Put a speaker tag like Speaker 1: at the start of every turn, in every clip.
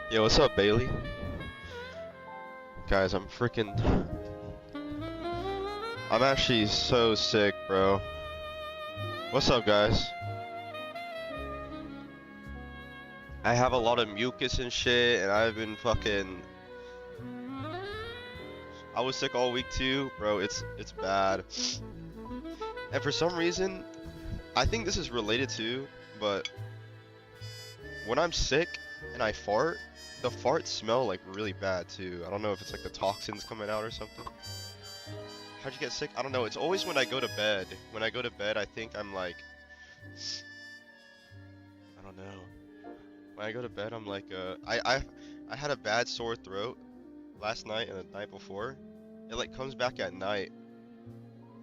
Speaker 1: Yo, what's up, Bailey? Guys, I'm actually so sick, bro. What's up, guys? I have a lot of mucus and shit, and I've been fucking. I was sick all week too, bro. It's bad. And for some reason, I think this is related to, but when I'm sick and I fart, the farts smell like really bad too. I don't know if it's like the toxins coming out or something. How'd you get sick? I don't know. It's always when I go to bed. When I go to bed, I think I'm like, I don't know. When I go to bed, I'm like, I had a bad sore throat last night and the night before. It like comes back at night,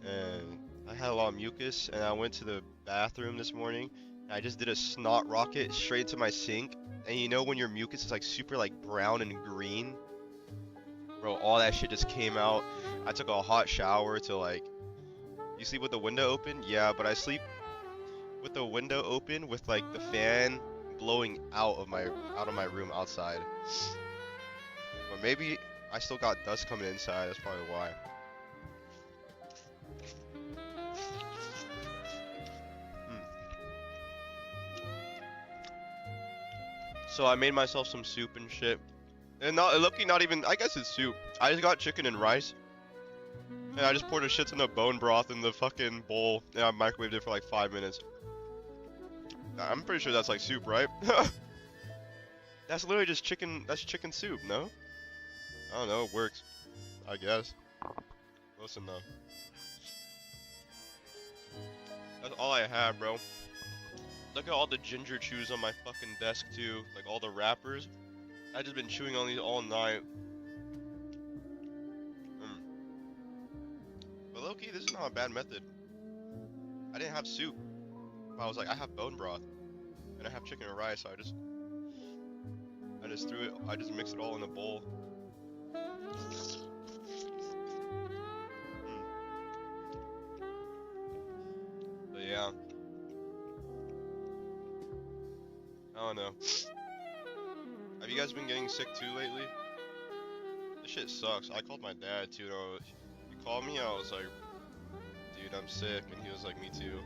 Speaker 1: and I had a lot of mucus, and I went to the bathroom this morning, and I just did a snot rocket straight to my sink. And you know when your mucus is like super like brown and green, bro, all that shit just came out. I took a hot shower to like. You sleep with the window open? Yeah, but I sleep with the window open with like the fan blowing out of my room outside. But maybe I still got dust coming inside. That's probably why. So I made myself some soup and shit. And not even, I guess it's soup. I just got chicken and rice. And I just poured a shit ton of bone broth in the fucking bowl. And I microwaved it for like 5 minutes. I'm pretty sure that's like soup, right? That's literally just chicken, that's chicken soup, no? I don't know, it works. I guess. Listen though. That's all I have, bro. Look at all the ginger chews on my fucking desk too. Like all the wrappers. I just been chewing on these all night. But low-key, this is not a bad method. I didn't have soup. I was like, I have bone broth. And I have chicken and rice, so I just threw it, I just mixed it all in a bowl. But yeah. I don't know. Have you guys been getting sick too lately? This shit sucks. I called my dad too. He called me, I was like, dude, I'm sick. And he was like, me too.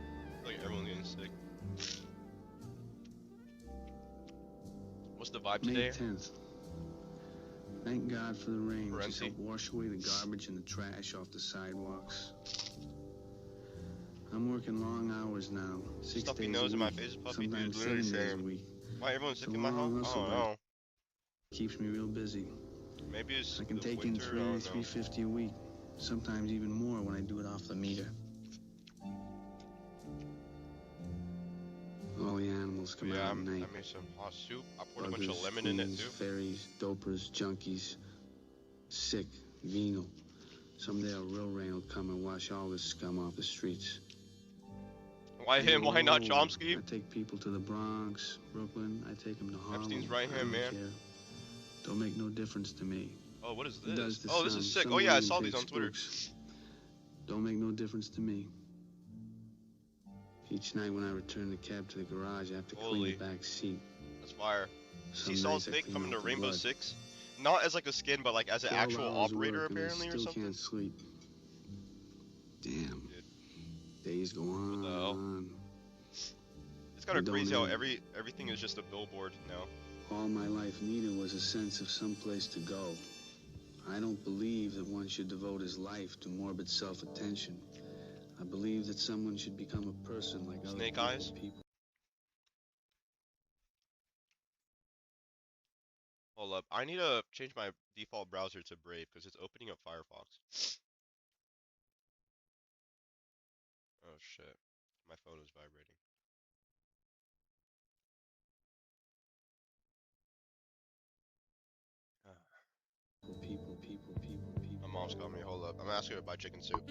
Speaker 1: Like, everyone's getting sick. What's the vibe today?
Speaker 2: May 10th. Thank God for the rain. Just help wash away the garbage and the trash off the sidewalks. I'm working long hours now. 6
Speaker 1: Stuffy
Speaker 2: days
Speaker 1: nose
Speaker 2: a
Speaker 1: in my
Speaker 2: week,
Speaker 1: face, puppy dude.
Speaker 2: sometimes
Speaker 1: Literally
Speaker 2: 7 days a
Speaker 1: saying,
Speaker 2: week.
Speaker 1: why everyone's sick
Speaker 2: It's a
Speaker 1: in my
Speaker 2: long
Speaker 1: house? I don't
Speaker 2: hustle,
Speaker 1: know.
Speaker 2: Keeps me real busy.
Speaker 1: Maybe it's
Speaker 2: I can
Speaker 1: the
Speaker 2: take in
Speaker 1: winter, I don't know.
Speaker 2: $350 a week, sometimes even more when I do it off the meter. All the animals come out at night.
Speaker 1: I made some hot soup. I poured a bunch of lemon in it too.
Speaker 2: Fairies, dopers, junkies, sick, venal. Someday a real rain will come and wash all this scum off the streets.
Speaker 1: Why him? Why not Chomsky?
Speaker 2: I take people to the Bronx, Brooklyn. I take them to Harlem.
Speaker 1: Epstein's right hand, man.
Speaker 2: Care. Don't make no difference to me.
Speaker 1: Oh, what is this? Oh, this is sick. Oh yeah, I saw these on Twitter.
Speaker 2: Don't make no difference to me. Each night when I return the cab to the garage, I have to clean the back seat.
Speaker 1: That's fire. See Saul's Fake coming to Rainbow Six? Not as like a skin, but like as an actual operator apparently or something.
Speaker 2: Can't sleep. Damn.
Speaker 1: Dude.
Speaker 2: Days go on.
Speaker 1: What the hell? It's kind of crazy how everything is just a billboard now.
Speaker 2: All my life needed was a sense of some place to go. I don't believe that one should devote his life to morbid self-attention. I believe that someone should become a person like
Speaker 1: Snake
Speaker 2: other
Speaker 1: Eyes?
Speaker 2: people.
Speaker 1: Hold up. I need to change my default browser to Brave because it's opening up Firefox. Oh shit. My phone is vibrating. mom's calling me. Hold up. I'm asking her to buy chicken soup.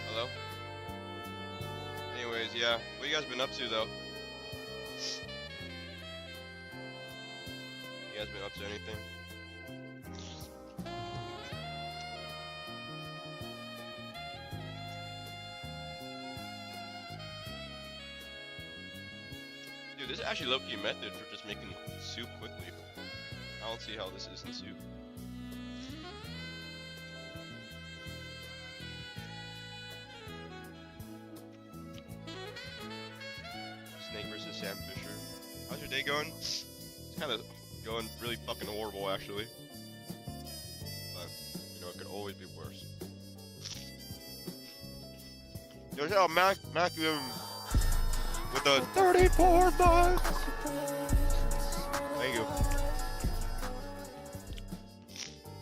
Speaker 1: Hello? Anyways, yeah. What you guys been up to, though? You guys been up to anything? Dude, this is actually low-key method for just making soup quickly. I don't see how this isn't soup. Snake versus Sam Fisher. How's your day going? It's kind of going really fucking horrible, actually. But, you know, it could always be worse. Yo, shout out Matthew with the 34 months. Thank you.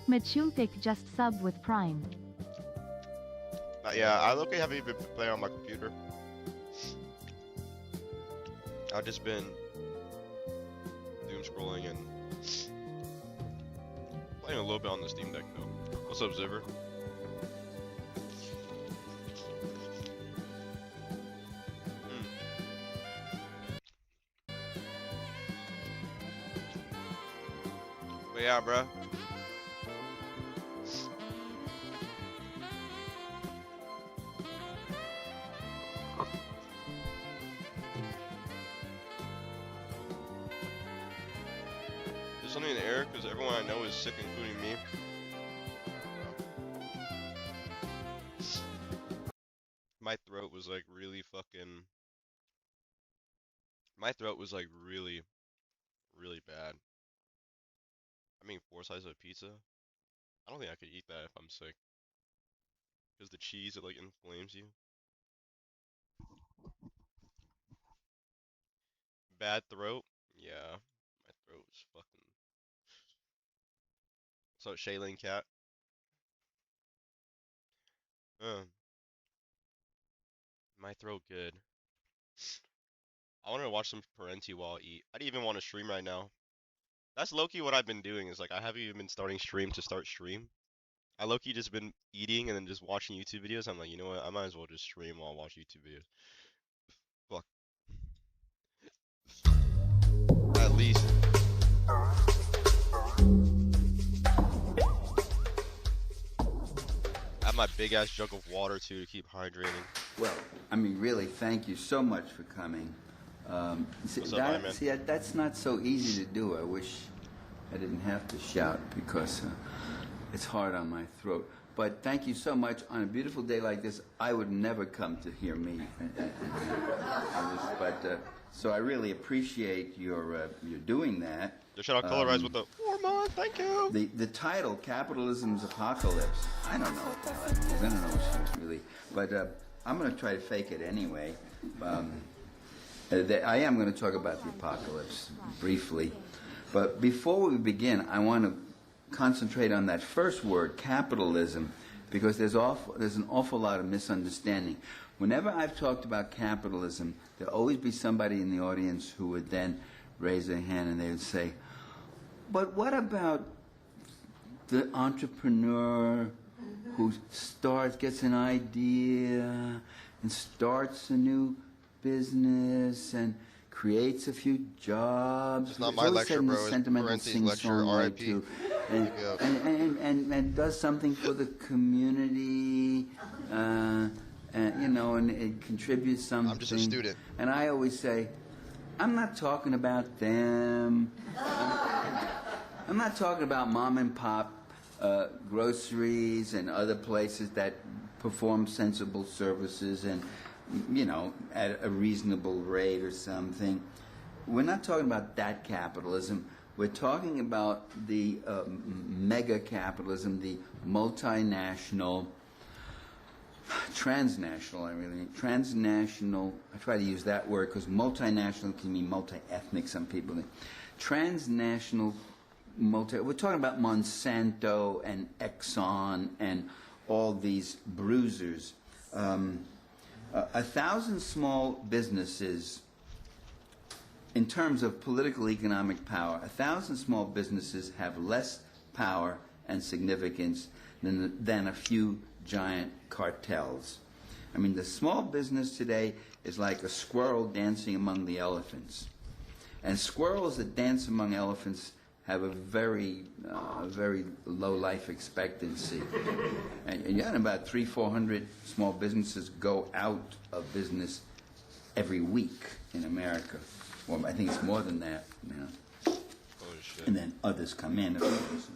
Speaker 3: Machultic just sub with Prime.
Speaker 1: Yeah, I look, I haven't even been playing on my computer. I've just been doom scrolling and playing a little bit on the Steam Deck though. What's up, Ziver? But yeah, bruh. There's something in the air because everyone I know is sick, including me. My throat was like really fucking. My throat was like really bad. I mean, 4 slices of pizza. I don't think I could eat that if I'm sick. Because the cheese, it like inflames you. Bad throat? Yeah. My throat was fucking. So, Shaylin Cat. My throat good. I wanted to watch some Parenti while I eat. I didn't even want to stream right now. That's low-key what I've been doing, is like I haven't even been starting stream to start stream. I low-key just been eating and then just watching YouTube videos. I'm like, you know what, I might as well just stream while I watch YouTube videos. Fuck. At least. I have my big ass jug of water too to keep hydrating.
Speaker 4: Well, I mean, really, thank you so much for coming.
Speaker 1: What's up, man?
Speaker 4: That's not so easy to do. I wish I didn't have to shout because it's hard on my throat. But thank you so much. On a beautiful day like this, I would never come to hear me. So I really appreciate your doing that.
Speaker 1: Just shout out Colorize with the 4 month, thank you.
Speaker 4: The title, Capitalism's Apocalypse. I don't know what the hell that means. I don't know what she really. But I'm going to try to fake it anyway. I am going to talk about the apocalypse briefly. But before we begin, I want to concentrate on that first word, capitalism, because there's an awful lot of misunderstanding. Whenever I've talked about capitalism, there'll always be somebody in the audience who would then raise their hand and they would say, but what about the entrepreneur who gets an idea and starts a new business and creates a few jobs?
Speaker 1: It's not my lecture, bro. It's Parenti's lecture, RIP.
Speaker 4: and,
Speaker 1: Yep.
Speaker 4: and does something for the community, and, you know, and it contributes something.
Speaker 1: I'm just a student.
Speaker 4: And I always say, I'm not talking about them. I'm not talking about mom and pop groceries and other places that perform sensible services and, you know, at a reasonable rate or something. We're not talking about that capitalism. We're talking about the mega capitalism, the multinational, transnational, transnational, I try to use that word because multinational can mean multi-ethnic, some people think. Transnational, we're talking about Monsanto and Exxon and all these bruisers. 1,000 small businesses, in terms of political economic power, 1,000 small businesses have less power and significance than a few giant cartels. I mean, the small business today is like a squirrel dancing among the elephants. And squirrels that dance among elephants have a very low life expectancy. And yeah, about 300-400 small businesses go out of business every week in America. Well, I think it's more than that now.
Speaker 1: Holy shit.
Speaker 4: And then others come in, of course.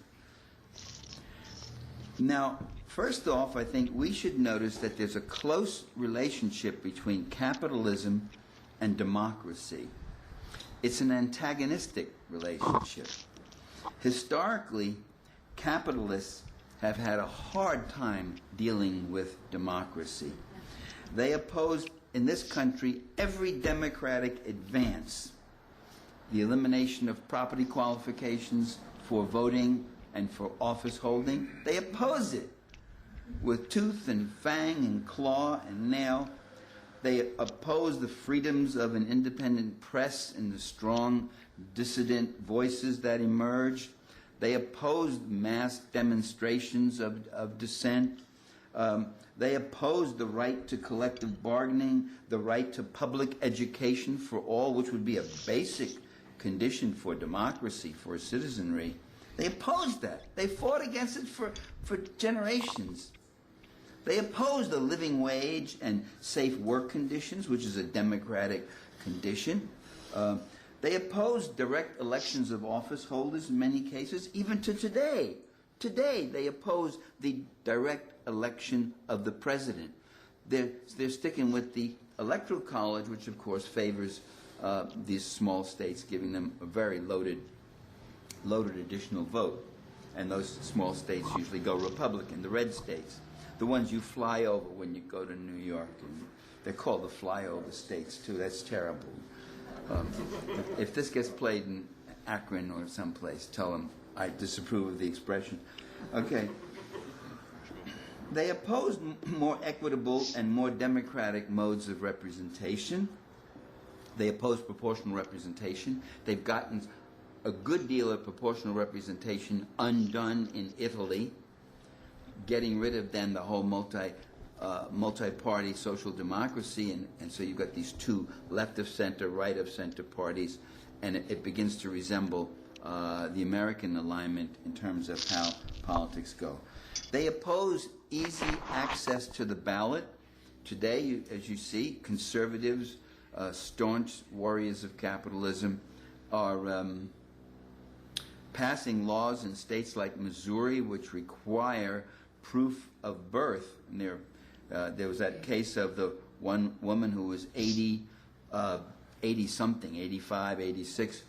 Speaker 4: Now, first off, I think we should notice that there's a close relationship between capitalism and democracy. It's an antagonistic relationship. Historically, capitalists have had a hard time dealing with democracy. They opposed, in this country, every democratic advance. The elimination of property qualifications for voting and for office holding, they oppose it with tooth and fang and claw and nail. They oppose the freedoms of an independent press and the strong dissident voices that emerged. They opposed mass demonstrations of dissent. They opposed the right to collective bargaining, the right to public education for all, which would be a basic condition for democracy, for citizenry. They opposed that. They fought against it for generations. They opposed a living wage and safe work conditions, which is a democratic condition. They opposed direct elections of office holders in many cases, even to today. Today, they oppose the direct election of the president. They're sticking with the electoral college, which of course favors these small states, giving them a very loaded additional vote. And those small states usually go Republican, the red states. The ones you fly over when you go to New York. And they're called the flyover states, too. That's terrible. If this gets played in Akron or someplace, tell them I disapprove of the expression. Okay. They opposed more equitable and more democratic modes of representation. They opposed proportional representation. They've gotten a good deal of proportional representation undone in Italy, getting rid of then the whole multi-party social democracy, and so you've got these two left of center, right of center parties, and it begins to resemble the American alignment in terms of how politics go. They oppose easy access to the ballot. Today, as you see, conservatives, staunch warriors of capitalism, are passing laws in states like Missouri which require proof of birth. And there was that case of the one woman who was 80-something, 85, 86,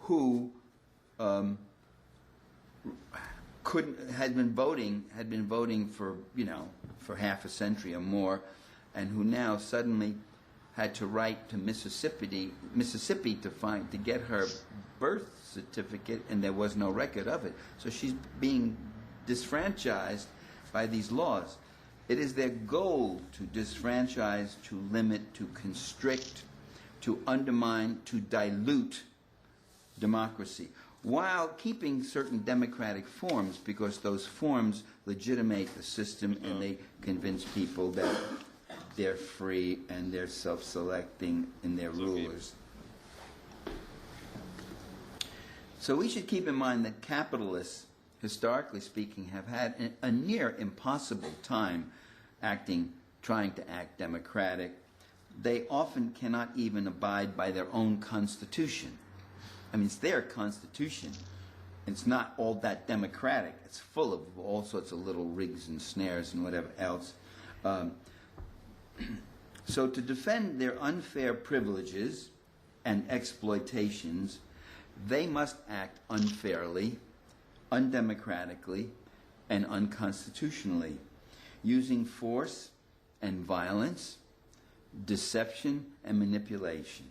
Speaker 4: who had been voting for half a century or more, and who now suddenly had to write to Mississippi to get her birth certificate, and there was no record of it. So she's being disfranchised by these laws. It is their goal to disfranchise, to limit, to constrict, to undermine, to dilute democracy, while keeping certain democratic forms, because those forms legitimate the system and they convince people that they're free and they're self-selecting in their rulers. So we should keep in mind that capitalists historically speaking, have had a near impossible time trying to act democratic. They often cannot even abide by their own constitution. I mean, it's their constitution. It's not all that democratic. It's full of all sorts of little rigs and snares and whatever else. So to defend their unfair privileges and exploitations, they must act unfairly, undemocratically, and unconstitutionally, using force and violence, deception and manipulation.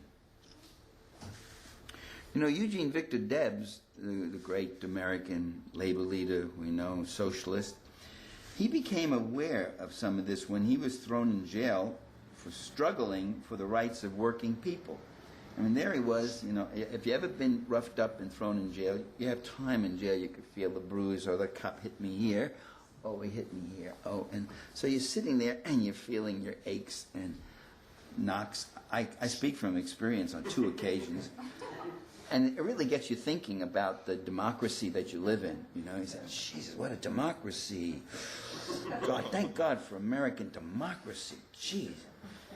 Speaker 4: You know, Eugene Victor Debs, the great American labor leader we know, socialist, he became aware of some of this when he was thrown in jail for struggling for the rights of working people. I mean, there he was, you know, if you ever been roughed up and thrown in jail, you have time in jail, you could feel the bruise, or the cop hit me here, oh, he hit me here, oh, and so you're sitting there and you're feeling your aches and knocks. I speak from experience on 2 occasions. And it really gets you thinking about the democracy that you live in. You know, you say, Jesus, what a democracy. God, thank God for American democracy. Jeez.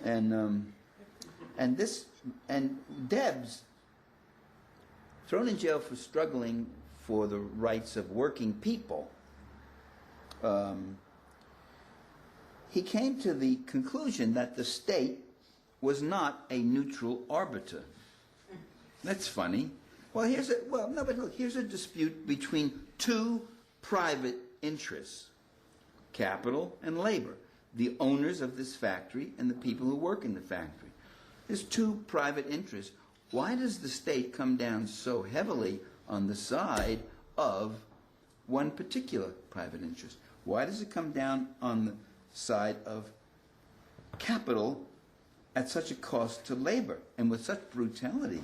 Speaker 4: And Debs, thrown in jail for struggling for the rights of working people, he came to the conclusion that the state was not a neutral arbiter. That's funny. Well, here's a dispute between 2 private interests, capital and labor, the owners of this factory and the people who work in the factory. There's 2 private interests. Why does the state come down so heavily on the side of one particular private interest? Why does it come down on the side of capital at such a cost to labor and with such brutality?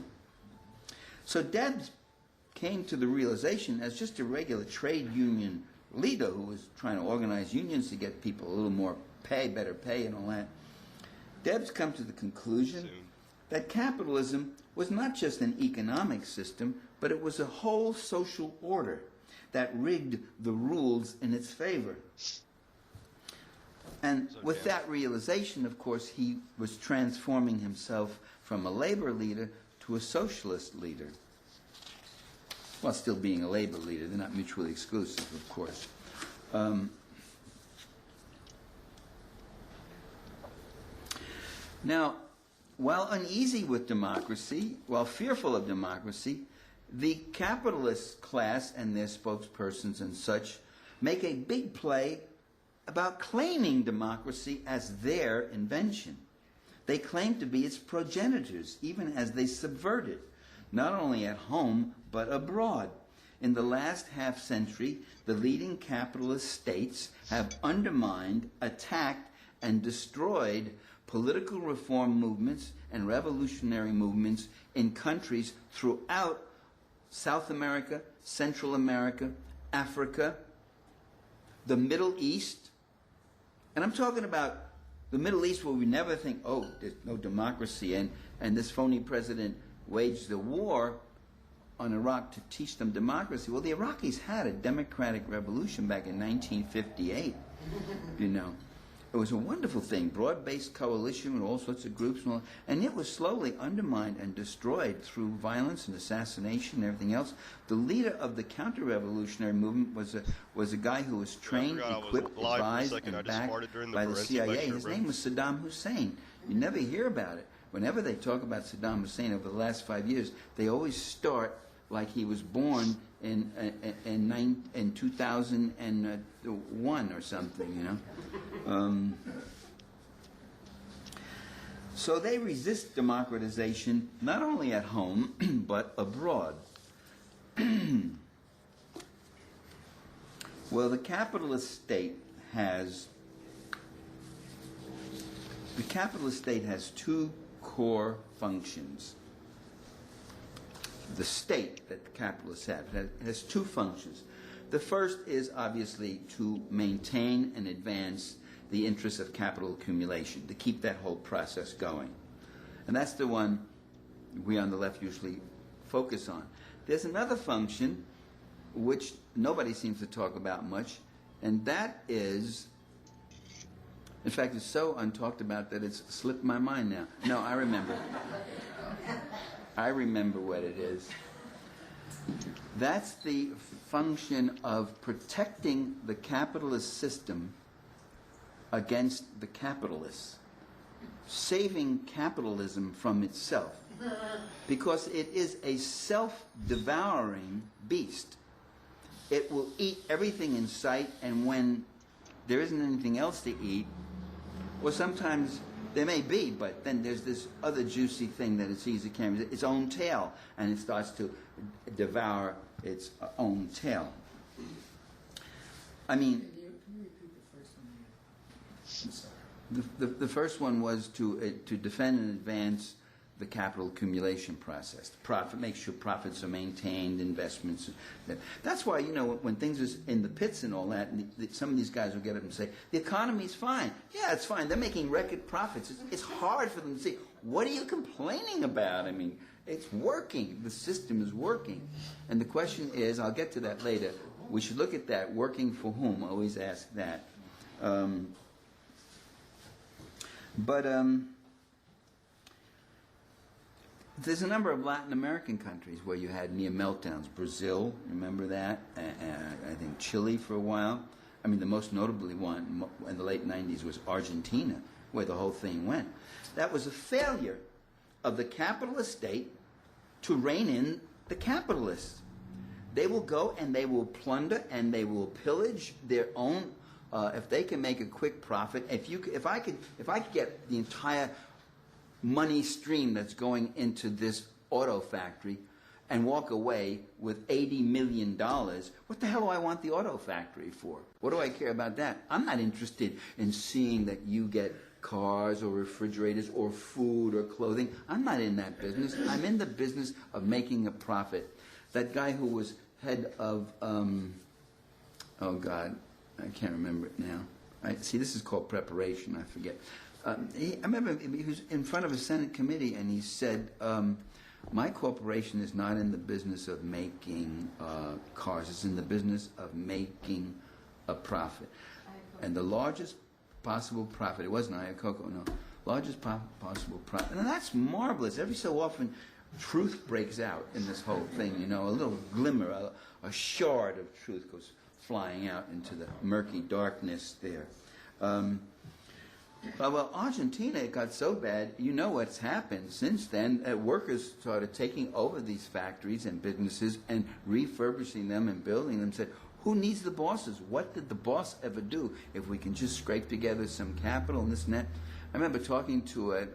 Speaker 4: So Debs came to the realization, as just a regular trade union leader who was trying to organize unions to get people a little more pay, better pay and all that, Debs come to the conclusion that capitalism was not just an economic system, but it was a whole social order that rigged the rules in its favor. And with that realization, of course, he was transforming himself from a labor leader to a socialist leader, while still being a labor leader. They're not mutually exclusive, of course. Now, while uneasy with democracy, while fearful of democracy, the capitalist class and their spokespersons and such make a big play about claiming democracy as their invention. They claim to be its progenitors, even as they subvert it, not only at home, but abroad. In the last half-century, the leading capitalist states have undermined, attacked, and destroyed political reform movements and revolutionary movements in countries throughout South America, Central America, Africa, the Middle East. And I'm talking about the Middle East, where we never think, oh, there's no democracy, and this phony president waged a war on Iraq to teach them democracy. Well, the Iraqis had a democratic revolution back in 1958, you know. It was a wonderful thing, broad-based coalition with all sorts of groups, and it was slowly undermined and destroyed through violence and assassination and everything else. The leader of the counter-revolutionary movement was a guy who was trained, equipped, advised, and backed by the CIA. His name was Saddam Hussein. You never hear about it. Whenever they talk about Saddam Hussein over the last 5 years, they always start like he was born in 2001 or something, you know. So they resist democratization not only at home but abroad. Well, the capitalist state has 2 core functions. The state that the capitalists have has 2 functions. The first is obviously to maintain and advance the interests of capital accumulation, to keep that whole process going. And that's the one we on the left usually focus on. There's another function which nobody seems to talk about much, and that is, in fact, it's so untalked about that it's slipped my mind now. No, I remember. I remember what it is. That's the function of protecting the capitalist system against the capitalists, saving capitalism from itself, because it is a self-devouring beast. It will eat everything in sight, and when there isn't anything else to eat, well, sometimes there may be, but then there's this other juicy thing that it sees it carries its own tail, and it starts to devour its own tail. I mean,
Speaker 5: Can you repeat the first one again? I'm sorry.
Speaker 4: the first one was to defend and advance the capital accumulation process. Profit, make sure profits are maintained, investments. That's why, you know, when things are in the pits and all that, and some of these guys will get up and say, the economy's fine. Yeah, it's fine. They're making record profits. It's hard for them to say, what are you complaining about? I mean, it's working. The system is working. And the question is, I'll get to that later, we should look at that. Working for whom? I always ask that. There's a number of Latin American countries where you had near meltdowns. Brazil, remember that? I think Chile for a while. I mean, the most notably one in the late 90s was Argentina, where the whole thing went. That was a failure of the capitalist state to rein in the capitalists. They will go and they will plunder and they will pillage their own. If they can make a quick profit, if I could get the entire money stream that's going into this auto factory and walk away with $80 million, what the hell do I want the auto factory for? What do I care about that? I'm not interested in seeing that you get cars or refrigerators or food or clothing. I'm not in that business. I'm in the business of making a profit. That guy who was head of, oh God, I can't remember it now. See, this is called preparation, I forget. I remember he was in front of a Senate committee and he said, my corporation is not in the business of making cars. It's in the business of making a profit. And the largest possible profit, it wasn't Iacocca, no, largest possible profit. And that's marvelous. Every so often, truth breaks out in this whole thing, you know, a little glimmer, a shard of truth goes flying out into the murky darkness there. Well, Argentina, it got so bad, you know what's happened since then. Workers started taking over these factories and businesses and refurbishing them and building them. Said, who needs the bosses? What did the boss ever do if we can just scrape together some capital and this and that? I remember talking to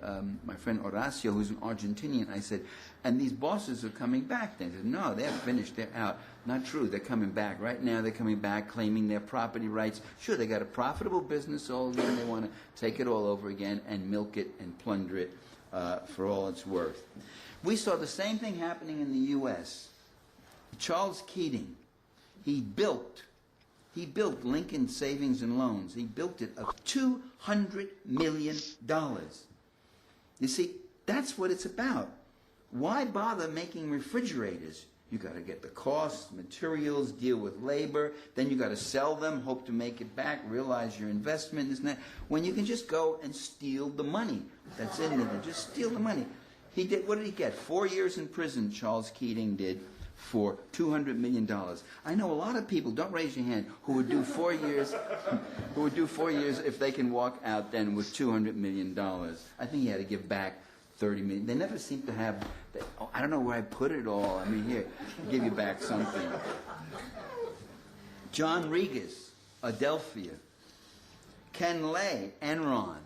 Speaker 4: my friend Horacio, who's an Argentinian. I said, and these bosses are coming back. They said, no, they're finished. They're out. Not true. They're coming back. Right now they're coming back claiming their property rights. Sure, they got a profitable business all again. They want to take it all over again and milk it and plunder it for all it's worth. We saw the same thing happening in the U.S. Charles Keating, he built Lincoln Savings and Loans. He built it of $200 million. You see, that's what it's about. Why bother making refrigerators? You got to get the costs, materials, deal with labor, then you got to sell them, hope to make it back, realize your investment, this and that. When you can just go and steal the money that's in there, just steal the money. He did. What did he get? 4 years in prison, Charles Keating did, for $200 million. I know a lot of people, don't raise your hand, who would do 4 years, who would do 4 years if they can walk out then with $200 million. I think he had to give back $30 million. They never seem to have, I don't know where I put it all. I mean, here, I'll give you back something. John Regas, Adelphia. Ken Lay, Enron.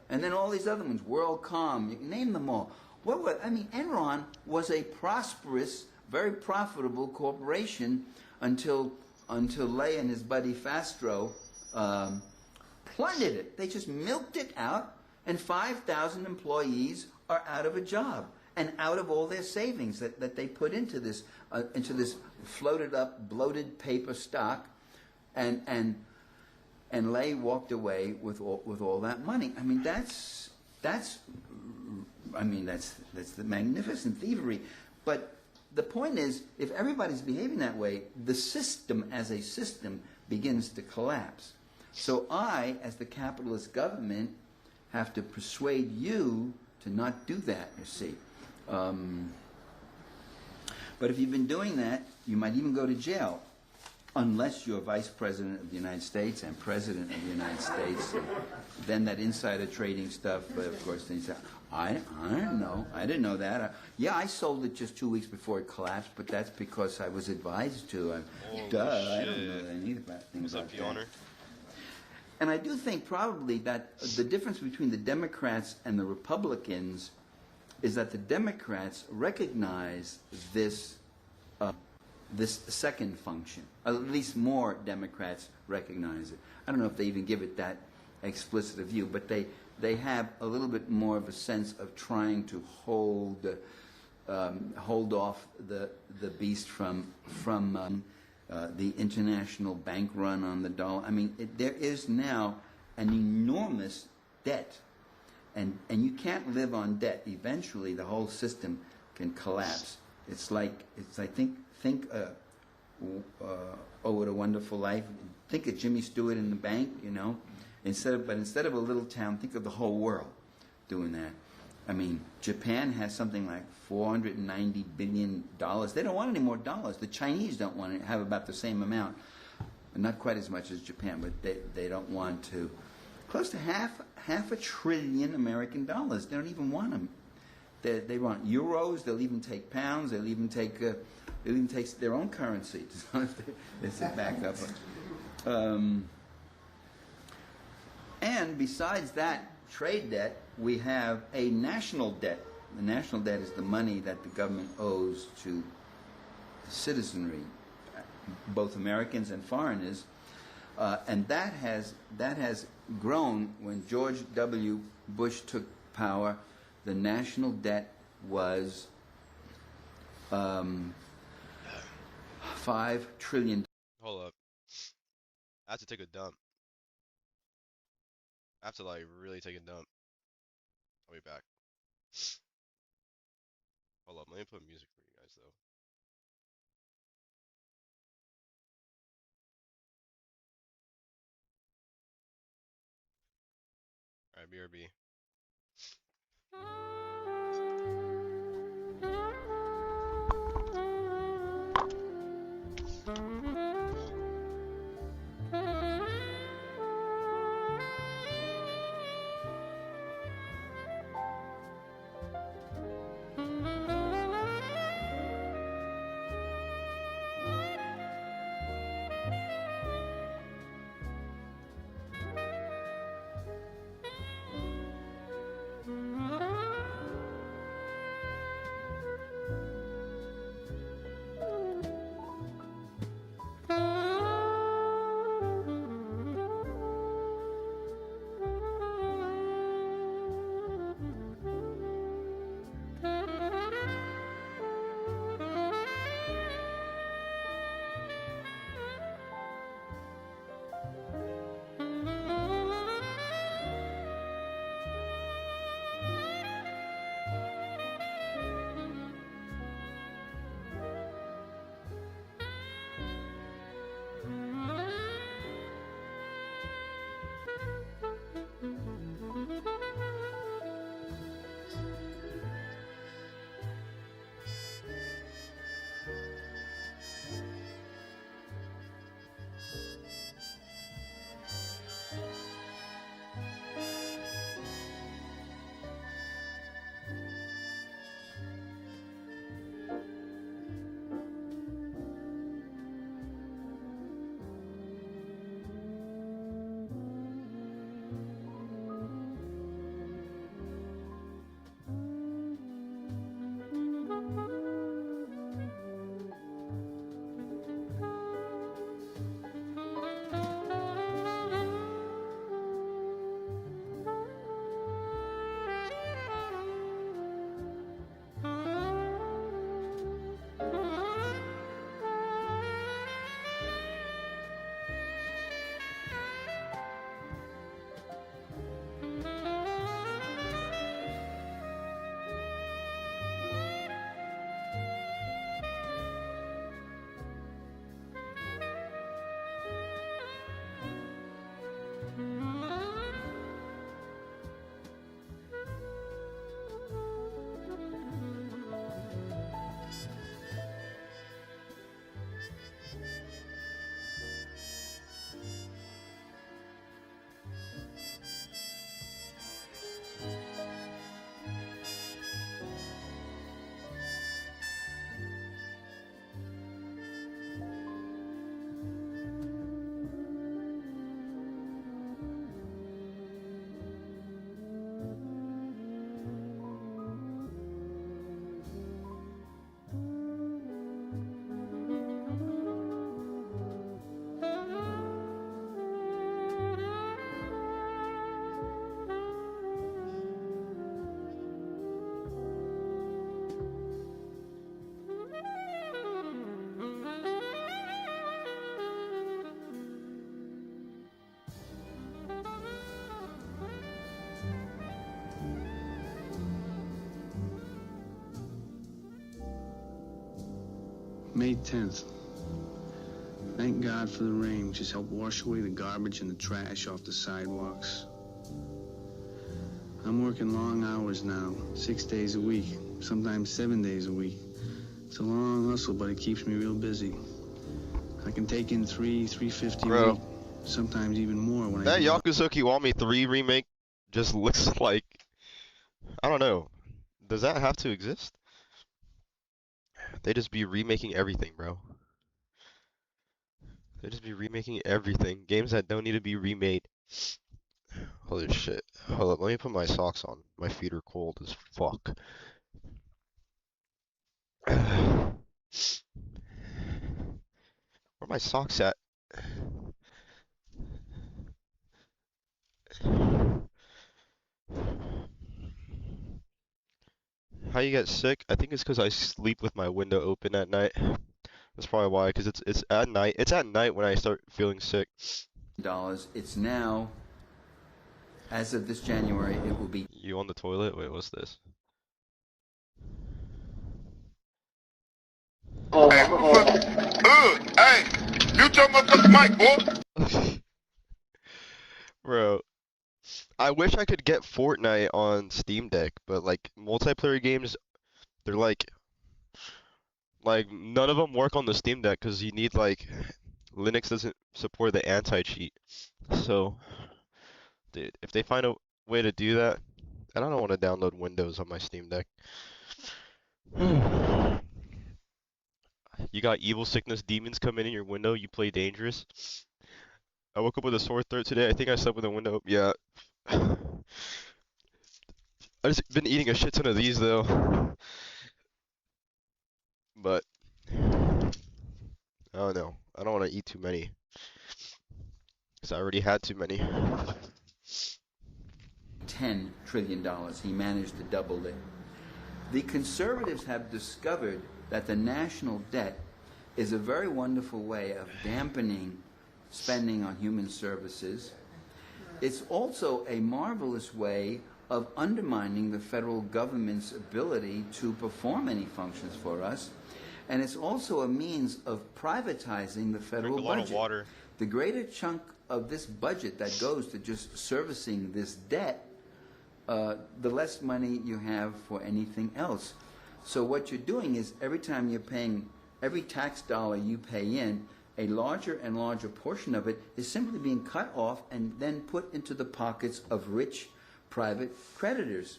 Speaker 4: And then all these other ones, WorldCom, you can name them all. Enron was a prosperous, very profitable corporation until Lay and his buddy Fastro plundered it. They just milked it out, and 5,000 employees are out of a job and out of all their savings that they put into this floated up, bloated paper stock, and Lay walked away with all that money. I mean, that's the magnificent thievery. But the point is, if everybody's behaving that way, the system as a system begins to collapse. So I, as the capitalist government, have to persuade you to not do that, you see. But if you've been doing that, you might even go to jail, unless you're Vice President of the United States and President of the United States. And then that insider trading stuff, but of course, then you say, I don't know. I didn't know that. Yeah, I sold it just 2 weeks before it collapsed, but that's because I was advised to. I don't know anything about things like that. And I do think probably that the difference between the Democrats and the Republicans is that the Democrats recognize this this second function. At least more Democrats recognize it. I don't know if they even give it that explicit a view, but they have a little bit more of a sense of trying to hold off the beast from the international bank run on the dollar. I mean, there is now an enormous debt, and you can't live on debt. Eventually, the whole system can collapse. It's think Oh, What a Wonderful Life. Think of Jimmy Stewart in the bank, you know. Instead of a little town, think of the whole world doing that. I mean, Japan has something like $490 billion. They don't want any more dollars. The Chinese don't want to have about the same amount. Not quite as much as Japan, but they don't want to. Close to half a trillion American dollars. They don't even want them. They want euros. They'll even take pounds. They'll even take their own currency. They sit back up. And besides that trade debt, we have a national debt. The national debt is the money that the government owes to citizenry, both Americans and foreigners, and that has grown. When George W. Bush took power, the national debt was $5 trillion.
Speaker 1: Hold up. I have to take a dump. I have to like really take a dump. I'll be back. Hold up, let me put music for you guys though. Alright, BRB.
Speaker 2: May 10th. Thank God for the rain, which has helped wash away the garbage and the trash off the sidewalks. I'm working long hours now, 6 days a week, sometimes 7 days a week. It's a long hustle, but it keeps me real busy. I can take in $350 a
Speaker 1: Bro.
Speaker 2: week, sometimes even more when
Speaker 1: That
Speaker 2: I do.
Speaker 1: Yakuza Kiwami 3 remake just looks like, I don't know. Does that have to exist? They just be remaking everything, bro. They just be remaking everything. Games that don't need to be remade. Holy shit. Hold up, let me put my socks on. My feet are cold as fuck. Where my socks at? How you get sick? I think it's because I sleep with my window open at night. That's probably why, because it's at night. It's at night when I start feeling sick.
Speaker 4: It's now, as of this January, it will be
Speaker 1: You on the toilet? Wait, what's this?
Speaker 6: Hey, hey, mute your motherfucking mic, boy.
Speaker 1: Bro, I wish I could get Fortnite on Steam Deck, but like multiplayer games, they're like none of them work on the Steam Deck because you need like Linux doesn't support the anti-cheat. So, dude, if they find a way to do that, and I don't want to download Windows on my Steam Deck. You got evil sickness demons coming in your window, you play dangerous. I woke up with a sore throat today. I think I slept with the window. Yeah. I just been eating a shit ton of these though. But I don't know. I don't want to eat too many. Because I already had too many.
Speaker 4: $10 trillion. He managed to double it. The conservatives have discovered that the national debt is a very wonderful way of dampening spending on human services. It's also a marvelous way of undermining the federal government's ability to perform any functions for us. And it's also a means of privatizing the federal
Speaker 1: Drink a lot
Speaker 4: budget.
Speaker 1: of water.
Speaker 4: The greater chunk of this budget that goes to just servicing this debt, the less money you have for anything else. So what you're doing is every time you're paying, every tax dollar you pay in, a larger and larger portion of it is simply being cut off and then put into the pockets of rich private creditors.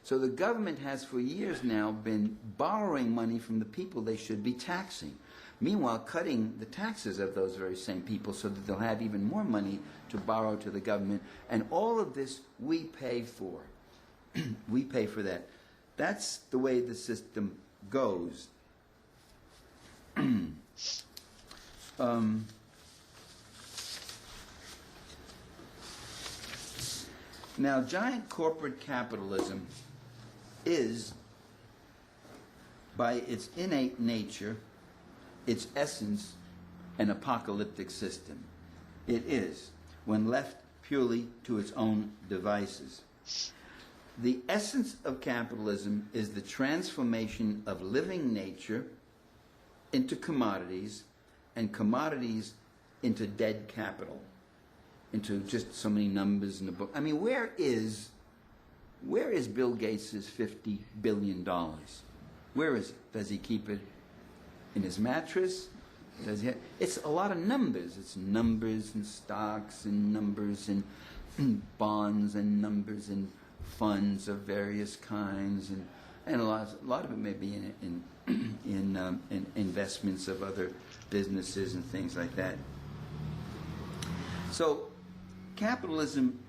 Speaker 4: So the government has for years now been borrowing money from the people they should be taxing. Meanwhile, cutting the taxes of those very same people so that they'll have even more money to borrow to the government. And all of this we pay for. We pay for that. That's the way the system goes. Now, giant corporate capitalism is, by its innate nature, its essence, an apocalyptic system. It is, when left purely to its own devices. The essence of capitalism is the transformation of living nature into commodities, and commodities into dead capital, into just so many numbers in the book. I mean, where is Bill Gates' $50 billion? Where is it? Does he keep it in his mattress? Does he it's a lot of numbers. It's numbers in stocks and numbers in bonds and numbers in funds of various kinds, and a lot of it may be in investments of other businesses and things like that. So capitalism,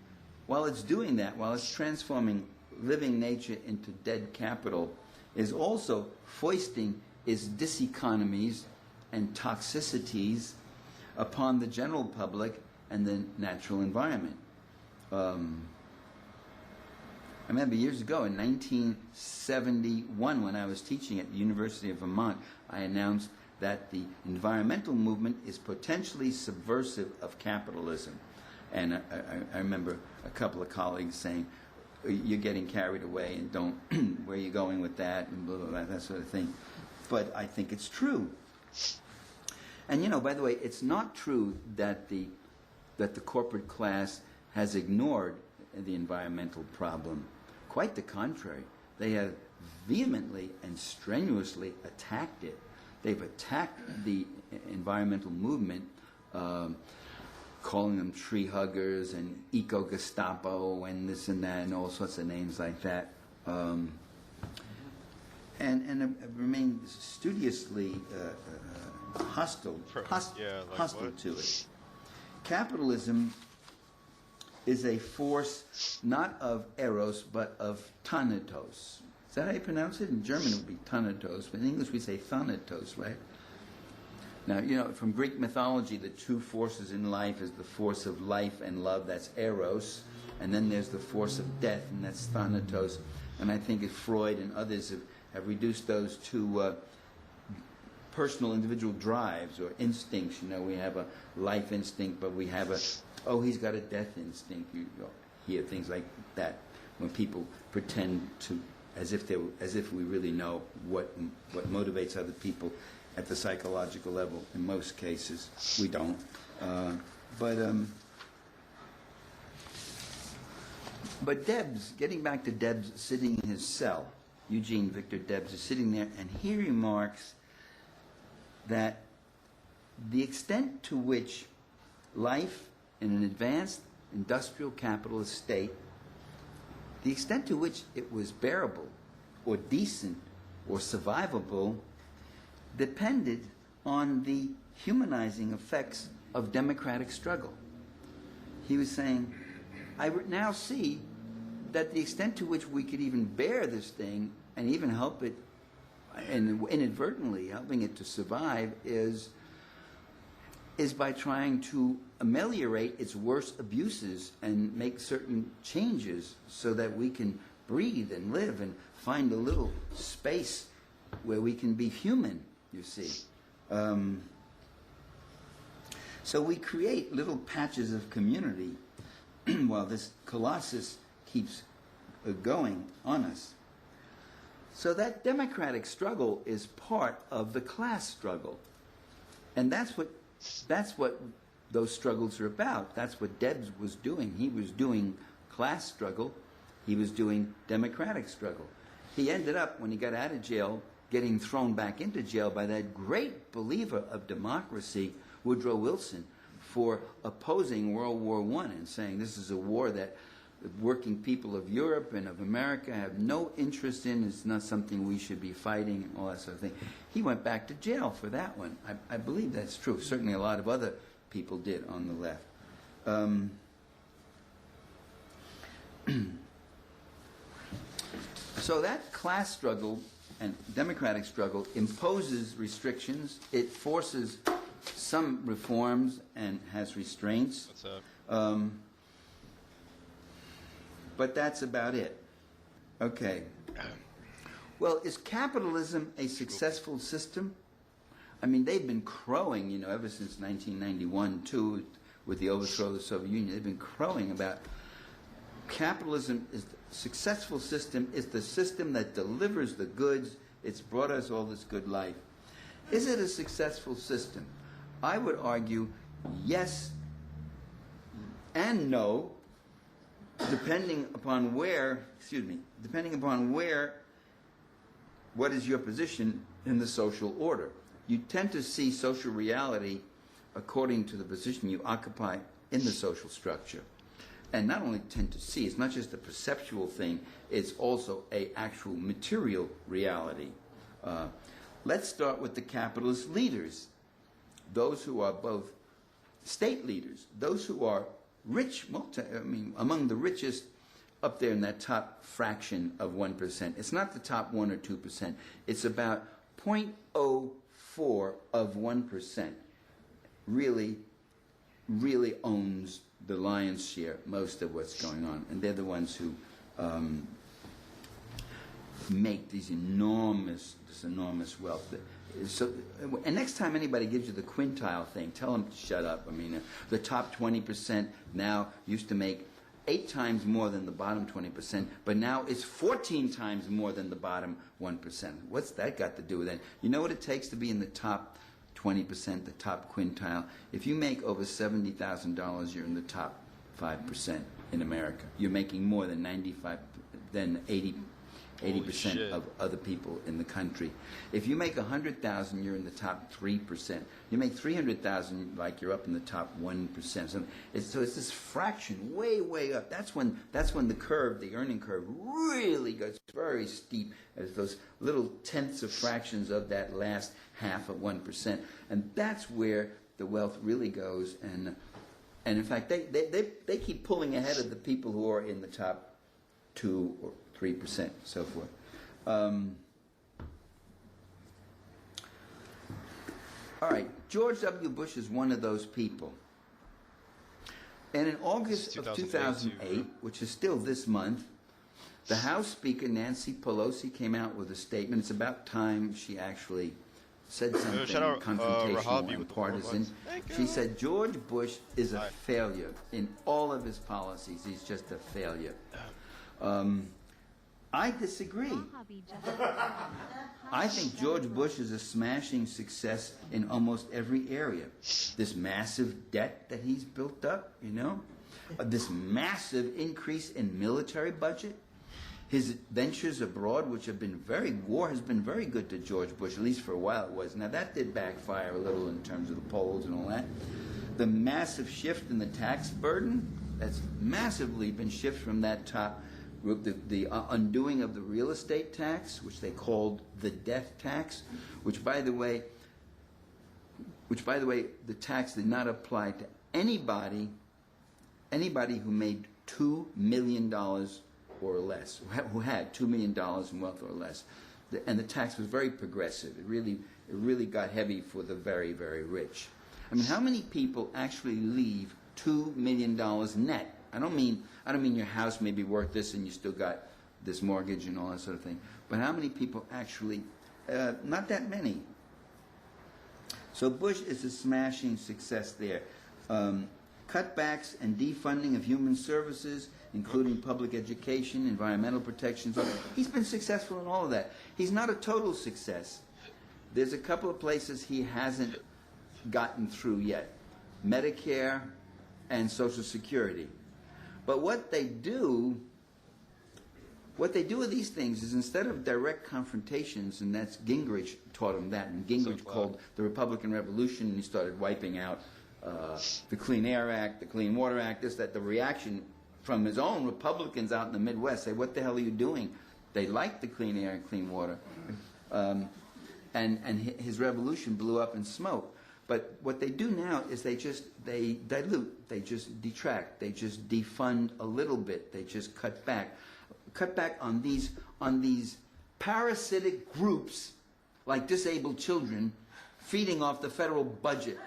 Speaker 4: while it's doing that, while it's transforming living nature into dead capital, is also foisting its diseconomies and toxicities upon the general public and the natural environment. I remember years ago in 1971 when I was teaching at the University of Vermont, I announced that the environmental movement is potentially subversive of capitalism. And I remember a couple of colleagues saying, you're getting carried away and don't, where are you going with that, and blah, blah, blah, that sort of thing. But I think it's true. And by the way, it's not true that the corporate class has ignored the environmental problem. Quite the contrary. They have vehemently and strenuously attacked it. They've attacked the environmental movement, calling them tree huggers and eco-Gestapo and this and that and all sorts of names like that. And have remained studiously hostile to it. Capitalism is a force not of eros but of thanatos. Is that how you pronounce it? In German it would be thanatos, but in English we say thanatos, right? Now, from Greek mythology, the two forces in life is the force of life and love, that's eros, and then there's the force of death, and that's thanatos. And I think Freud and others have reduced those to personal individual drives or instincts. We have a life instinct, but we have he's got a death instinct. You hear things like that when people pretend to, as if we really know what motivates other people at the psychological level. In most cases, we don't. But Debs, getting back to Debs sitting in his cell, Eugene Victor Debs is sitting there, and he remarks that the extent to which life in an advanced industrial capitalist state, the extent to which it was bearable or decent or survivable, depended on the humanizing effects of democratic struggle. He was saying, I now see that the extent to which we could even bear this thing and even help it, and inadvertently helping it to survive, is by trying to ameliorate its worst abuses and make certain changes so that we can breathe and live and find a little space where we can be human, you see. So we create little patches of community while this colossus keeps going on us. So that democratic struggle is part of the class struggle. And that's what those struggles are about. That's what Debs was doing. He was doing class struggle. He was doing democratic struggle. He ended up, when he got out of jail, getting thrown back into jail by that great believer of democracy, Woodrow Wilson, for opposing World War I and saying this is a war that the working people of Europe and of America have no interest in. It's not something we should be fighting and all that sort of thing. He went back to jail for that one. I believe that's true. Certainly a lot of other people did on the left. So that class struggle and democratic struggle imposes restrictions. It forces some reforms and has restraints.
Speaker 1: What's up?
Speaker 4: But that's about it. Okay. Well, is capitalism a successful system? I mean, they've been crowing, ever since 1991, too, with the overthrow of the Soviet Union. They've been crowing about capitalism is the successful system, is the system that delivers the goods. It's brought us all this good life. Is it a successful system? I would argue yes and no, depending upon what is your position in the social order. You tend to see social reality according to the position you occupy in the social structure. And not only tend to see, it's not just a perceptual thing, it's also an actual material reality. Let's start with the capitalist leaders, those who are both state leaders, those who are rich, among the richest up there in that top fraction of 1%. It's not the top 1 or 2%. It's about 0.04 of 1% really owns the lion's share, most of what's going on. And they're the ones who make this enormous wealth. So, and next time anybody gives you the quintile thing, tell them to shut up. I mean, the top 20% now used to make 8 times more than the bottom 20%, but now it's 14 times more than the bottom 1%. What's that got to do with it? You know what it takes to be in the top 20%, the top quintile. If you make over $70,000, you're in the top 5% in America. You're making more than 80%
Speaker 1: shit.
Speaker 4: of other people in the country. If you make 100,000, you're in the top 3%. You make 300,000, like you're up in the top 1%. So it's this fraction, way up. That's when the curve, the earning curve, really goes very steep as those little tenths of fractions of that last half of 1%, and that's where the wealth really goes. And in fact, they keep pulling ahead of the people who are in the top 2 or 3%, so forth. All right, George W. Bush is one of those people. And in August of 2008, which is still this month, the House Speaker, Nancy Pelosi, came out with a statement. It's about time she actually said something
Speaker 1: shout out,
Speaker 4: confrontational
Speaker 1: Rahabi
Speaker 4: and
Speaker 1: with the
Speaker 4: partisan.
Speaker 1: Thank
Speaker 4: She
Speaker 1: you.
Speaker 4: said George Bush is a failure in all of his policies. He's just a failure. I disagree. I think George Bush is a smashing success in almost every area. This massive debt that he's built up, this massive increase in military budget, his ventures abroad, which have been war has been very good to George Bush, at least for a while it was. Now that did backfire a little in terms of the polls and all that. The massive shift in the tax burden, that's massively been shifted from that top group. The undoing of the real estate tax, which they called the death tax, which by the way, the tax did not apply to anybody who made $2 million or less, who had $2 million in wealth or less. And the tax was very progressive. It really got heavy for the very, very rich. I mean, how many people actually leave $2 million net? I don't mean your house may be worth this and you still got this mortgage and all that sort of thing. But how many people actually? Not that many. So Bush is a smashing success there. Cutbacks and defunding of human services, including public education, environmental protections. He's been successful in all of that. He's not a total success. There's a couple of places he hasn't gotten through yet. Medicare and Social Security. But what they do with these things is instead of direct confrontations, and that's Gingrich taught him that, and Gingrich called the Republican Revolution, and he started wiping out the Clean Air Act, the Clean Water Act, the reaction from his own Republicans out in the Midwest say, what the hell are you doing? They like the clean air and clean water. And his revolution blew up in smoke. But what they do now is they dilute, they just detract, they just defund a little bit, they just cut back on these parasitic groups like disabled children feeding off the federal budget.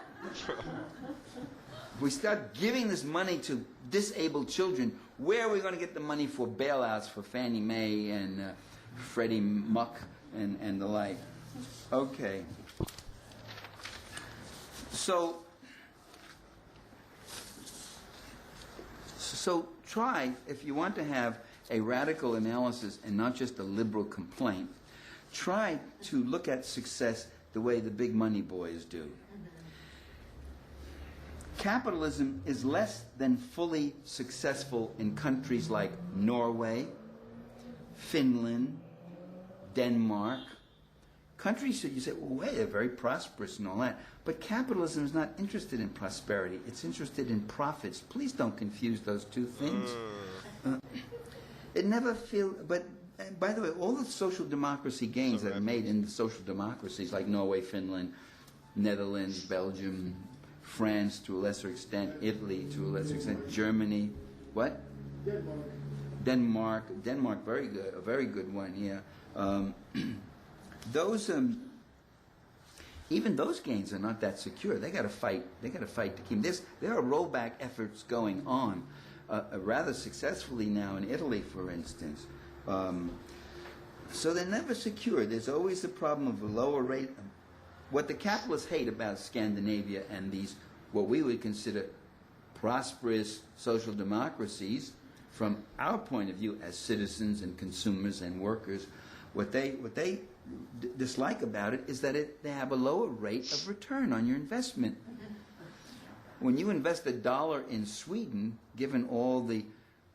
Speaker 4: We start giving this money to disabled children. Where are we going to get the money for bailouts for Fannie Mae and Freddie Muck and the like? Okay. So try, if you want to have a radical analysis and not just a liberal complaint, try to look at success the way the big money boys do. Capitalism is less than fully successful in countries like Norway, Finland, Denmark. Countries that you say, well, wait, they're very prosperous and all that. But capitalism is not interested in prosperity. It's interested in profits. Please don't confuse those two things. It never feels... But, by the way, all the social democracy gains that are made in the social democracies like Norway, Finland, Netherlands, Belgium, France to a lesser extent, Italy to a lesser extent, Germany, what? Denmark, very good, a very good one, yeah. Those, even those gains are not that secure. They got to fight. They got to fight to keep this. There are rollback efforts going on, rather successfully now in Italy, for instance. So they're never secure. There's always the problem of a lower rate. What the capitalists hate about Scandinavia and these, what we would consider prosperous social democracies, from our point of view as citizens and consumers and workers, What they dislike about it is that they have a lower rate of return on your investment. When you invest $1 in Sweden, given all the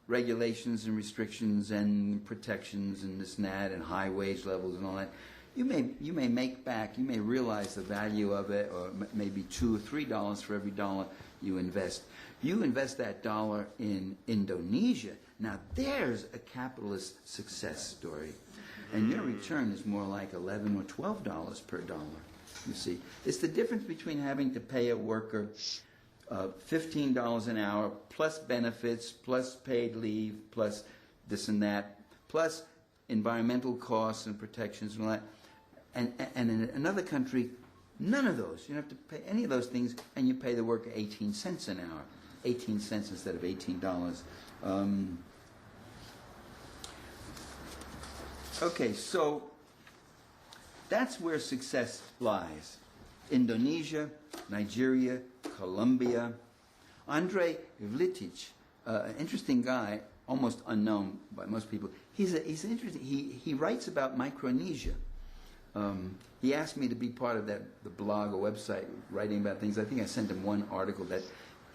Speaker 4: regulations and restrictions and protections and this and that and high wage levels and all that, you may make back, you may realize the value of it, or maybe $2 or $3 for every dollar you invest. You invest that dollar in Indonesia, now there's a capitalist success story. And your return is more like $11 or $12 per dollar, you see. It's the difference between having to pay a worker $15 an hour, plus benefits, plus paid leave, plus this and that, plus environmental costs and protections and all that. And in another country, none of those. You don't have to pay any of those things, and you pay the worker 18 cents an hour. 18 cents instead of $18. Okay, so that's where success lies. Indonesia, Nigeria, Colombia. Andrej Vlitic, an interesting guy, almost unknown by most people. He's interesting. He writes about Micronesia. He asked me to be part of the blog or website writing about things. I think I sent him one article that,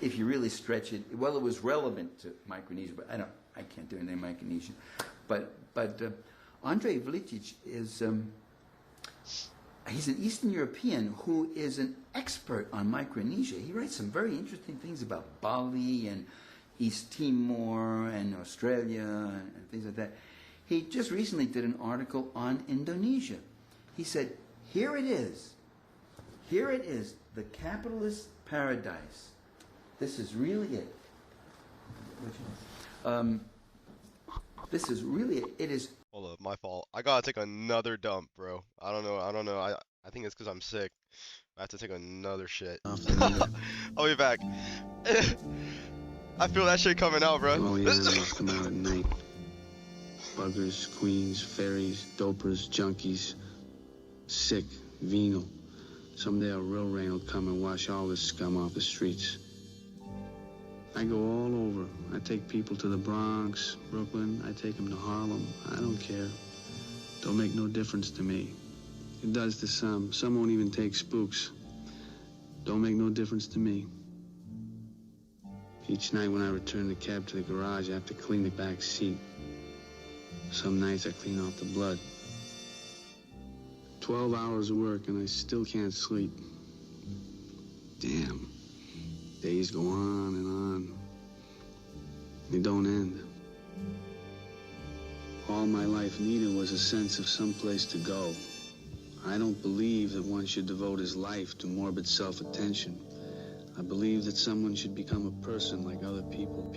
Speaker 4: if you really stretch it, well, it was relevant to Micronesia, but I can't do anything Micronesian. But Andrej Vlitic is he's an Eastern European who is an expert on Micronesia. He writes some very interesting things about Bali and East Timor and Australia and things like that. He just recently did an article on Indonesia. He said, here it is, the capitalist paradise. This is really it. This is really it. It is.
Speaker 1: Hold up, my fault. I gotta take another dump, bro. I don't know. I think it's because I'm sick. I have to take another shit. I'll be back. I feel that shit coming out, bro.
Speaker 2: Oh yeah, they come out at night. Buggers, queens, fairies, dopers, junkies, sick, venal. Someday a real rain will come and wash all this scum off the streets. I go all over. I take people to the Bronx, Brooklyn. I take them to Harlem. I don't care. Don't make no difference to me. It does to some. Some won't even take spooks. Don't make no difference to me. Each night when I return the cab to the garage, I have to clean the back seat. Some nights I clean off the blood. 12 hours of work and I still can't sleep. Damn. Days go on and on. They don't end. All my life needed was a sense of some place to go. I don't believe that one should devote his life to morbid self-attention. I believe that someone should become a person like other people.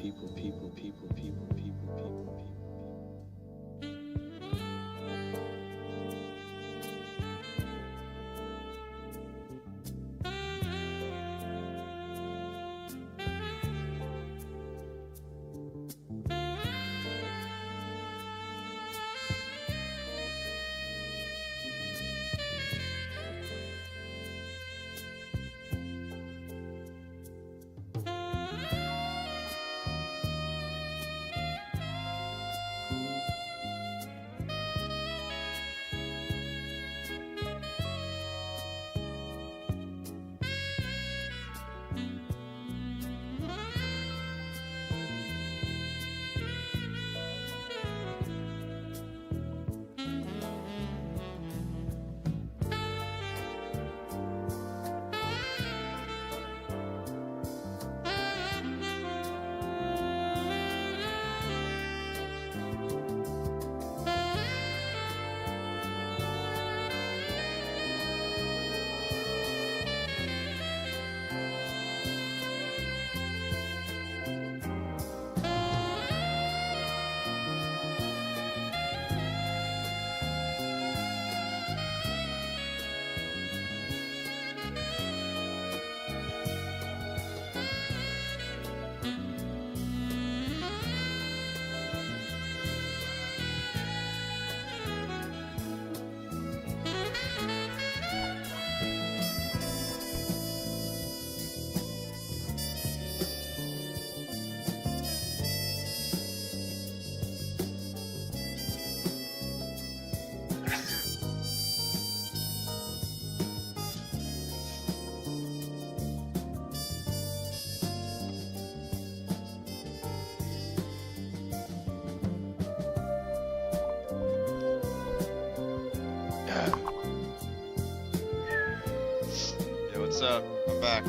Speaker 1: up? I'm back.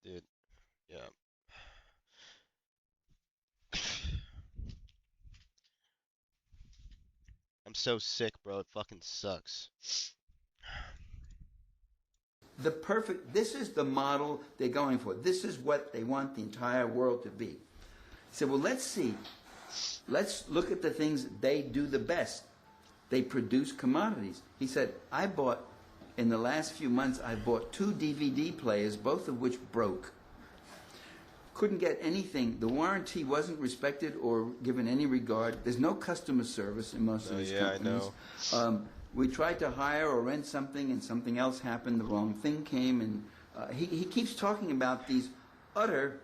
Speaker 1: Dude, yeah. I'm so sick, bro. It fucking sucks.
Speaker 4: This is the model they're going for. This is what they want the entire world to be. He said, well, let's see. Let's look at the things they do the best. They produce commodities. He said, in the last few months, I bought 2 DVD players, both of which broke. Couldn't get anything. The warranty wasn't respected or given any regard. There's no customer service in most of these companies.
Speaker 1: I know.
Speaker 4: We tried to hire or rent something, and something else happened. The wrong thing came, and he keeps talking about these utter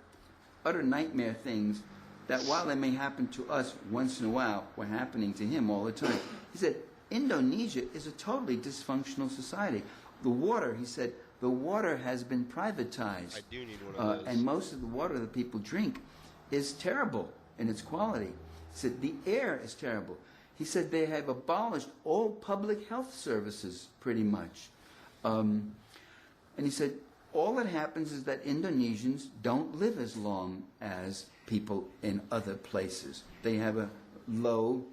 Speaker 4: nightmare things that, while they may happen to us once in a while, were happening to him all the time. He said, Indonesia is a totally dysfunctional society. The water, he said, the water has been privatized.
Speaker 1: I do need one of those.
Speaker 4: And most of the water that people drink is terrible in its quality. He said, the air is terrible. He said they have abolished all public health services, pretty much. And he said, all that happens is that Indonesians don't live as long as people in other places. They have a low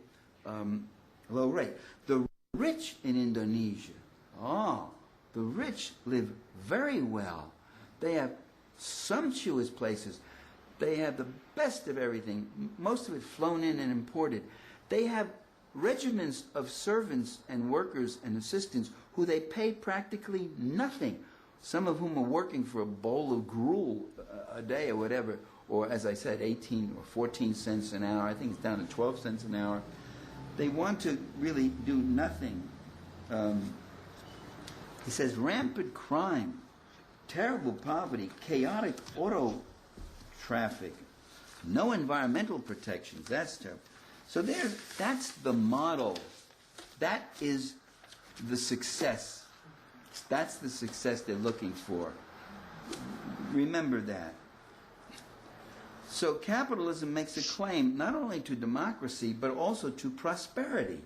Speaker 4: rate. The rich in Indonesia, the rich live very well. They have sumptuous places. They have the best of everything, most of it flown in and imported. They have regiments of servants and workers and assistants who they pay practically nothing, some of whom are working for a bowl of gruel a day or whatever, or as I said, 18 or 14 cents an hour. I think it's down to 12 cents an hour. They want to really do nothing. He says rampant crime, terrible poverty, chaotic auto traffic, no environmental protections. That's terrible. So that's the model. That is the success. That's the success they're looking for. Remember that. So capitalism makes a claim not only to democracy, but also to prosperity.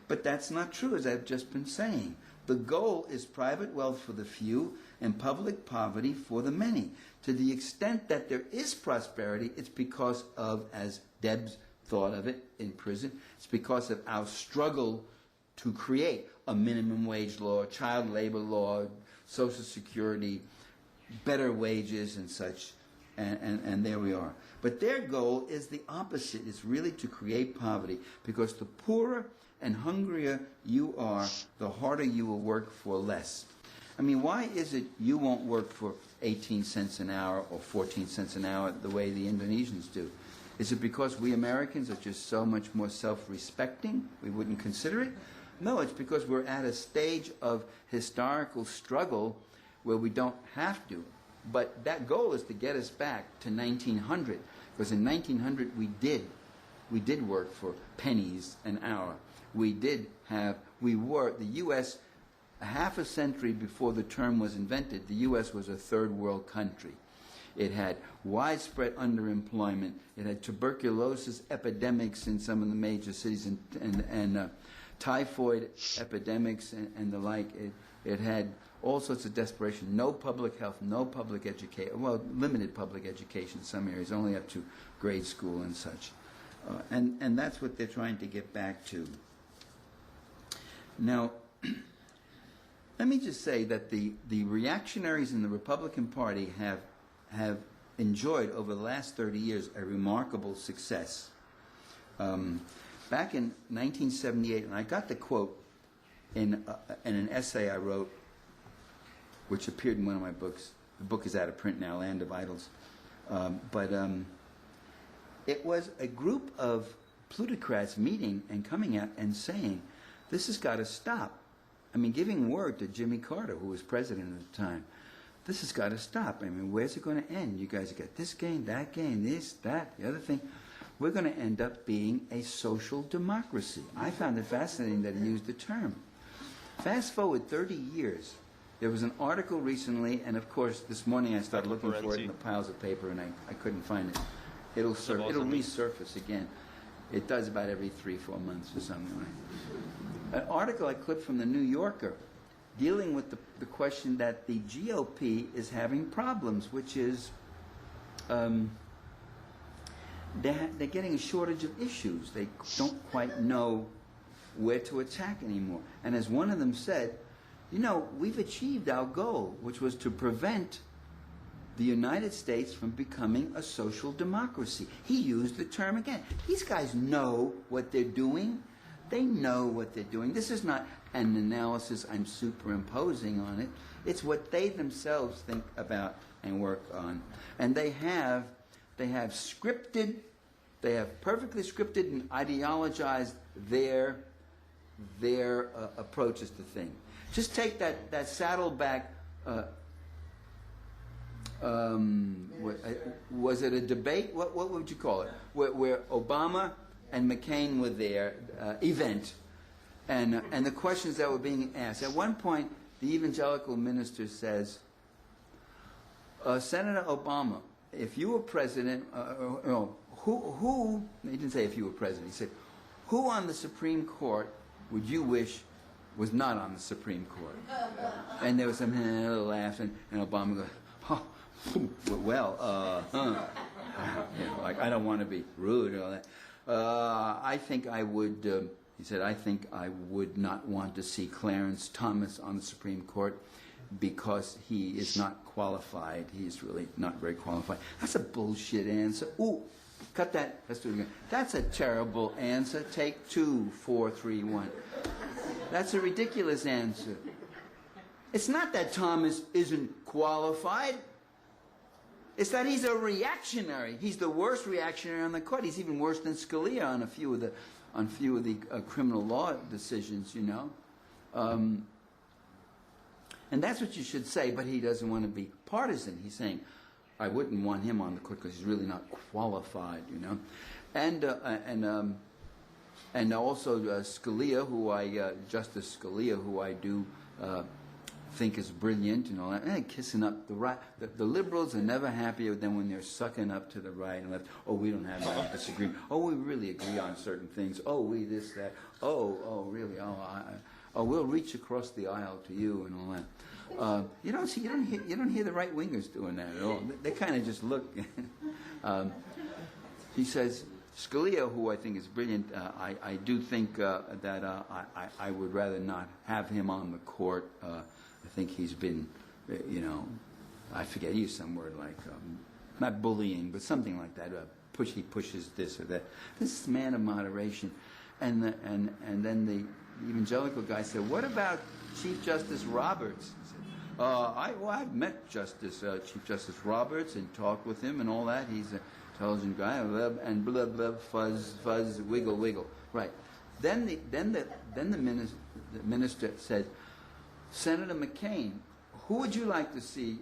Speaker 4: But that's not true, as I've just been saying. The goal is private wealth for the few and public poverty for the many. To the extent that there is prosperity, it's because of, as Debs thought of it in prison, it's because of our struggle to create a minimum wage law, child labor law, Social Security, better wages and such, and there we are. But their goal is the opposite, is really to create poverty, because the poorer and hungrier you are, the harder you will work for less. I mean, why is it you won't work for 18 cents an hour or 14 cents an hour the way the Indonesians do? Is it because we Americans are just so much more self-respecting? We wouldn't consider it? No, it's because we're at a stage of historical struggle where we don't have to. But that goal is to get us back to 1900, because in 1900 we did work for pennies an hour. The U.S., half a century before the term was invented, the U.S. was a third world country. It had widespread underemployment. It had tuberculosis epidemics in some of the major cities and typhoid epidemics and the like. It had all sorts of desperation. No public health, no public education. Well, limited public education in some areas, only up to grade school and such. And that's what they're trying to get back to. Now, let me just say that the reactionaries in the Republican Party have enjoyed over the last 30 years a remarkable success. Back in 1978, and I got the quote in an essay I wrote, which appeared in one of my books. The book is out of print now, Land of Idols. But it was a group of plutocrats meeting and coming out and saying, this has got to stop. I mean, giving word to Jimmy Carter, who was president at the time, this has got to stop. I mean, where's it going to end? You guys got this game, this, that, the other thing. We're going to end up being a social democracy. I found it fascinating that he used the term. Fast forward 30 years. There was an article recently, and of course, this morning I started looking for it in the piles of paper, and I couldn't find it. It'll resurface again. It does about every 3-4 months or something like that. An article I clipped from the New Yorker dealing with the question that the GOP is having problems, which is they're getting a shortage of issues. They don't quite know where to attack anymore. And as one of them said, you know, we've achieved our goal, which was to prevent the United States from becoming a social democracy. He used the term again. These guys know what they're doing. They know what they're doing. This is not an analysis I'm superimposing on it. It's what they themselves think about and work on. And they have scripted, they have perfectly scripted and ideologized their approaches to things. Just take that Saddleback, was it a debate? What would you call it? Where Obama and McCain were there, event, and the questions that were being asked. At one point, the evangelical minister says, Senator Obama, if you were president, who, he didn't say if you were president, he said, who on the Supreme Court would you wish was not on the Supreme Court? And there was some little laugh, and Obama goes, oh, well, you know, like, I don't want to be rude and all that. I think I would, he said, I think I would not want to see Clarence Thomas on the Supreme Court because he is not qualified. He's really not very qualified. That's a bullshit answer. Ooh, cut that. Let's do it again. That's a terrible answer. Take 2, 4, 3, 1. That's a ridiculous answer. It's not that Thomas isn't qualified. It's that he's a reactionary. He's the worst reactionary on the court. He's even worse than Scalia on a few of the criminal law decisions, you know. And that's what you should say, but he doesn't want to be partisan. He's saying, I wouldn't want him on the court because he's really not qualified, you know. And also Scalia, Justice Scalia, who I do think is brilliant and all that, and kissing up the right. The liberals are never happier than when they're sucking up to the right and left. Oh, we don't have any disagreement. Oh, we really agree on certain things. Oh, we this, that. Oh, really? Oh, we'll reach across the aisle to you and all that. You don't hear the right wingers doing that at all. They kind of just look. He says, Scalia, who I think is brilliant, I do think that I would rather not have him on the court. I think he's been, you know, I forget, he used some word like, not bullying, but something like that. He pushes this or that. This is man of moderation. And then the evangelical guy said, what about Chief Justice Roberts? He said, I've met Chief Justice Roberts and talked with him and all that. He's an intelligent guy, and blah, blah, fuzz, wiggle, wiggle. Right. Then the minister said, Senator McCain, who would you like to see,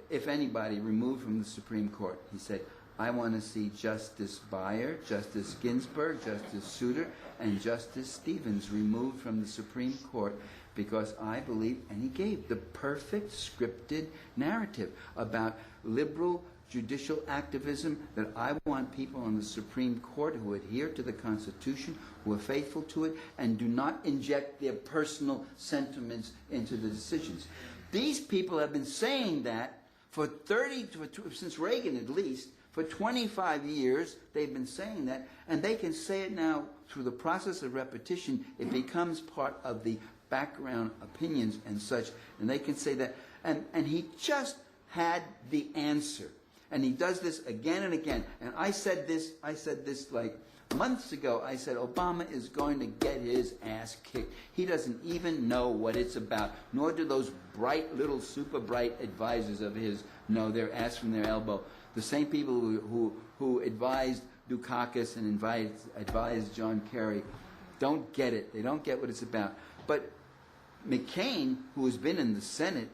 Speaker 4: if anybody, removed from the Supreme Court? He said, I want to see Justice Breyer, Justice Ginsburg, Justice Souter, and Justice Stevens removed from the Supreme Court because I believe, and he gave the perfect scripted narrative about liberal judicial activism, that I want people on the Supreme Court who adhere to the Constitution, who are faithful to it, and do not inject their personal sentiments into the decisions. These people have been saying that since Reagan at least, for 25 years, they've been saying that, and they can say it now through the process of repetition. It becomes part of the background opinions and such, and they can say that. And he just had the answer. And he does this again and again. And I said this like months ago. I said, Obama is going to get his ass kicked. He doesn't even know what it's about, nor do those bright little super bright advisors of his know their ass from their elbow. The same people who advised Dukakis and advised John Kerry don't get it. They don't get what it's about. But McCain, who has been in the Senate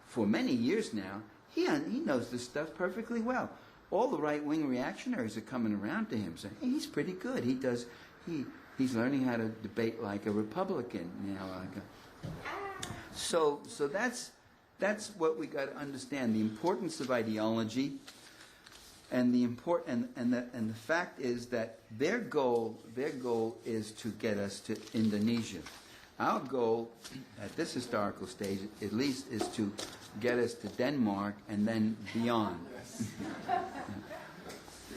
Speaker 4: for many years now, he knows this stuff perfectly well. All the right-wing reactionaries are coming around to him saying, hey, he's pretty good. He's learning how to debate like a Republican, you know. So that's what we got to understand: the importance of ideology, and the fact is that their goal is to get us to Indonesia. Our goal at this historical stage, at least, is to get us to Denmark and then beyond.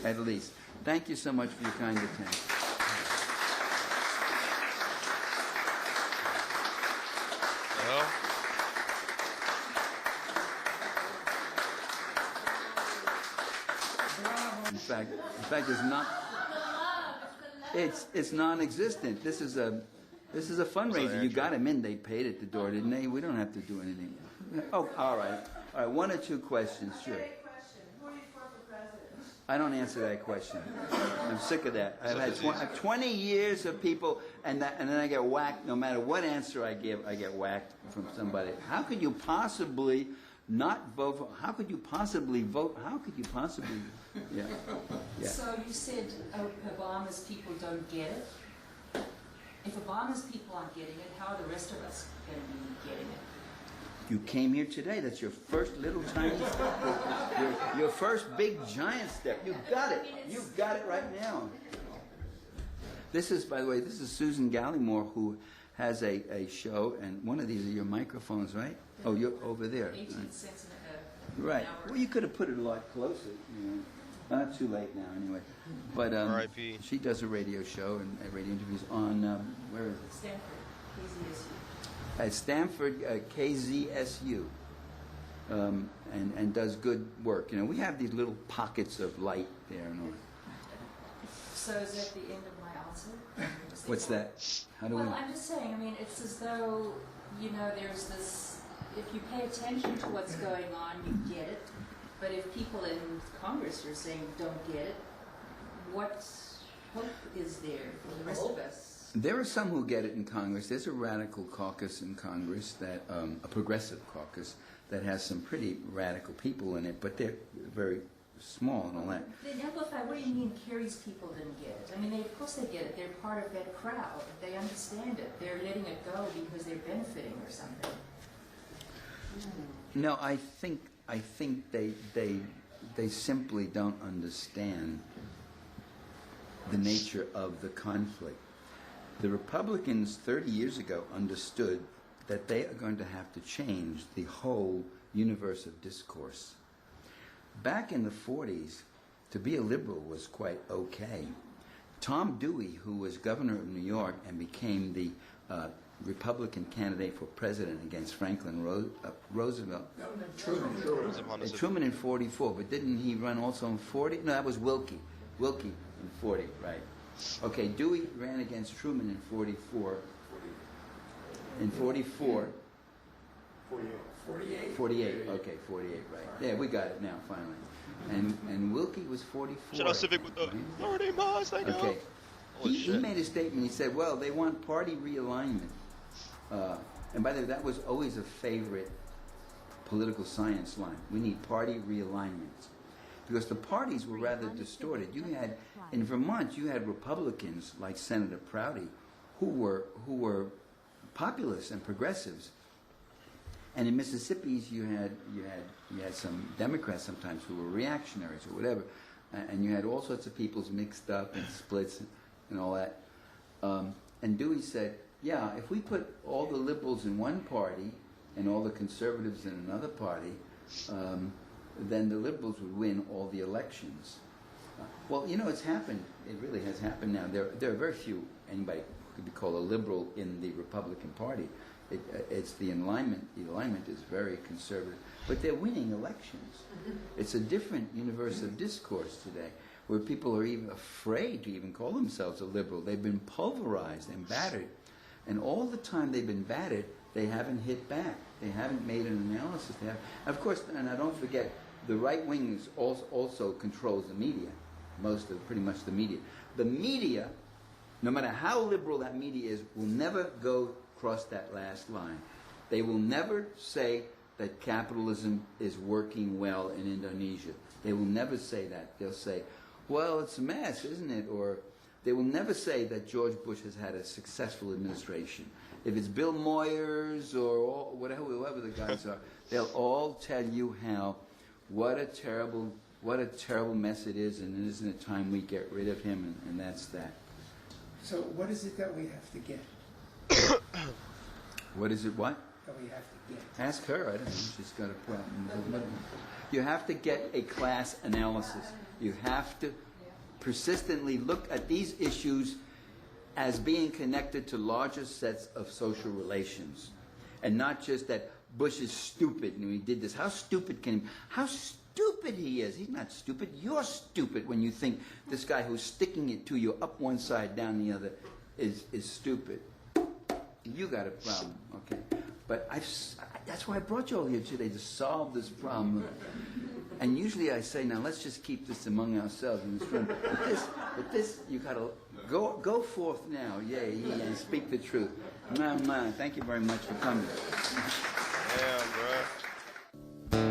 Speaker 4: At least. Thank you so much for your kind attention.
Speaker 1: Well,
Speaker 4: In fact, it's not. It's non-existent. This is a fundraiser.
Speaker 1: Sorry,
Speaker 4: You got them in. They paid at the door, didn't they? We don't have to do anything. Oh, all right. All right. One or two questions, sure. I don't answer that question. I'm sick of that. I've had 20 years of people, and then I get whacked. No matter what answer I give, I get whacked from somebody. How could you possibly not vote for? How could you possibly vote? How could you possibly? Yeah. Yeah.
Speaker 7: So you said Obama's people don't get it. If Obama's people aren't getting it, how are the rest of us going to be getting it?
Speaker 4: You came here today. That's your first little tiny step. Your first big giant step. You got it. You got it right now. This is, by the way, this is Susan Gallimore, who has a show, and one of these are your microphones, right? Oh, you're over there.
Speaker 7: 18 cents
Speaker 4: Right.
Speaker 7: an hour.
Speaker 4: Well, you could have put it a lot closer. You know. Not too late now, anyway. But
Speaker 1: R.I.P.
Speaker 4: she does a radio show and radio interviews on where is it?
Speaker 7: Stanford, KZSU.
Speaker 4: At Stanford KZSU, and does good work. You know, we have these little pockets of light there and all.
Speaker 7: So is that the end of my answer?
Speaker 4: What's that? How do we?
Speaker 7: Well, I'm just saying, I mean, it's as though, you know, there's this, if you pay attention to what's going on, you get it. But if people in Congress are saying don't get it, what hope is there for the rest of us?
Speaker 4: There are some who get it in Congress. There's a radical caucus in Congress, that a progressive caucus, that has some pretty radical people in it, but they're very small and all that.
Speaker 7: Then amplify, what do you mean Kerry's people didn't get it? I mean, of course they get it. They're part of that crowd. They understand it. They're letting it go because they're benefiting or something.
Speaker 4: No, I think they simply don't understand the nature of the conflict. The Republicans 30 years ago understood that they are going to have to change the whole universe of discourse. Back in the 40s, to be a liberal was quite okay. Tom Dewey, who was governor of New York and became the Republican candidate for president against Franklin Roosevelt. Truman in 44, but didn't he run also in 40? No, that was Wilkie. Wilkie in 40, right. Okay, Dewey ran against Truman in 44. In 44. 48, okay, 48, right. Yeah, we got it now, finally. And Wilkie was 44.
Speaker 1: shout out Civic with the Lordy Moss, thank you.
Speaker 4: Okay.
Speaker 1: Holy
Speaker 4: He
Speaker 1: shit.
Speaker 4: made a statement. He said, well, they want party realignment. And by the way, that was always a favorite political science line. We need party realignment. Because the parties were rather distorted. You had, in Vermont, you had Republicans like Senator Prouty who were populists and progressives. And in Mississippi, you had some Democrats sometimes who were reactionaries or whatever. And you had all sorts of peoples mixed up and splits and all that. And Dewey said, yeah, if we put all the liberals in one party and all the conservatives in another party, then the liberals would win all the elections. Well, you know, it's happened. It really has happened now. There are very few, anybody could be called a liberal in the Republican Party. It's the alignment. The alignment is very conservative. But they're winning elections. It's a different universe of discourse today, where people are even afraid to even call themselves a liberal. They've been pulverized and battered. And all the time they've been battered, they haven't hit back. They haven't made an analysis. They have, of course, and I don't forget, the right wing also controls the media, pretty much the media. The media, no matter how liberal that media is, will never go across that last line. They will never say that capitalism is working well in Indonesia. They will never say that. They'll say, well, it's a mess, isn't it? Or they will never say that George Bush has had a successful administration. If it's Bill Moyers or whoever the guys are, they'll all tell you what a terrible mess it is, and isn't it time we get rid of him, and that's that.
Speaker 5: So what is it that we have to get?
Speaker 4: What is it? What?
Speaker 5: That we have to get.
Speaker 4: Ask her. I don't know. She's got a problem. You have to get a class analysis. You have to persistently look at these issues as being connected to larger sets of social relations, and not just that Bush is stupid and he did this. How stupid can he? How stupid he is. He's not stupid. You're stupid when you think this guy who's sticking it to you up one side, down the other is stupid. You got a problem, okay? But that's why I brought you all here today, to solve this problem. And usually I say, now let's just keep this among ourselves in this room. But this, you gotta go forth now, and speak the truth. Thank you very much for coming.
Speaker 1: Yeah, bro.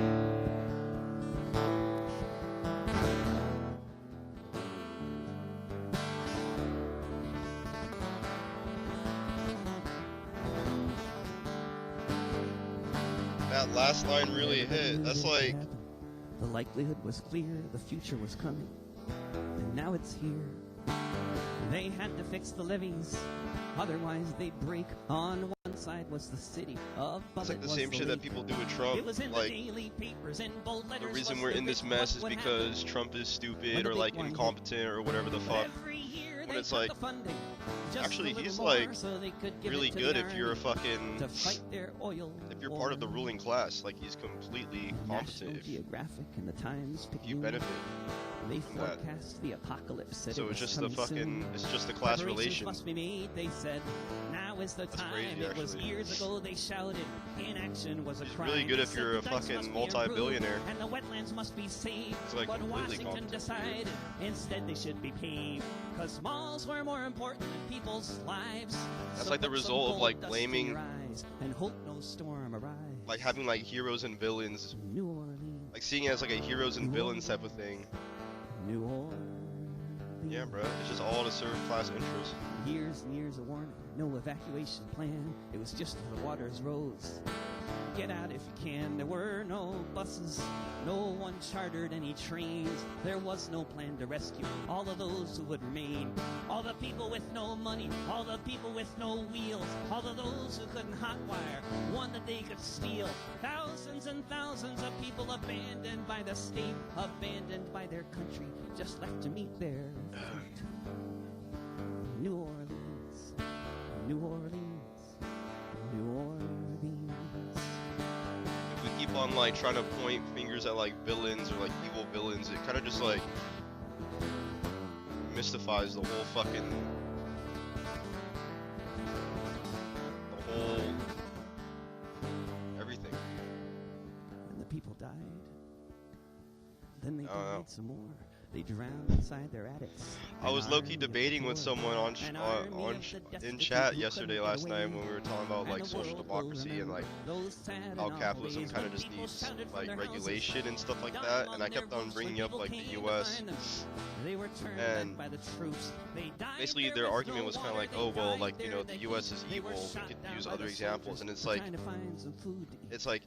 Speaker 1: That last line really hit. That's like,
Speaker 8: The likelihood was clear, the future was coming, and now it's here. They had to fix the levees, otherwise they'd break. On one side was the city of
Speaker 1: it's like
Speaker 8: Bullet
Speaker 1: the
Speaker 8: was
Speaker 1: same shit that
Speaker 8: lake.
Speaker 1: people do with
Speaker 8: It
Speaker 1: Trump.
Speaker 8: was in
Speaker 1: Like,
Speaker 8: the daily papers in bold letters.
Speaker 1: the reason
Speaker 8: was
Speaker 1: we're
Speaker 8: the
Speaker 1: in this
Speaker 8: written
Speaker 1: mess
Speaker 8: what
Speaker 1: is
Speaker 8: would
Speaker 1: because
Speaker 8: happen.
Speaker 1: Trump is
Speaker 8: When
Speaker 1: stupid
Speaker 8: the
Speaker 1: or
Speaker 8: big
Speaker 1: like
Speaker 8: one hit.
Speaker 1: incompetent or whatever the
Speaker 8: But
Speaker 1: fuck.
Speaker 8: every year
Speaker 1: When
Speaker 8: they
Speaker 1: it's
Speaker 8: cut
Speaker 1: like,
Speaker 8: the funding, just
Speaker 1: actually,
Speaker 8: a little
Speaker 1: he's
Speaker 8: more
Speaker 1: like
Speaker 8: so they could give
Speaker 1: really
Speaker 8: it to
Speaker 1: good
Speaker 8: the
Speaker 1: if you're a
Speaker 8: army
Speaker 1: fucking,
Speaker 8: to fight their oil
Speaker 1: if you're part of the
Speaker 8: war.
Speaker 1: ruling class. Like, he's completely
Speaker 8: National
Speaker 1: competent if
Speaker 8: Geographic and the Times
Speaker 1: you
Speaker 8: Picayune,
Speaker 1: benefit
Speaker 8: they
Speaker 1: from that.
Speaker 8: forecast the apocalypse. Said
Speaker 1: So
Speaker 8: it
Speaker 1: it's
Speaker 8: was
Speaker 1: just the
Speaker 8: coming
Speaker 1: fucking,
Speaker 8: soon.
Speaker 1: it's just the class
Speaker 8: Preparations
Speaker 1: relation.
Speaker 8: must be made, they said. Now is the
Speaker 1: That's
Speaker 8: time.
Speaker 1: crazy,
Speaker 8: It was
Speaker 1: actually.
Speaker 8: years ago they shouted. Inaction was a
Speaker 1: He's
Speaker 8: crime.
Speaker 1: really good
Speaker 8: They
Speaker 1: if
Speaker 8: said
Speaker 1: you're
Speaker 8: the
Speaker 1: a
Speaker 8: dikes
Speaker 1: fucking
Speaker 8: must be improved,
Speaker 1: multi-billionaire.
Speaker 8: and the wetlands must be saved.
Speaker 1: It's like
Speaker 8: But
Speaker 1: completely
Speaker 8: Washington
Speaker 1: competent.
Speaker 8: decided instead they should be paved. Cause malls were more important than people's lives.
Speaker 1: That's
Speaker 8: So
Speaker 1: like the
Speaker 8: put some
Speaker 1: result of
Speaker 8: gold
Speaker 1: like
Speaker 8: dust in
Speaker 1: blaming,
Speaker 8: your eyes and hope no storm arrives.
Speaker 1: like having like heroes and villains,
Speaker 8: New Orleans,
Speaker 1: like seeing it as like a heroes and villains type of thing.
Speaker 8: New Orleans.
Speaker 1: Yeah, bro. It's just all to serve class interests.
Speaker 8: Years and years of warning, no evacuation plan. It was just the waters rose. Get out if you can. There were no buses. No one chartered any trains. There was no plan to rescue all of those who would remain. All the people with no money. All the people with no wheels. All of those who couldn't hotwire one that they could steal. Thousands and thousands of people abandoned by the state, abandoned by their country, just left to meet their fate. New Orleans, New Orleans, New Orleans.
Speaker 1: If we keep on like trying to point fingers at like villains or like evil villains, it kind of just like mystifies the whole fucking, the whole everything.
Speaker 8: And the people died. Then they
Speaker 1: I don't know.
Speaker 8: died some more. They drowned inside their attics.
Speaker 1: I was
Speaker 8: An
Speaker 1: low-key
Speaker 8: army of
Speaker 1: debating with
Speaker 8: toil.
Speaker 1: someone on
Speaker 8: An army of the
Speaker 1: in
Speaker 8: destitute
Speaker 1: chat
Speaker 8: who
Speaker 1: yesterday
Speaker 8: couldn't
Speaker 1: last
Speaker 8: get
Speaker 1: night
Speaker 8: away.
Speaker 1: when we were talking about
Speaker 8: And
Speaker 1: like
Speaker 8: the
Speaker 1: social
Speaker 8: world will
Speaker 1: democracy and
Speaker 8: remember
Speaker 1: like
Speaker 8: those sad
Speaker 1: how
Speaker 8: and awful
Speaker 1: capitalism
Speaker 8: days
Speaker 1: kind of
Speaker 8: when
Speaker 1: just
Speaker 8: people
Speaker 1: needs
Speaker 8: shouted from
Speaker 1: like
Speaker 8: their houses.
Speaker 1: regulation and stuff like
Speaker 8: Down
Speaker 1: that,
Speaker 8: among
Speaker 1: and I
Speaker 8: their
Speaker 1: kept on
Speaker 8: roofs when
Speaker 1: bringing up
Speaker 8: people
Speaker 1: like the
Speaker 8: came to
Speaker 1: U.S.
Speaker 8: find them. They were turned
Speaker 1: and
Speaker 8: back by the troops. They died
Speaker 1: basically
Speaker 8: there
Speaker 1: their
Speaker 8: with
Speaker 1: argument
Speaker 8: no
Speaker 1: was kind of
Speaker 8: water.
Speaker 1: like,
Speaker 8: They
Speaker 1: oh well,
Speaker 8: died
Speaker 1: like you
Speaker 8: there
Speaker 1: know
Speaker 8: in
Speaker 1: the
Speaker 8: the
Speaker 1: U.S.
Speaker 8: heat.
Speaker 1: is
Speaker 8: They
Speaker 1: evil,
Speaker 8: were
Speaker 1: we
Speaker 8: shot
Speaker 1: could
Speaker 8: down
Speaker 1: use
Speaker 8: by
Speaker 1: other
Speaker 8: the
Speaker 1: examples,
Speaker 8: soldiers
Speaker 1: and it's like
Speaker 8: trying to find some food to eat.
Speaker 1: it's like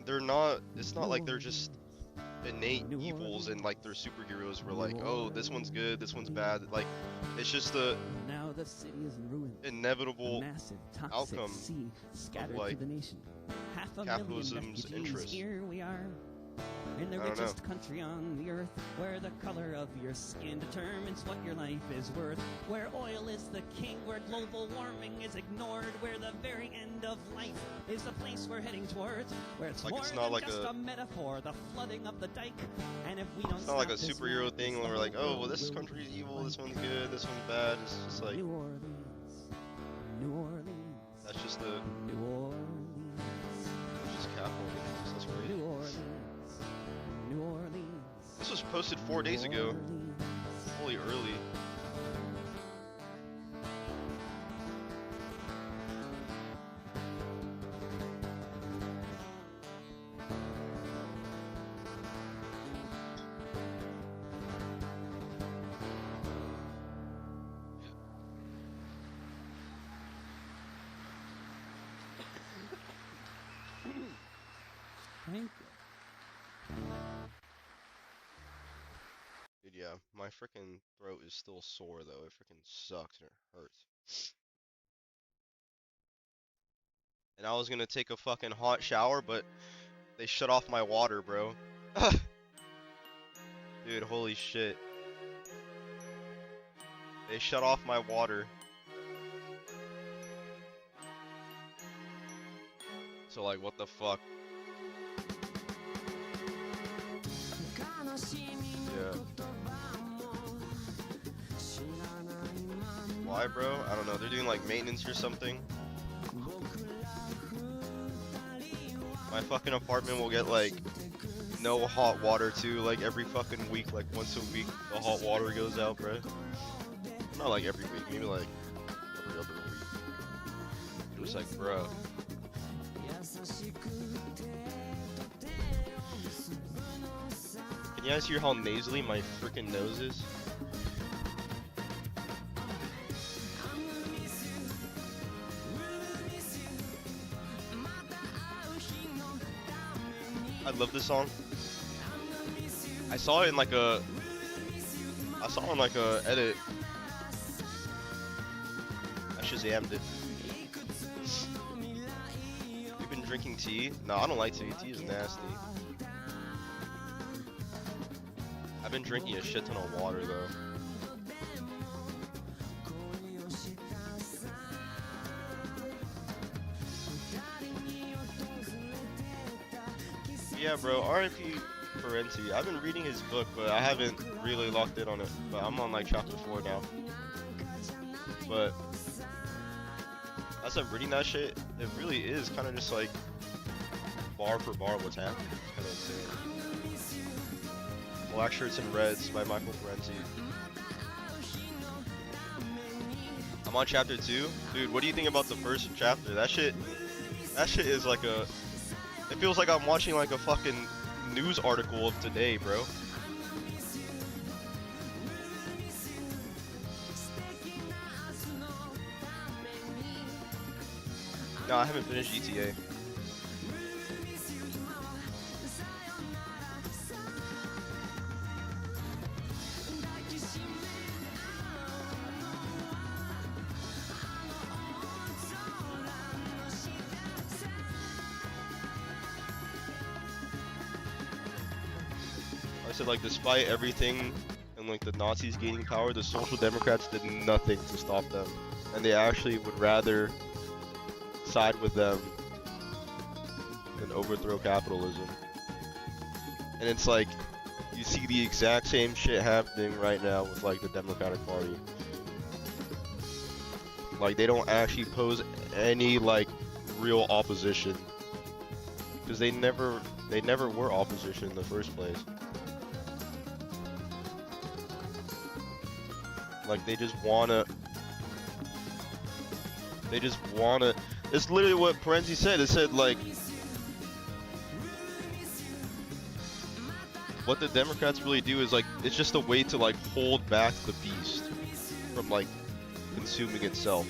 Speaker 1: they're not, it's not like they're just innate
Speaker 8: New
Speaker 1: evils and like they're superheroes where
Speaker 8: New
Speaker 1: like, oh, this one's good, this one's bad. Like it's just the
Speaker 8: Now the city is in ruins. A
Speaker 1: inevitable
Speaker 8: massive toxic
Speaker 1: outcome
Speaker 8: sea scattered
Speaker 1: like,
Speaker 8: through the nation. Half a
Speaker 1: capitalism's
Speaker 8: million refugees.
Speaker 1: interest.
Speaker 8: Here we are in the
Speaker 1: I don't know.
Speaker 8: richest country on the earth, where the color of your skin determines what your life is worth, where oil is the king, where global warming is ignored, where the very end of life is the place we're heading towards, where it's
Speaker 1: Like,
Speaker 8: more
Speaker 1: it's
Speaker 8: than
Speaker 1: not like
Speaker 8: just
Speaker 1: a-
Speaker 8: a metaphor, the flooding of the dike. And if we don't
Speaker 1: It's not like a
Speaker 8: stop this
Speaker 1: superhero
Speaker 8: now,
Speaker 1: thing
Speaker 8: the
Speaker 1: where we're like,
Speaker 8: whole
Speaker 1: oh, well, this
Speaker 8: world
Speaker 1: country's
Speaker 8: will
Speaker 1: evil,
Speaker 8: be
Speaker 1: this one's
Speaker 8: like
Speaker 1: good, this one's bad. It's just like,
Speaker 8: New Orleans, New Orleans,
Speaker 1: that's just the,
Speaker 8: New Orleans,
Speaker 1: it's just capitalism. That's crazy.
Speaker 8: New Orleans, New Orleans.
Speaker 1: This was posted 4 days ago.
Speaker 8: Orleans.
Speaker 1: Holy early.
Speaker 8: Thank you.
Speaker 1: Dude, yeah, my freaking throat is still sore though. It freaking sucks and it hurts. and I was gonna take a fucking hot shower, but they shut off my water, bro. Dude, holy shit. They shut off my water. So like, what the fuck? Yeah. Why, bro? I don't know. They're doing like maintenance or something. My fucking apartment will get like no hot water too, like every fucking week, like once a week the hot water goes out, bro. Not like every week, maybe like every other week. It was like, bro. Can you guys hear how nasally my freaking nose is? I love this song. I saw it in like a edit. I Shazammed it. You've been drinking tea? No, I don't like tea. Tea is nasty. I've been drinking a shit ton of water though. Yeah, bro, R.I.P. Parenti. I've been reading his book, but I haven't really locked in on it. But I'm on like chapter 4 now. But as I'm reading that shit, it really is kind of just like bar for bar what's happening. It's kind of insane. Black Shirts and Reds by Michael Parenti. I'm on chapter 2. Dude, what do you think about the first chapter? That shit is like a... It feels like I'm watching like a fucking news article of today, bro. No, I haven't finished GTA. I said, like, despite everything and like the Nazis gaining power, the Social Democrats did nothing to stop them, and they actually would rather side with them than overthrow capitalism. And it's like you see the exact same shit happening right now with like the Democratic Party. Like, they don't actually pose any like real opposition, because they never were opposition in the first place. Like, they just wanna. It's literally what Parenti said. It said, like, what the Democrats really do is, like, it's just a way to, like, hold back the beast from, like, consuming itself.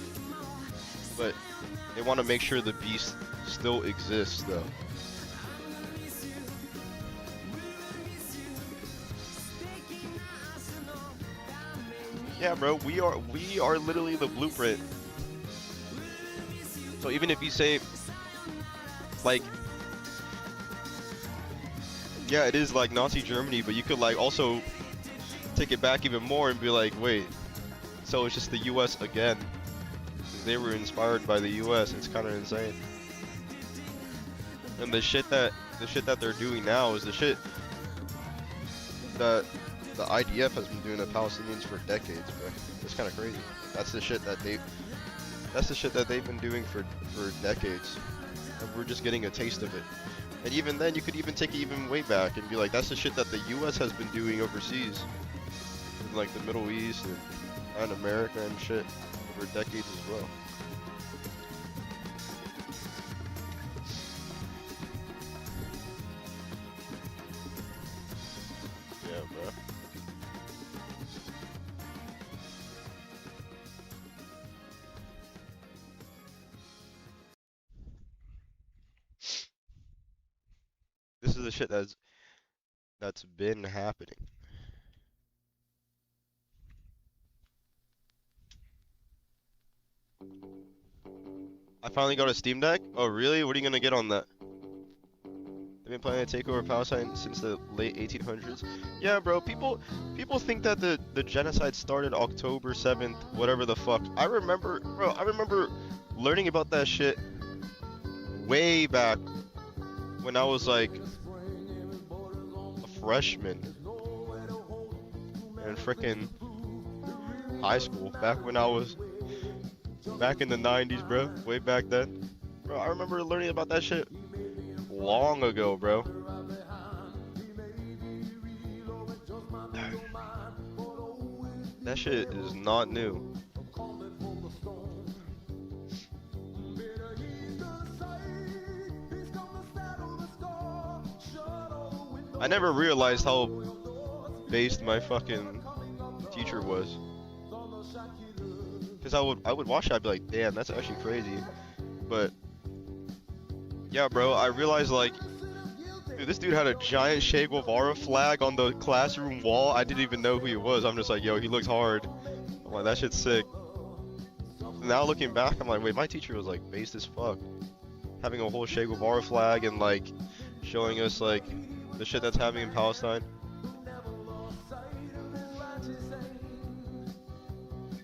Speaker 1: But they want to make sure the beast still exists, though. Yeah, bro, we are literally the blueprint. So even if you say, like, yeah, it is like Nazi Germany, but you could like also take it back even more and be like, wait, so it's just the US again. They were inspired by the US. It's kind of insane. And the shit that they're doing now is the shit that the IDF has been doing to Palestinians for decades, bro. It's kind of crazy. That's the shit that they've been doing for decades, and we're just getting a taste of it. And even then, you could even take it even way back and be like, that's the shit that the U.S. has been doing overseas, in like the Middle East and America and shit, for decades as well. Yeah, bro. This is the shit that's been happening. I finally got a Steam Deck? Oh, really? What are you gonna get on that? They've been planning to take over Palestine since the late 1800s. Yeah, bro. People think that the genocide started October 7th, whatever the fuck. I remember learning about that shit way back when I was like a freshman in frickin' high school. Back when I was back in the 90s, bro. Way back then. Bro, I remember learning about that shit long ago, bro. That shit is not new. I never realized how based my fucking teacher was. Cause I would watch it, I'd be like, damn, that's actually crazy. But yeah, bro, I realized like, dude, this dude had a giant Che Guevara flag on the classroom wall. I didn't even know who he was. I'm just like, yo, he looks hard. I'm like, that shit's sick. Now looking back, I'm like, wait, my teacher was like based as fuck. Having a whole Che Guevara flag and like showing us like the shit that's happening in Palestine.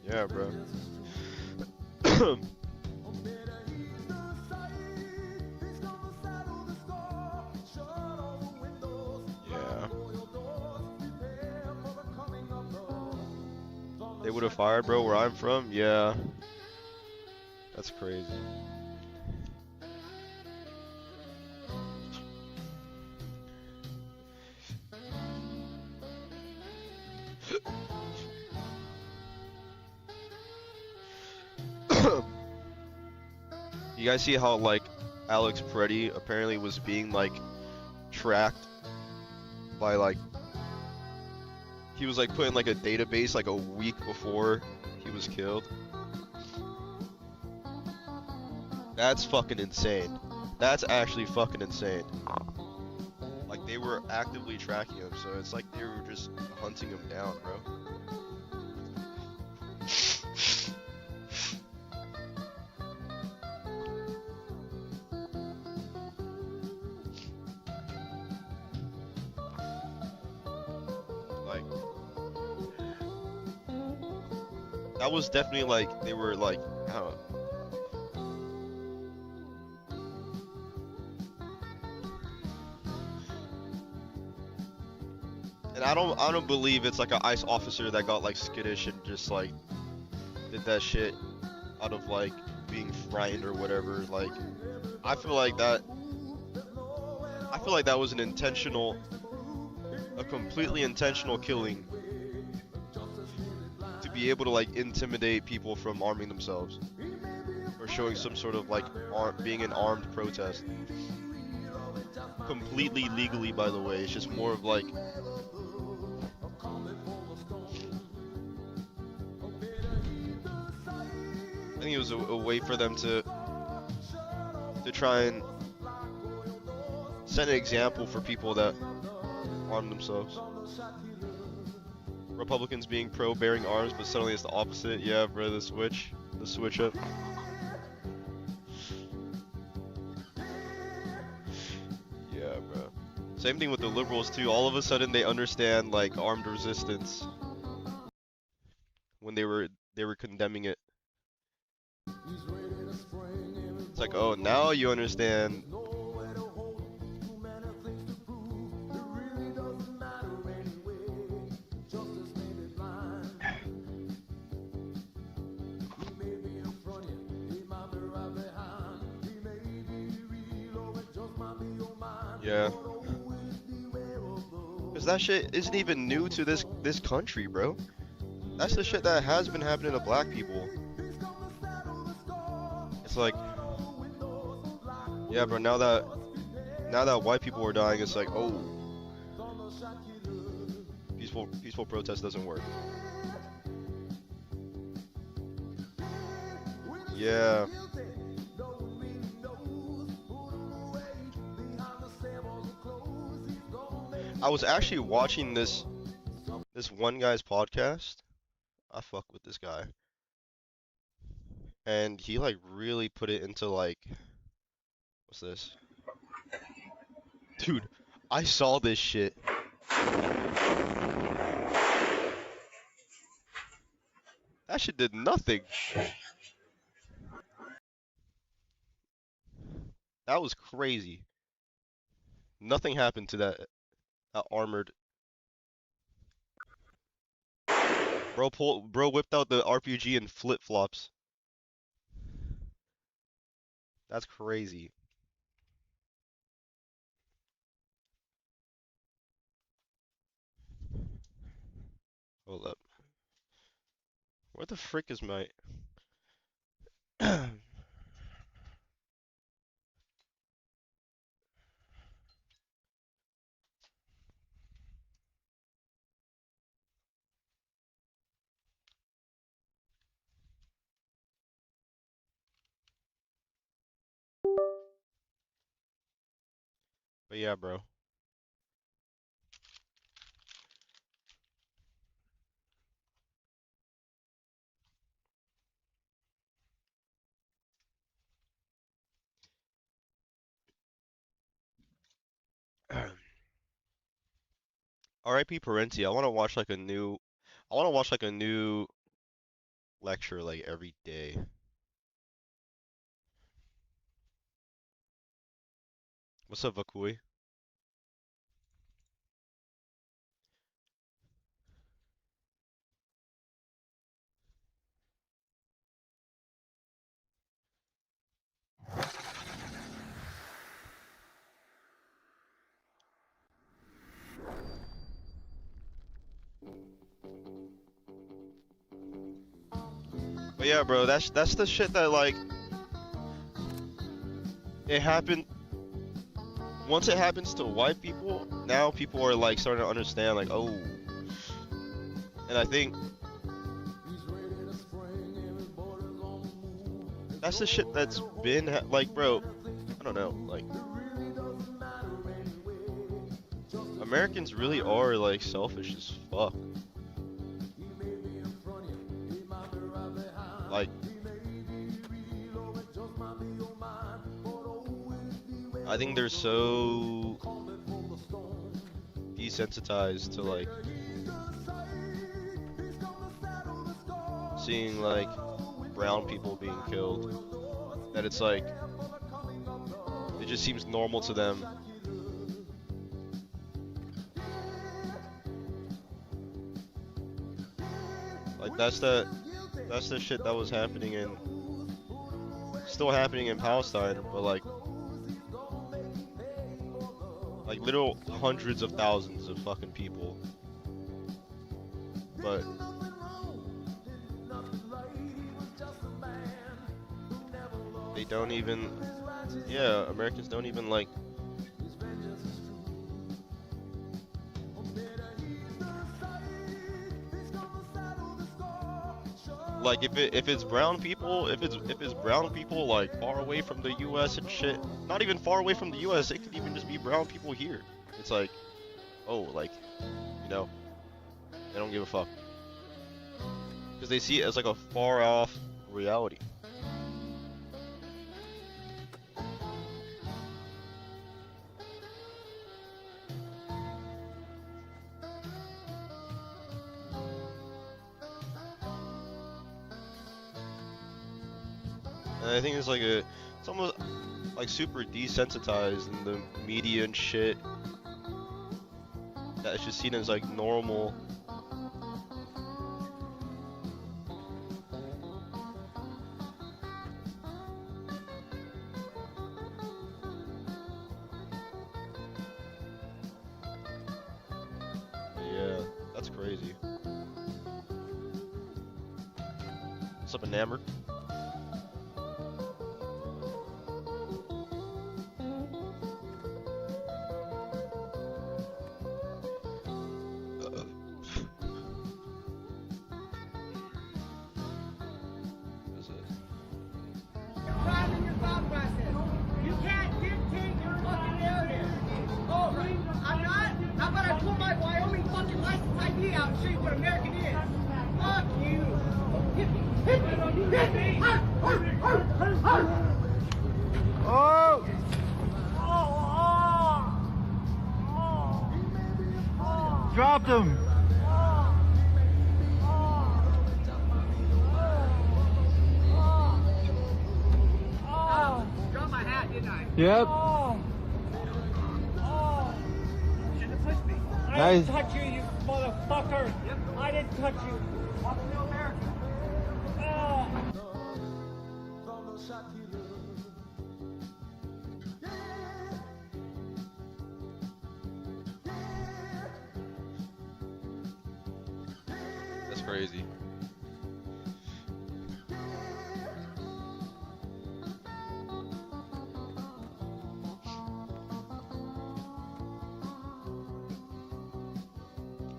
Speaker 1: Yeah, bro. Yeah. They would have fired, bro, where I'm from? Yeah. That's crazy. You guys see how like Alex Preddy apparently was being like tracked by like he was like put in like a database like a week before he was killed? That's fucking insane. That's actually fucking insane. Like they were actively tracking him, so it's like they were just hunting him down, bro. Like that was definitely like they were like, I don't know. And I don't believe it's like an ICE officer that got like skittish and just like did that shit out of like being frightened or whatever. Like I feel like that was an intentional, a completely intentional killing to be able to like intimidate people from arming themselves or showing some sort of like being an armed protest. Completely legally, by the way. It's just more of like I think it was a way for them to try and set an example for people that arm themselves. Republicans being pro bearing arms, but suddenly it's the opposite. Yeah, bro, the switch up. Yeah, bro. Same thing with the liberals too. All of a sudden they understand like armed resistance when they were condemning it. It's like, oh, now you understand. Yeah. Because that shit isn't even new to this country, bro. That's the shit that has been happening to black people. It's like, yeah, bro, now that white people are dying, it's like, oh, peaceful protest doesn't work. Yeah. I was actually watching this one guy's podcast. I fuck with this guy. and he like really put it into like, what's this? Dude, I saw this shit. That shit did nothing. That was crazy. Nothing happened to that armored. Bro whipped out the RPG in flip-flops. That's crazy. Hold up. Where the frick is my... But yeah, bro. R.I.P. Parenti. I want to watch like a new lecture like every day. What's up, Vakui? But yeah, bro, that's the shit that like it happened. Once it happens to white people, now people are like starting to understand like, oh. And I think that's the shit that's been like, bro, I don't know, like Americans really are like selfish as fuck. Like, I think they're so desensitized to like seeing like brown people being killed that it's like it just seems normal to them. Like that's the shit that was happening in, still happening in Palestine, but like literal hundreds of thousands of fucking people. But they don't even, yeah, Americans don't even like if it's brown people, if it's brown people like far away from the US and shit, not even far away from the US, it could even just be brown people here. It's like, oh, like, you know, they don't give a fuck. Because they see it as like a far off reality. And I think it's like it's almost like super desensitized in the media and shit. That it's just seen as like normal. Yeah, that's crazy. What's up, Enamored?
Speaker 9: Hit me! dropped him.
Speaker 5: Dropped my hat, didn't I?
Speaker 9: Yep.
Speaker 5: Shouldn't have pushed me.
Speaker 9: I didn't
Speaker 5: touch you, you motherfucker. Yep. I didn't touch you. Welcome to America.
Speaker 1: That's crazy.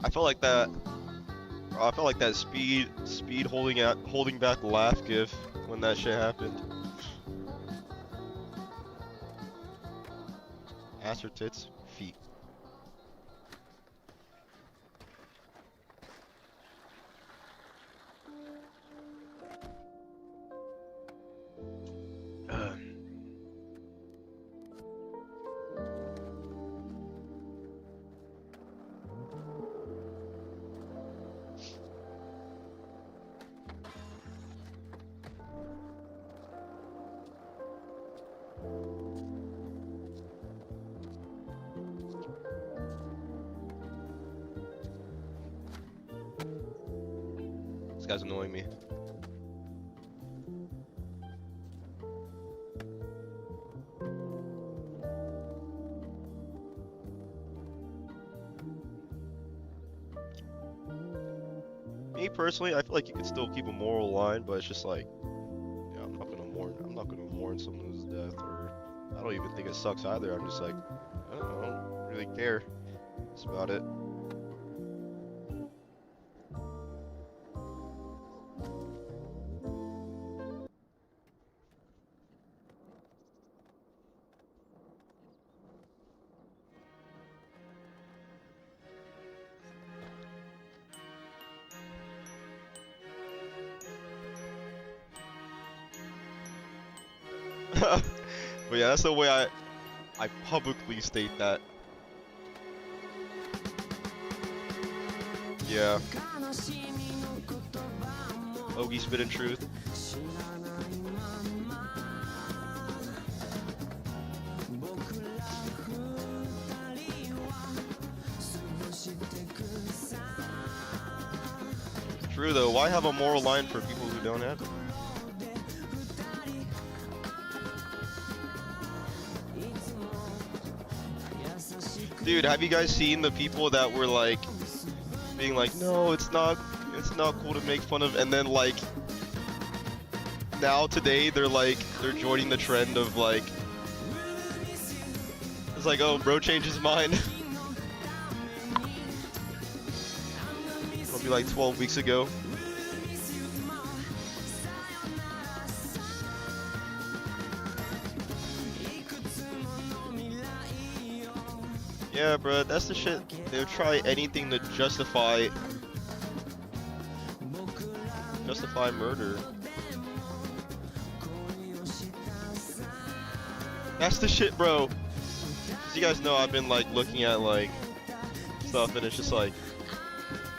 Speaker 1: I felt like that. I felt like that speed holding back laugh gif when that shit happened. Ass or tits, feet. This guy's annoying me. Me personally, I feel like you can still keep a moral line, but it's just like, yeah, I'm not gonna mourn someone's death, or I don't even think it sucks either. I'm just like, I don't really care. That's about it. But yeah, that's the way I publicly state that. Yeah. Ogie spitting truth. True though, why have a moral line for people who don't have it? Dude, have you guys seen the people that were like being like, no, it's not cool to make fun of, and then like now today they're joining the trend of like, it's like, oh, bro changed his mind. It'll be like 12 weeks ago. Yeah, bro, that's the shit. They'll try anything to justify murder. That's the shit, bro. As you guys know, I've been like looking at like stuff, and it's just like,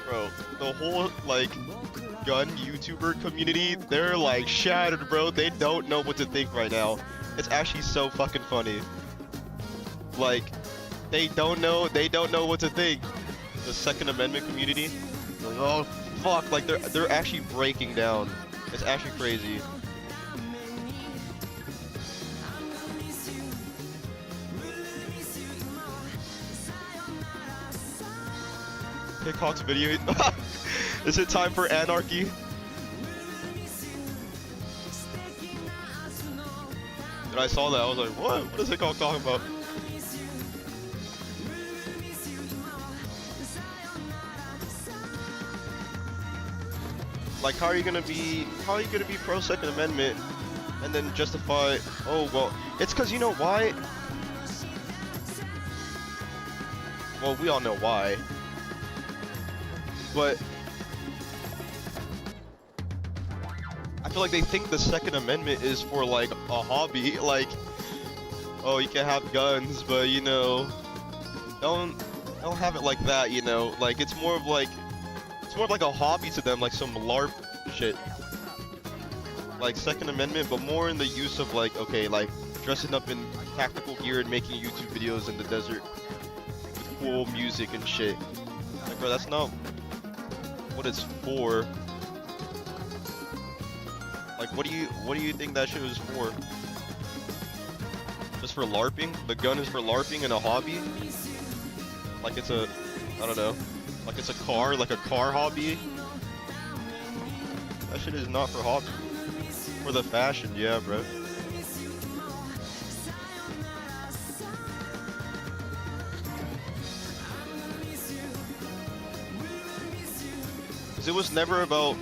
Speaker 1: bro, the whole like gun YouTuber community, they're like shattered, bro. They don't know what to think right now. It's actually so fucking funny. Like, they don't know what to think. The Second Amendment community, like, oh fuck, like they're actually breaking down. It's actually crazy. Hickok's video. Is it time for anarchy? And I saw that, I was like, what? What is Hickok talking about? Like, how are you gonna be pro Second Amendment and then justify, oh well, it's cause you know why? Well, we all know why. But I feel like they think the Second Amendment is for like a hobby, like, oh, you can have guns, but you know, don't don't have it like that, you know. Like it's more of like a hobby to them, like some LARP shit. Like Second Amendment, but more in the use of like, okay, like dressing up in tactical gear and making YouTube videos in the desert with cool music and shit. Like, bro, that's not what it's for. Like, what do you think that shit is for? Just for LARPing? The gun is for LARPing and a hobby? Like it's a, I don't know, like it's a car, like a car hobby? That shit is not for hobby. For the fashion, yeah, bro. Cause it was never about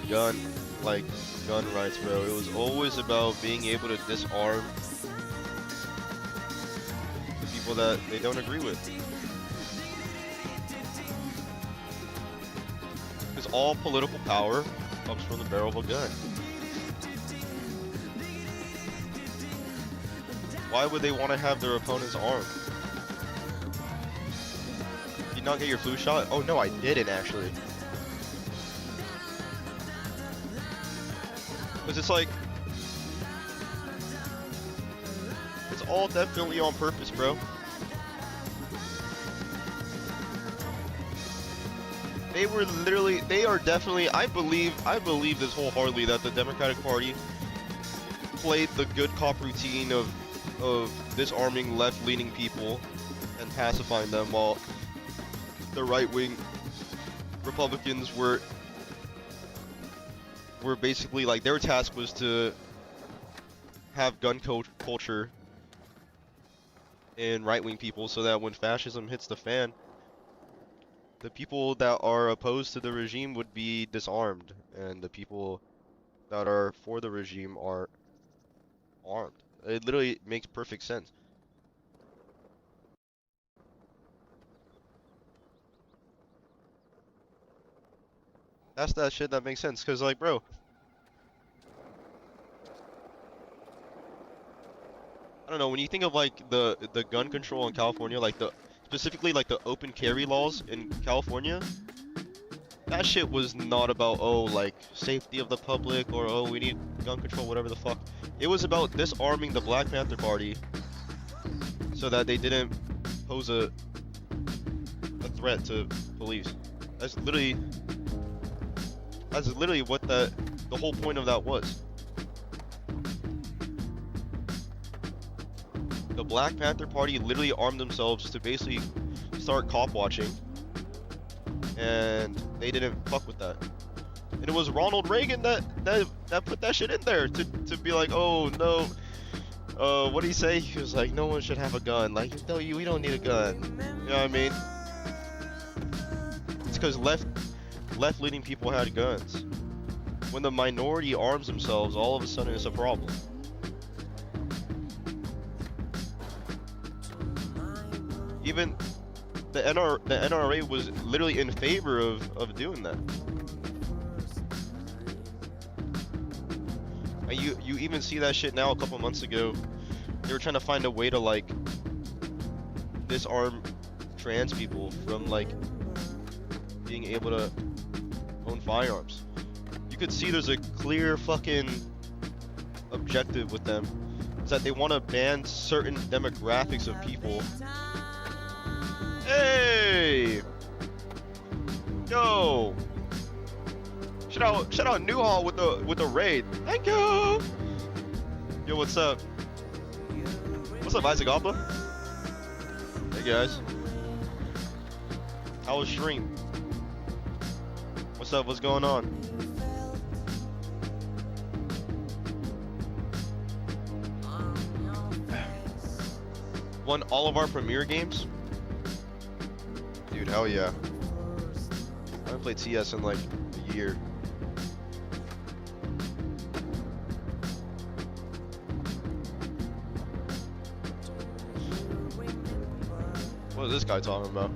Speaker 1: gun rights, bro. It was always about being able to disarm the people that they don't agree with. Because all political power comes from the barrel of a gun. Why would they want to have their opponents armed? Did you not get your flu shot? Oh no, I didn't actually. Because it's like, it's all definitely on purpose, bro. They are definitely, I believe this wholeheartedly that the Democratic Party played the good cop routine of disarming left-leaning people and pacifying them, while the right-wing Republicans were basically like, their task was to have gun culture in right-wing people, so that when fascism hits the fan, the people that are opposed to the regime would be disarmed, and the people that are for the regime are armed. It literally makes perfect sense. That's that shit that makes sense, cause like, bro, I don't know, when you think of like the gun control in California, like specifically like the open carry laws in California, that shit was not about, oh, like safety of the public, or oh, we need gun control, whatever the fuck. It was about disarming the Black Panther Party so that they didn't pose a threat to police. That's literally what the whole point of that was. The Black Panther Party literally armed themselves to basically start cop watching, and they didn't fuck with that. And it was Ronald Reagan that put that shit in there to be like, oh no, what did he say? He was like, no one should have a gun. Like, no, we don't need a gun. You know what I mean? It's because left-leaning people had guns. When the minority arms themselves, all of a sudden it's a problem. Even the NRA was literally in favor of doing that. And you even see that shit now. A couple months ago, they were trying to find a way to like disarm trans people from like being able to own firearms. You could see there's a clear fucking objective with them. Is that they want to ban certain demographics of people. Hey! Yo! Shout out Newhall with the raid. Thank you! Yo, what's up? What's up, Isaac Oppa? Hey guys. How was stream? What's up? What's going on? Won all of our Premier games? Dude, hell yeah. I haven't played TS in like a year. What is this guy talking about?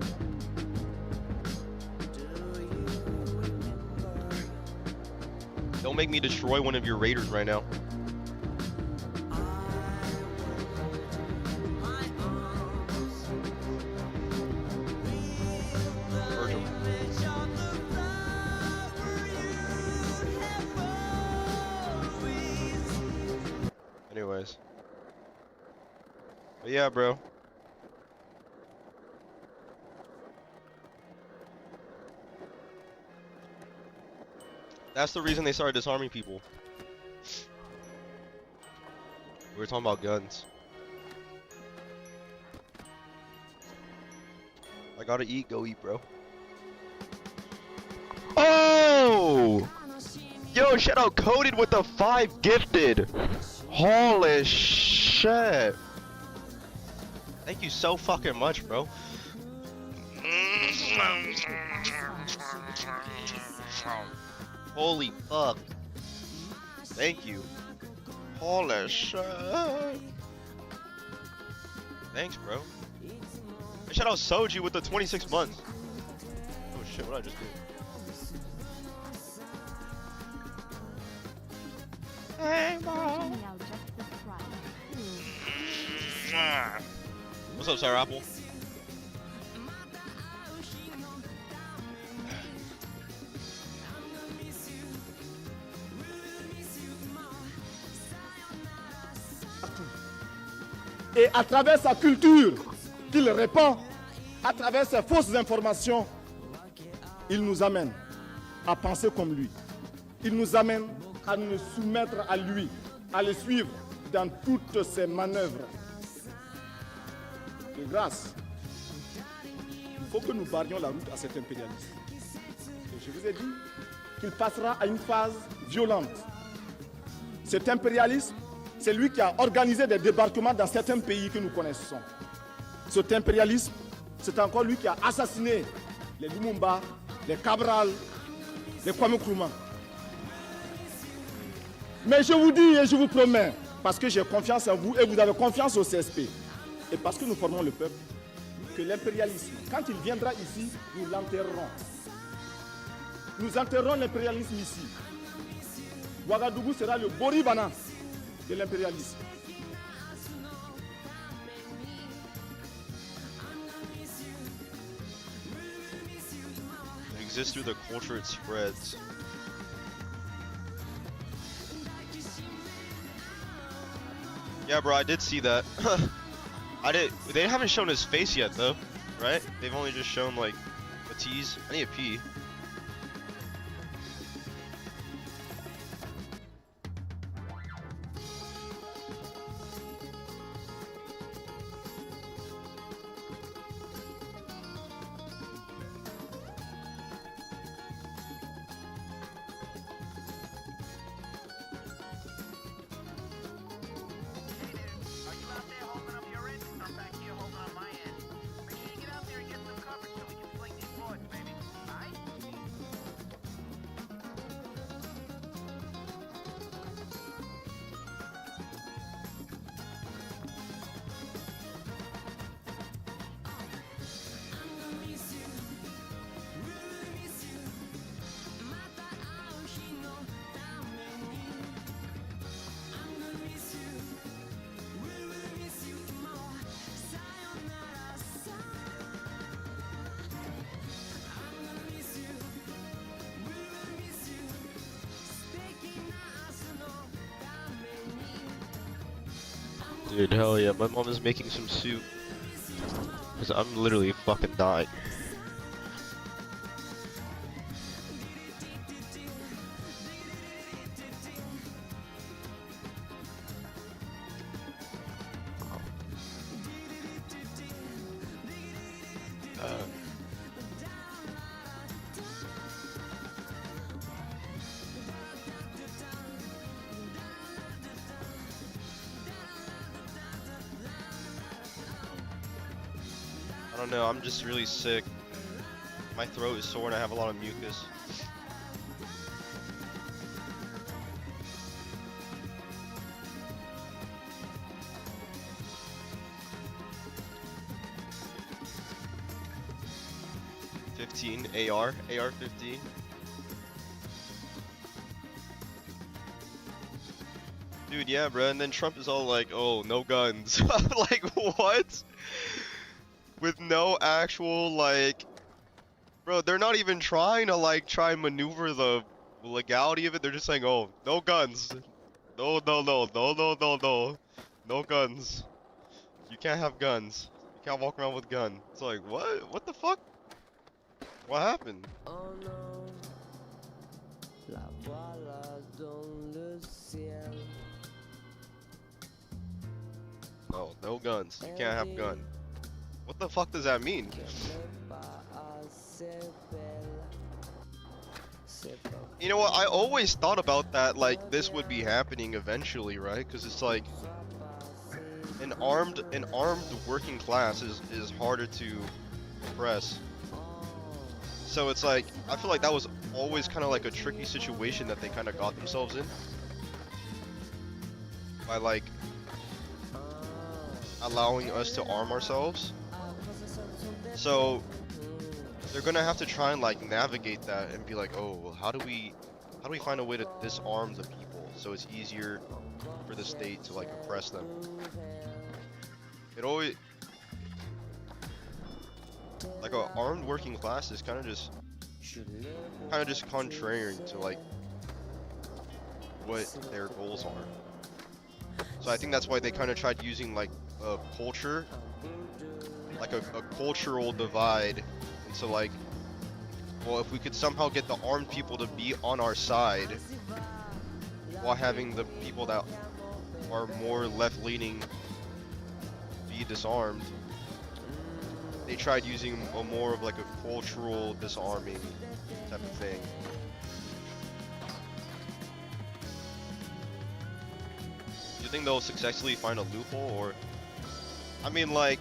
Speaker 1: Don't make me destroy one of your raiders right now. guys. But yeah, bro. That's the reason they started disarming people. We were talking about guns. I gotta eat, go eat, bro. Oh! Yo, shout out Coded with the 5 gifted. Holy shit. Thank you so fucking much, bro. Holy fuck. Thank you. Holy shit. Thanks, bro. And shout out Soji with the 26 months. Oh shit, what did I just do? Hey, bro.
Speaker 3: Genial just subscribed.
Speaker 1: What's up, Sour Apple?
Speaker 9: Et à travers sa culture qu'il répand, à travers ses fausses informations, il nous amène à penser comme lui. Il nous amène à nous soumettre à lui, à le suivre dans toutes ses manœuvres. De grâce, il faut que nous barrions la route à cet impérialisme. Et je vous ai dit qu'il passera à une phase violente. Cet impérialisme, c'est lui qui a organisé des débarquements dans certains pays que nous connaissons. Cet impérialisme, c'est encore lui qui a assassiné les Lumumba, les Cabral, les Kwame Nkrumah. Mais je vous dis et je vous promets, parce que j'ai confiance en vous et vous avez confiance au CSP, et parce que nous formons le peuple, que l'impérialisme, quand il viendra ici, nous l'enterrerons. Nous enterrerons l'impérialisme ici. Ouagadougou sera le Boribana de l'impérialisme.
Speaker 1: It exists through the culture it spreads. Yeah, bro, I did see that. They haven't shown his face yet, though, right? They've only just shown, like, a tease. I need a pee. Dude, hell yeah, my mom is making some soup. Cause I'm literally fucking dying. I don't know, I'm just really sick. My throat is sore and I have a lot of mucus. AR 15. Dude, yeah, bro, and then Trump is all like, oh, no guns. Like, what? With no actual, like, bro, they're not even trying to, like, try and maneuver the legality of it. They're just saying, oh, no guns. No, no, no, no, no, no, no. No guns. You can't have guns. You can't walk around with gun. It's like, what? What the fuck? What happened? No, no guns. You can't have gun. What the fuck does that mean? You know what? I always thought about that, like this would be happening eventually, right? Because it's like an armed working class is harder to oppress. So it's like I feel like that was always kind of like a tricky situation that they kind of got themselves in by like allowing us to arm ourselves. So they're gonna have to try and like navigate that and be like, oh, well, how do we find a way to disarm the people so it's easier for the state to like oppress them? It always like an armed working class is kind of just contrary to like what their goals are. So I think that's why they kind of tried using like a culture, like a cultural divide into like, well, if we could somehow get the armed people to be on our side while having the people that are more left-leaning be disarmed, they tried using a more of like a cultural disarming type of thing. Do you think they'll successfully find a loophole, or I mean, like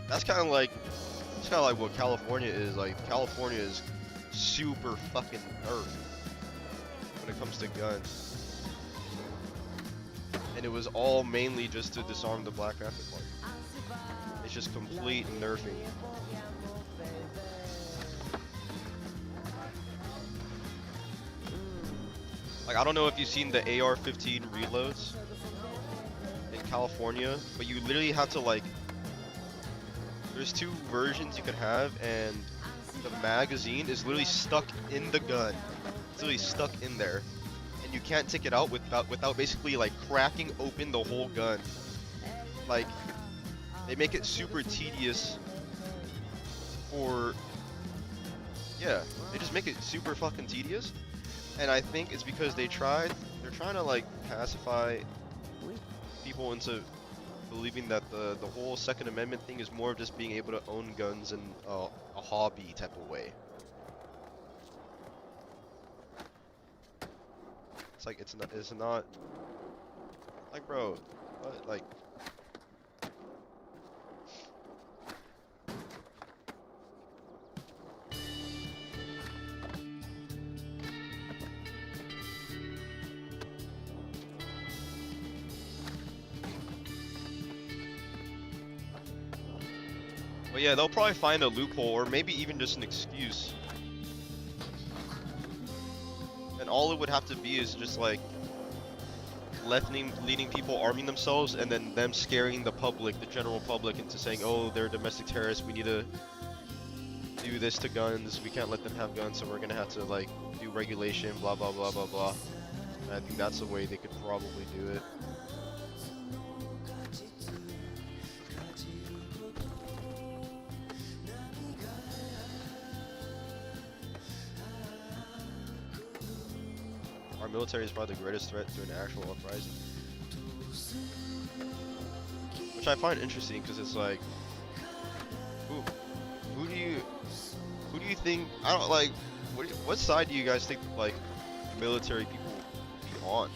Speaker 1: that's kind of like what California is. Like California is super fucking nerfed when it comes to guns, and it was all mainly just to disarm the Black Panther Party. It's just complete nerfing. Like, I don't know if you've seen the AR-15 reloads in California, but you literally have to like, there's two versions you could have, and the magazine is literally stuck in the gun. It's literally stuck in there, and you can't take it out without basically like cracking open the whole gun. Like, they make it super tedious for, yeah, they just make it super fucking tedious. And I think it's because they're trying to like pacify people into believing that the whole Second Amendment thing is more of just being able to own guns in a hobby type of way. It's like it's not like, bro, what, like. But yeah, they'll probably find a loophole, or maybe even just an excuse. And all it would have to be is just like left-leaning people arming themselves, and then them scaring the public, the general public, into saying, oh, they're domestic terrorists, we need to do this to guns, we can't let them have guns, so we're gonna have to like do regulation, blah blah blah blah blah. And I think that's the way they could probably do it. Our military is probably the greatest threat to an actual uprising, which I find interesting because it's like, who do you think? I don't like. What side do you guys think like military people be on?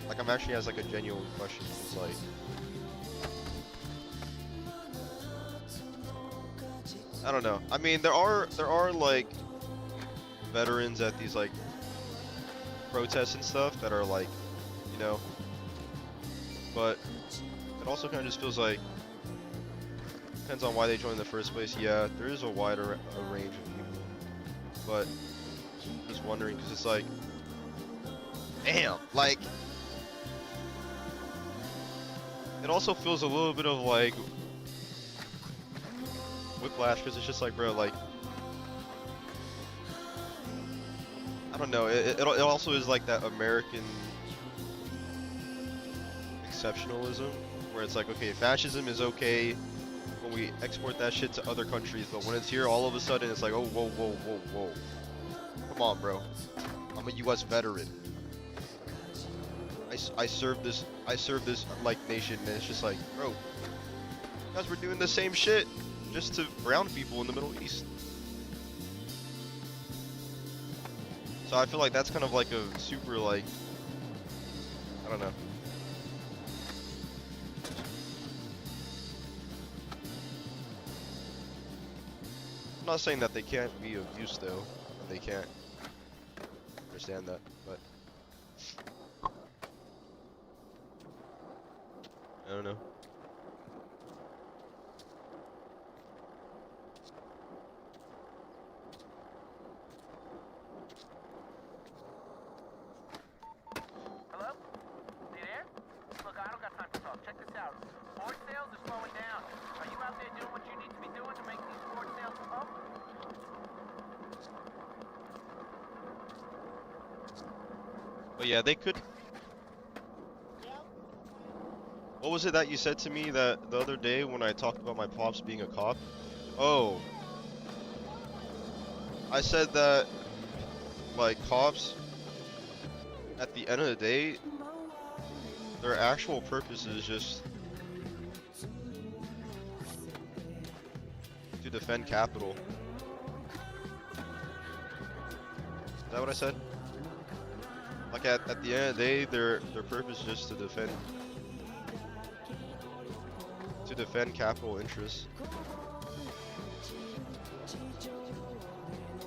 Speaker 1: Like, I'm actually as like a genuine question. It's like, I don't know. I mean, there are like veterans at these like protests and stuff that are like, you know, but it also kind of just feels like, depends on why they joined in the first place. Yeah, there is a wider range of people, but I'm just wondering, because it's like, damn, like, it also feels a little bit of like whiplash, because it's just like, bro, like, I don't know, it also is like that American exceptionalism, where it's like, okay, fascism is okay when we export that shit to other countries, but when it's here, all of a sudden, it's like, oh, whoa, whoa, whoa, whoa. Come on, bro. I'm a U.S. veteran. I served this like nation, and it's just like, bro, you guys were doing the same shit just to brown people in the Middle East. So I feel like that's kind of like a super like, I don't know. I'm not saying that they can't be of use though, and they can't understand that, but I don't know.
Speaker 5: Hello? You there? Look, I don't got time to talk. Check this out. Ford sales are slowing down. Are you out there doing what you need to be doing to make these Ford sales up?
Speaker 1: But yeah, they could. What was it that you said to me that the other day when I talked about my pops being a cop? Oh. I said that, like, cops, at the end of the day, their actual purpose is just to defend Capitol. Is that what I said? Like, at the end of the day, their purpose is just to defend Capitol interests.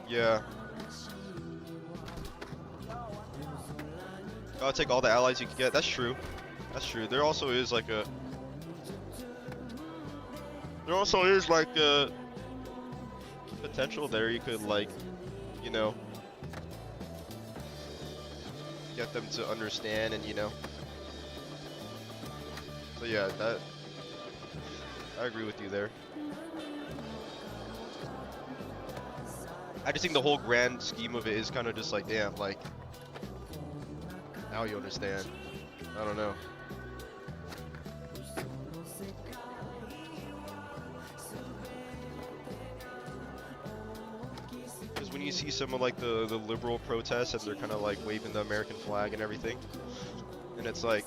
Speaker 1: Yeah. Gotta take all the allies you can get. That's true. That's true. There also is like a potential there. You could, like, you know, get them to understand, and you know. So yeah, that I agree with you there. I just think the whole grand scheme of it is kind of just like, damn, like, now you understand. I don't know. Because when you see some of like the liberal protests and they're kind of like waving the American flag and everything, and it's like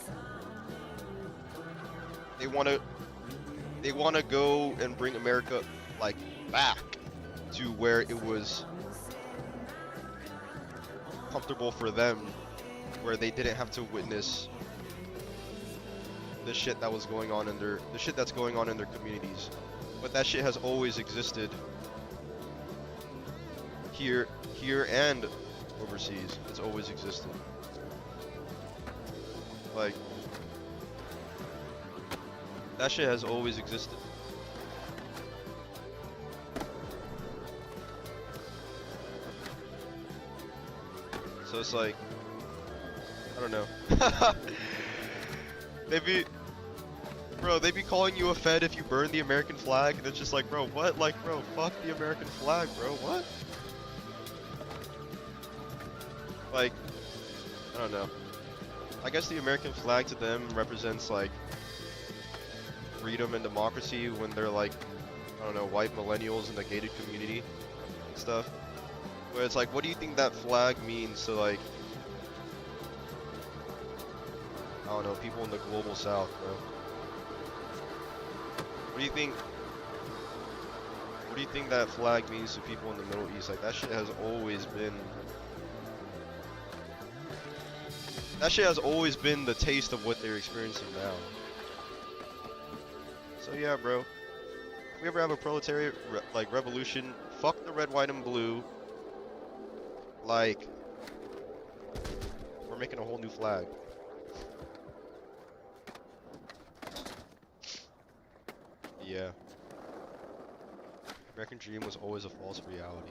Speaker 1: they want to go and bring America like back to where it was comfortable for them, where they didn't have to witness the shit that was going on in the shit that's going on in their communities. But that shit has always existed here and overseas. It's always existed. Like, that shit has always existed. So it's like, I don't know. They be calling you a Fed if you burn the American flag, and it's just like, bro, what? Like, bro, fuck the American flag, bro, what? Like, I don't know. I guess the American flag to them represents, like, freedom and democracy when they're, like, I don't know, white millennials in the gated community and stuff. Where it's like, what do you think that flag means to, like, I don't know, people in the global south, bro? What do you think that flag means to people in the Middle East? Like, that shit has always been the taste of what they're experiencing now. So yeah, bro. If we ever have a proletariat like revolution, fuck the red, white, and blue. Like, we're making a whole new flag. Yeah. American dream was always a false reality.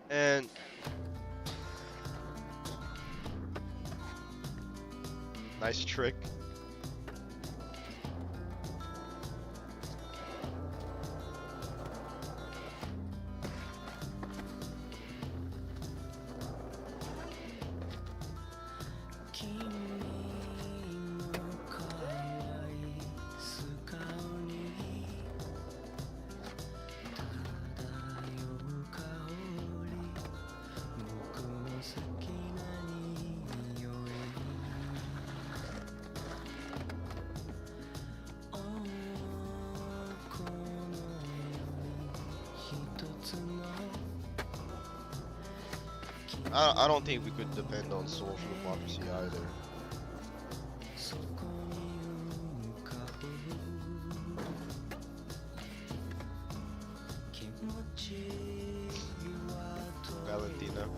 Speaker 1: And nice trick. I don't think we could depend on social democracy either. Valentina.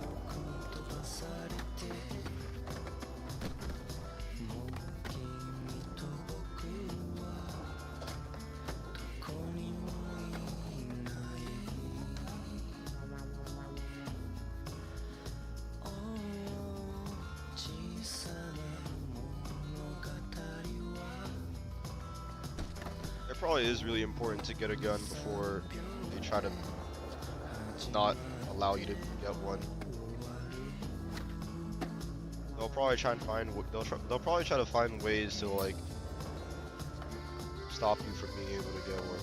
Speaker 1: It probably is really important to get a gun before they try to not allow you to get one. They'll probably try and find they'll probably try to find ways to like stop you from being able to get one.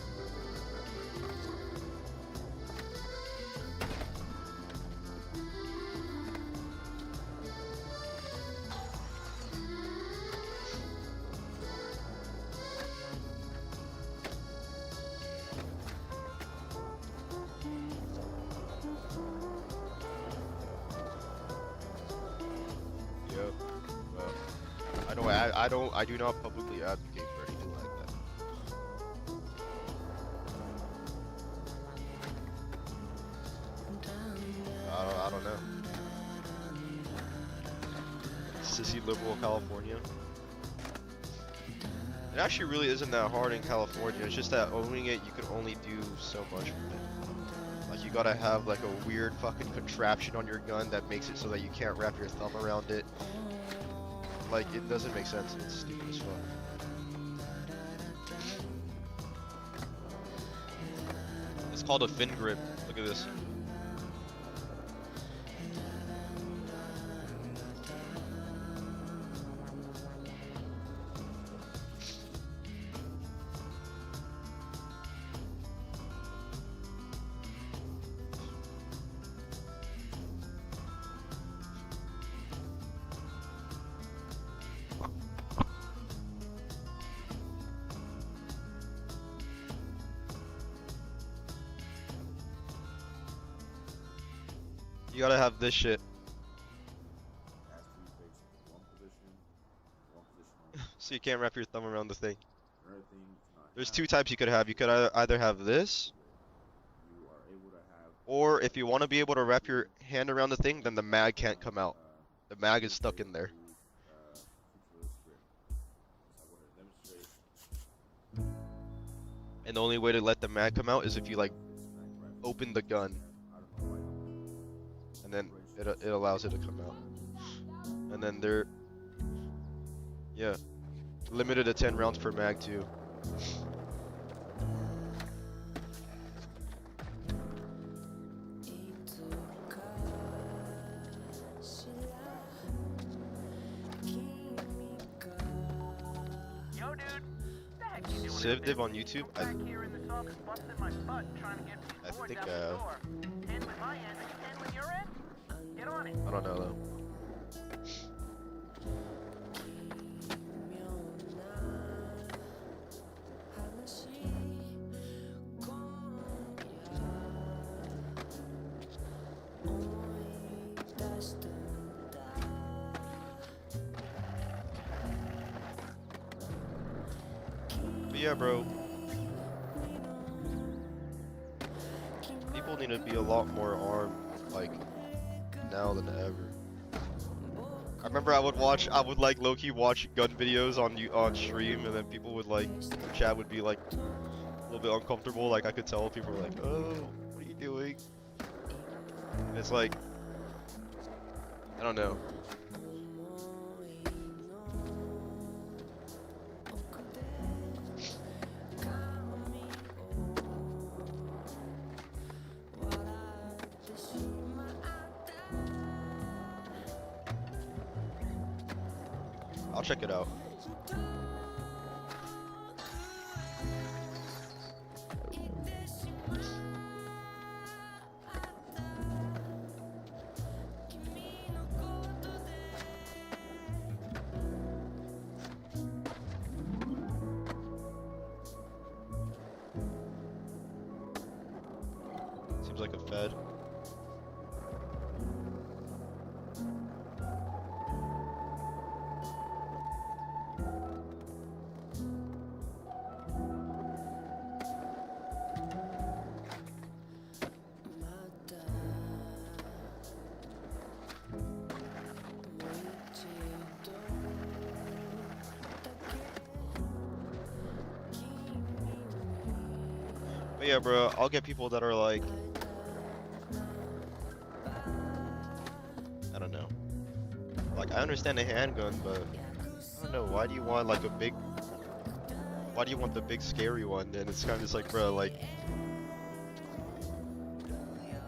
Speaker 1: Yep. Well, I do not publicly advocate for anything like that. I don't know. Sissy liberal California. It actually really isn't that hard in California. It's just that owning it, you can only do so much with it. Like, you gotta have like a weird fucking contraption on your gun that makes it so that you can't wrap your thumb around it. Like, it doesn't make sense. It's stupid as fuck. It's called a fin grip. Look at this. You gotta have this shit. So you can't wrap your thumb around the thing. There's two types you could have. You could either have this, or if you want to be able to wrap your hand around the thing, then the mag can't come out. The mag is stuck in there. And the only way to let the mag come out is if you like open the gun. And then it allows it to come out. And then they're, yeah, limited to 10 rounds per mag too.
Speaker 5: Yo, dude, the heck you doing out
Speaker 1: Civ
Speaker 5: there?
Speaker 1: Div on YouTube?
Speaker 5: Back here in this office, busting my butt trying to get these boards out the door. Handling my end, are you handling your end? Get on it.
Speaker 1: I don't know though. But yeah, bro. People need to be a lot more armed, like, now than ever. I remember I would like low-key watch gun videos on stream, and then people would like, chat would be like a little bit uncomfortable. Like, I could tell people were like, "Oh, what are you doing?" And it's like, I don't know. I'll check it out. Seems like a Fed. But yeah, bro, I'll get people that are like, I don't know. Like, I understand a handgun, but I don't know. Why do you want like a big? Why do you want the big scary one? And it's kind of just like, bro, like,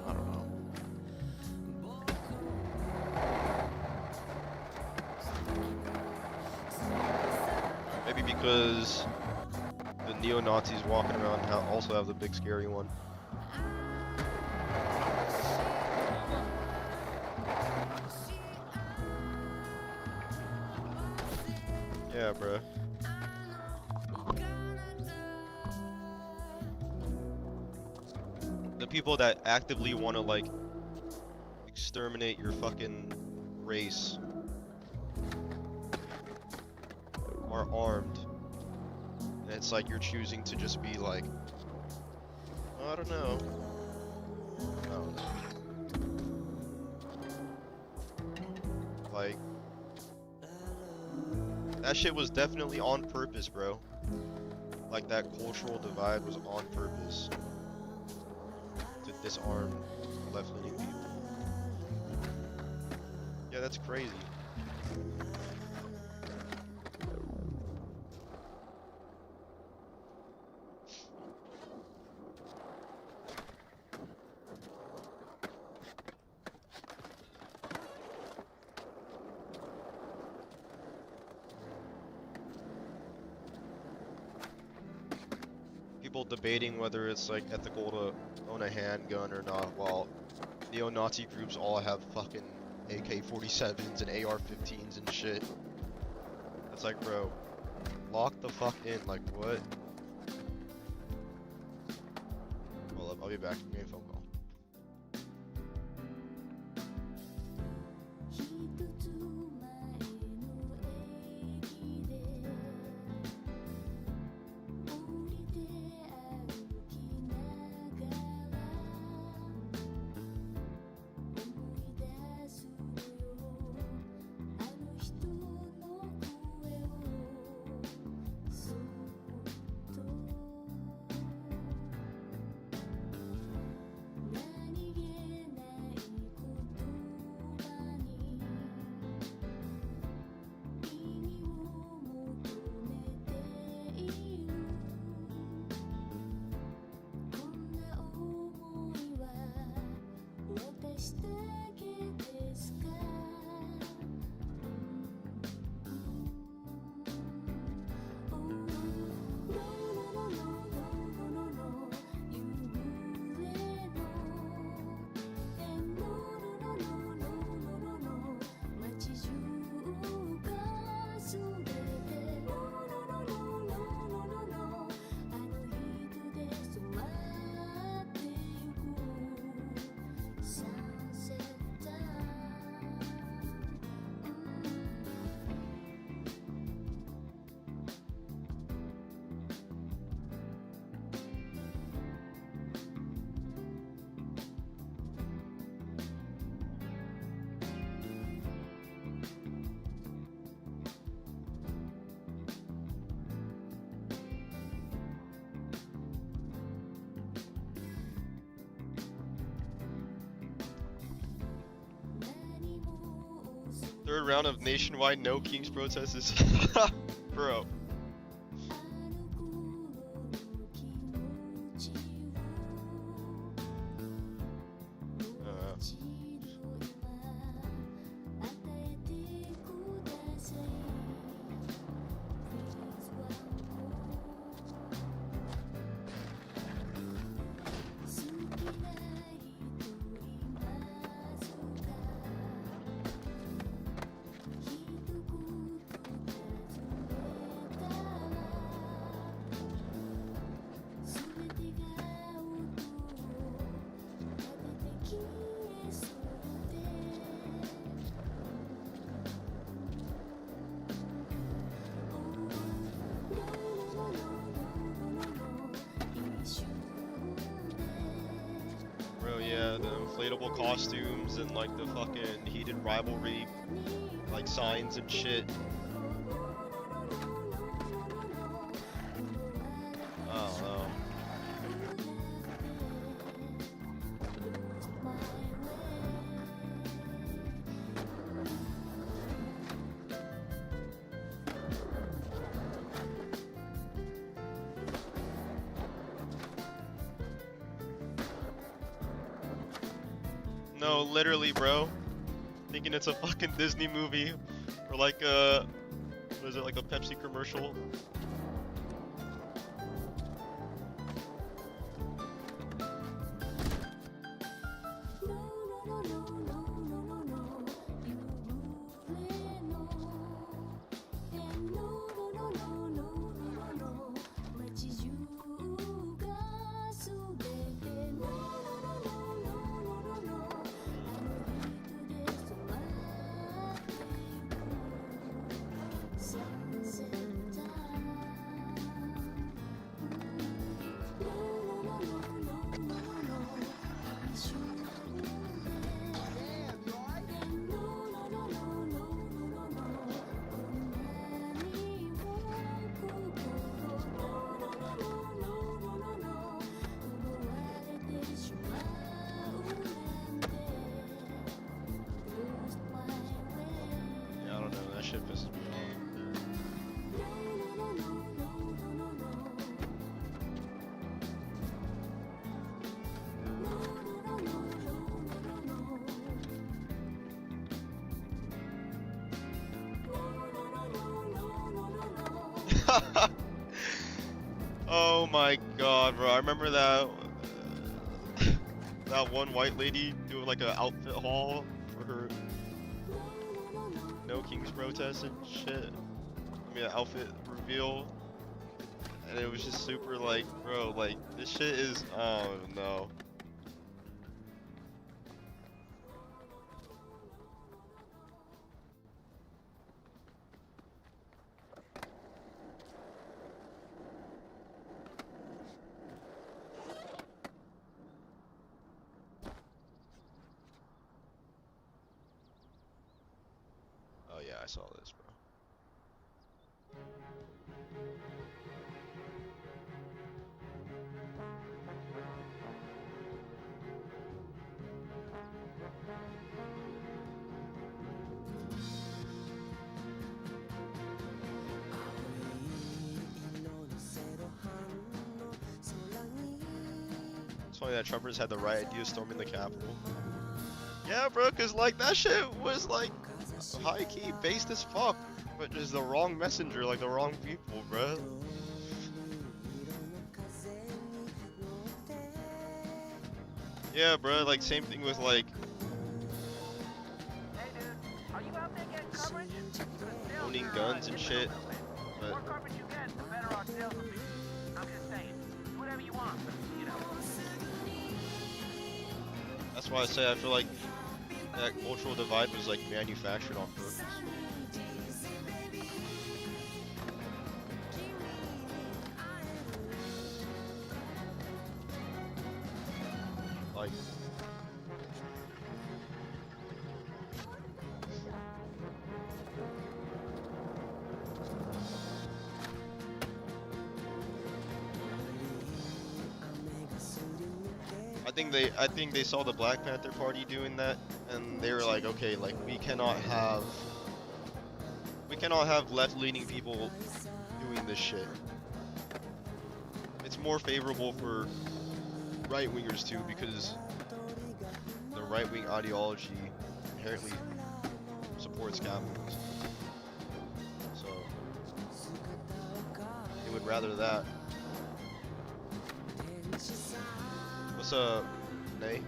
Speaker 1: I don't know. Maybe because the neo-Nazis walking around also have the big scary one. Yeah, bruh. The people that actively want to like exterminate your fucking race are armed. And it's like you're choosing to just be like, I don't know. I don't know. Like, that shit was definitely on purpose, bro. Like, that cultural divide was on purpose to disarm left-leaning people. Yeah, that's crazy. People debating whether it's like ethical to own a handgun or not, while neo-Nazi groups all have fucking AK-47s and AR-15s and shit. It's like, bro, lock the fuck in. Like, what? Hold up, I'll be back. Give me a phone call. Third round of nationwide No Kings protests is bro. Yeah, the inflatable costumes and like the fucking heated rivalry, like signs and shit. I don't know. No, literally, bro. Thinking it's a fucking Disney movie or like a, what is it, like a Pepsi commercial? Yeah, I don't know, that shit pisses me off. Oh my god, bro. I remember that that one white lady doing like an outfit haul for her No Kings protest and shit. I mean, an outfit reveal. And it was just super like, bro, like, this shit is, oh no. Oh yeah, I saw this, bro. It's funny that Trumpers had the right idea storming the Capitol. Yeah, bro, cause like that shit was like high key based as fuck, but just the wrong messenger, like the wrong people, bro. Yeah, bro, like same thing with like
Speaker 5: Hey, dude, are you out there getting coverage?
Speaker 1: owning guns and shit.
Speaker 5: The
Speaker 1: But
Speaker 5: more coverage you get, the better our sales will be. I'm just saying, do whatever you want, but, you know.
Speaker 1: that's why I say I feel like that cultural divide was like manufactured on purpose. Like, I think they saw the Black Panther Party doing that, and they were like, okay, like we cannot have left-leaning people doing this shit. It's more favorable for right-wingers too, because the right-wing ideology inherently supports capitalism. So they would rather that. What's up, Nay?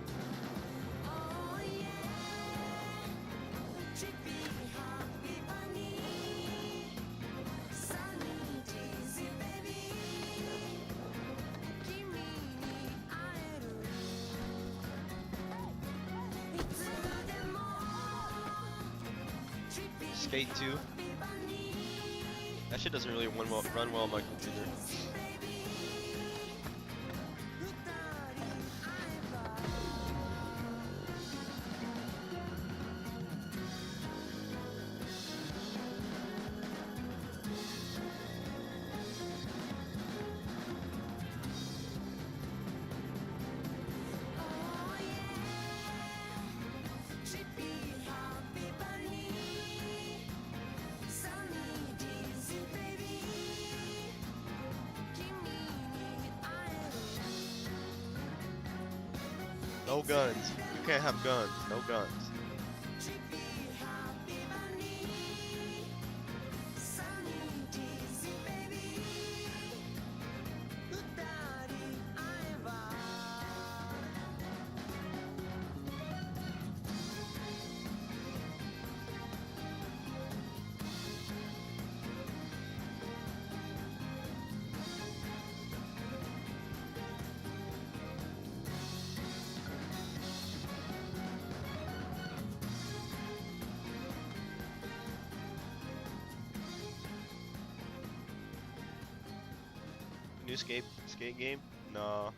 Speaker 1: Skate 2. That shit doesn't really run well on my computer. No guns. You can't have guns. No guns. New skate game? No.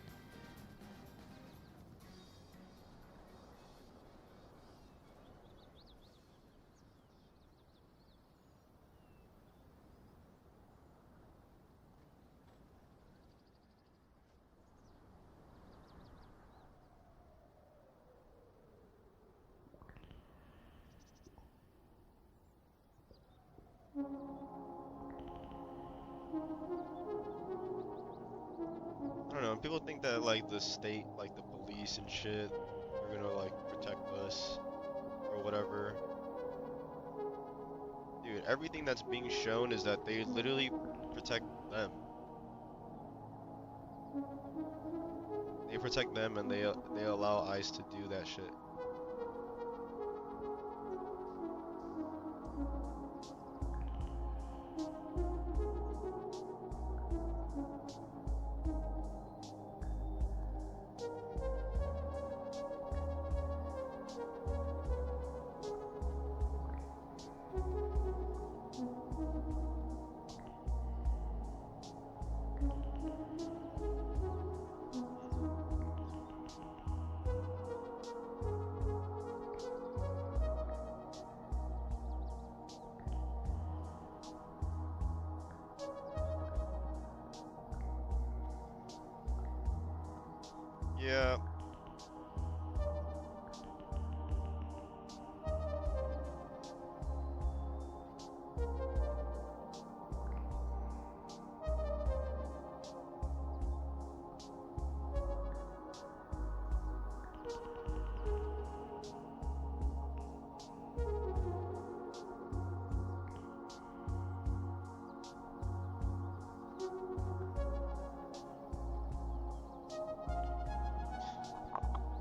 Speaker 1: I don't know. People think that like the state, like the police and shit, are gonna like protect us or whatever. Dude, everything that's being shown is that they literally protect them. They protect them and they allow ICE to do that shit. Yeah.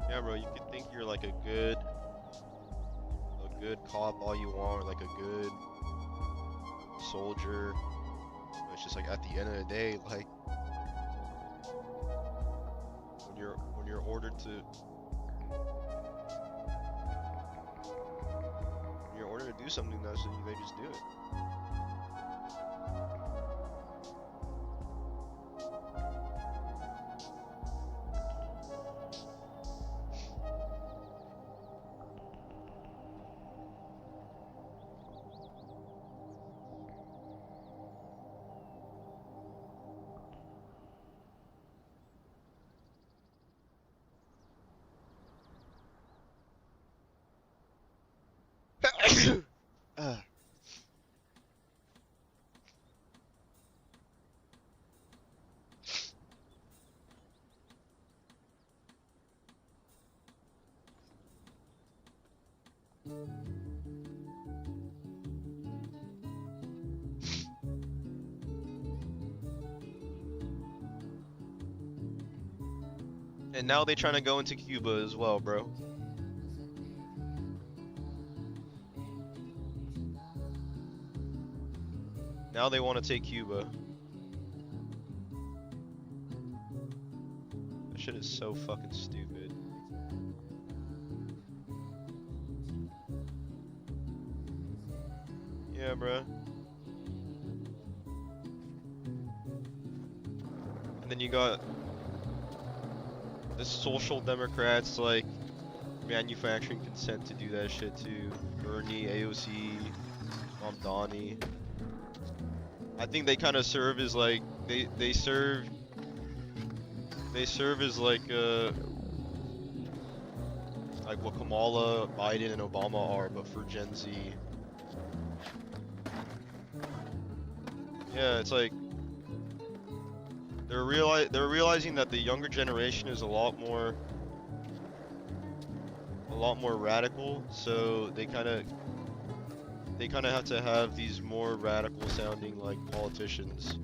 Speaker 1: Yeah, bro, you could think you're like a good cop all you want, or like a good soldier. But it's just like at the end of the day, like when you're ordered to do something, though, so they just do it. And now they trying to go into Cuba as well, bro. Now they want to take Cuba. That shit is so fucking stupid. Yeah, bro. And then you got the social democrats like manufacturing consent to do that shit too. Bernie, AOC, Mamdani. I think they kind of serve as like they serve as like what Kamala, Biden, and Obama are, but for Gen Z. Yeah, it's like they're realizing that the younger generation is a lot more lot more radical, so they kind of have to have these more radical sounding like politicians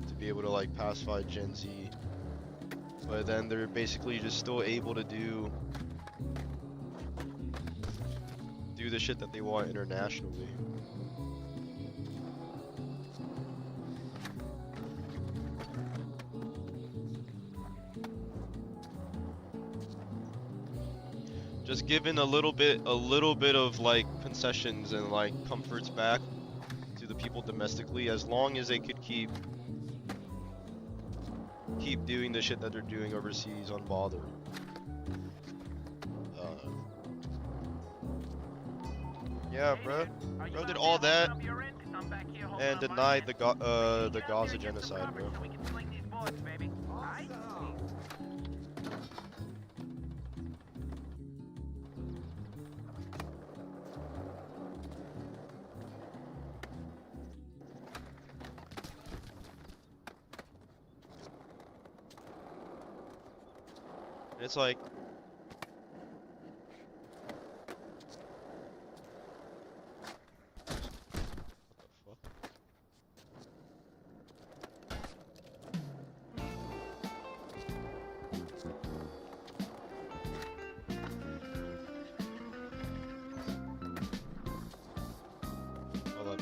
Speaker 1: to be able to like pacify Gen Z. But then they're basically just still able to do the shit that they want internationally. Just giving a little bit of like concessions and like comforts back to the people domestically, as long as they could keep doing the shit that they're doing overseas unbothered. Yeah, bro did all that and denied the Gaza genocide, bro. It's like, what the fuck? Hold on.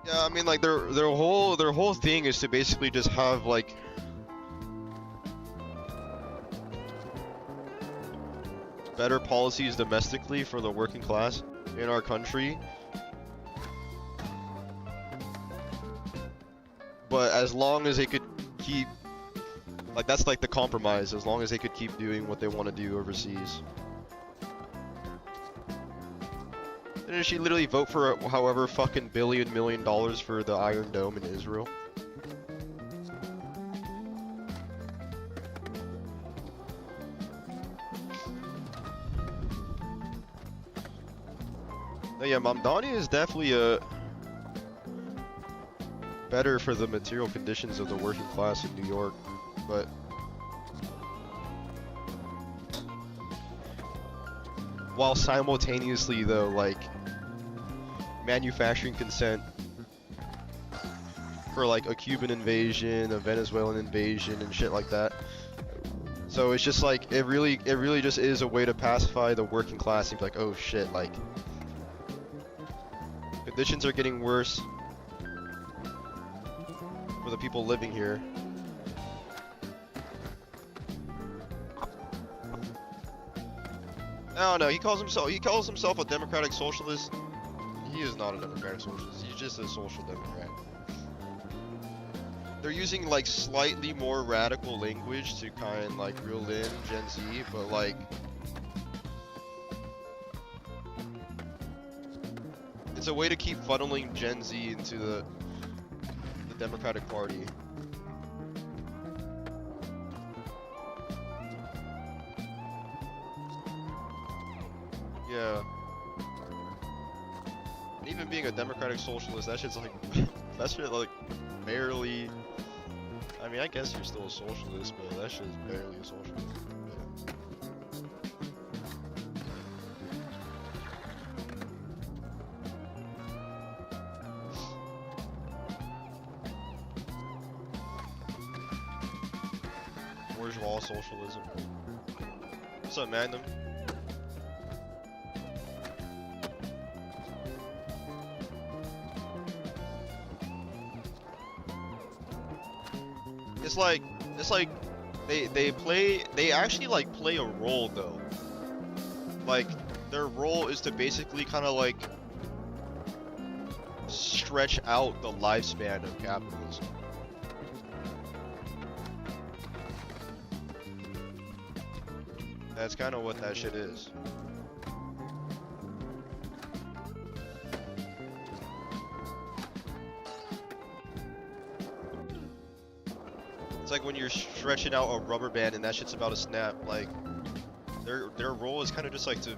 Speaker 1: Yeah, I mean, like their whole thing is to basically just have like better policies domestically for the working class in our country. But as long as they could keep, like, that's like the compromise, as long as they could keep doing what they want to do overseas. Didn't she literally vote for however fucking $1 million for the Iron Dome in Israel? No, yeah, Mamdani is definitely better for the material conditions of the working class in New York, but while simultaneously though, like, manufacturing consent for like a Cuban invasion, a Venezuelan invasion, and shit like that. So it's just like it really just is a way to pacify the working class and be like, oh shit, like conditions are getting worse for the people living here. I don't know, he calls himself a democratic socialist. He is not a democratic socialist, he's just a social democrat. They're using like slightly more radical language to kind of like reel in Gen Z, but like it's a way to keep funneling Gen Z into the Democratic Party. Yeah. And even being a democratic socialist, that shit's like, that shit like barely, I mean, I guess you're still a socialist, but that shit is barely a socialist. Bourgeois socialism. What's up, Magnum? it's like they actually like play a role though. Like their role is to basically kind of like stretch out the lifespan of capitalism. That's kind of what that shit is. It's like when you're stretching out a rubber band and that shit's about to snap. Like their role is kind of just like to,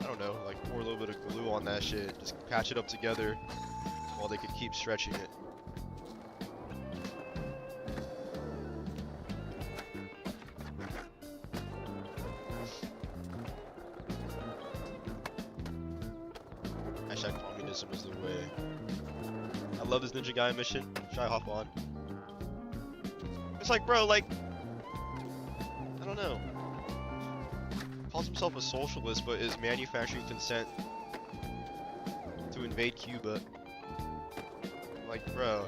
Speaker 1: I don't know, like pour a little bit of glue on that shit, just patch it up together while they could keep stretching it. Hashtag communism is the way. I love this Ninja Gaiden mission. Should I hop on? It's like, bro, like, I don't know. Calls himself a socialist, but is manufacturing consent to invade Cuba. Like, bro.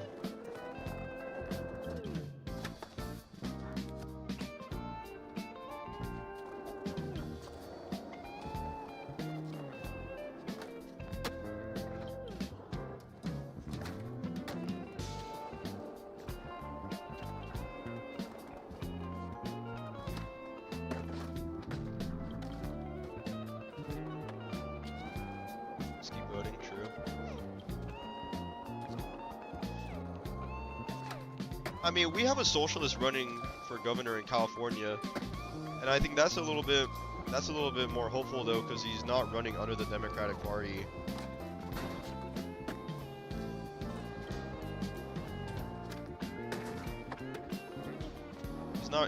Speaker 1: Just keep voting, true. I mean, we have a socialist running for governor in California, and I think that's a little bit more hopeful though, because he's not running under the Democratic Party.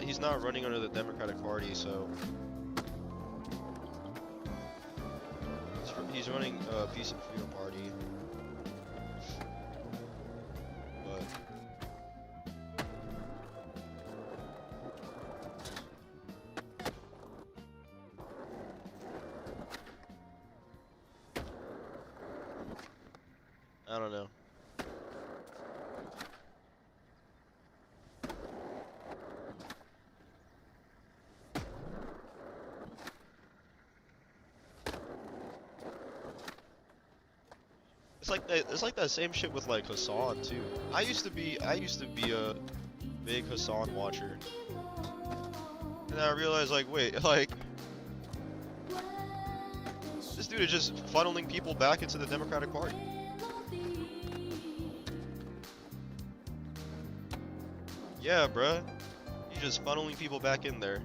Speaker 1: He's not running under the Democratic Party, so he's running Peace and Freedom Party. But I don't know. It's like that same shit with like Hassan too. I used to be a big Hassan watcher, and I realized like, wait, like this dude is just funneling people back into the Democratic Party. Yeah, bruh, he's just funneling people back in there.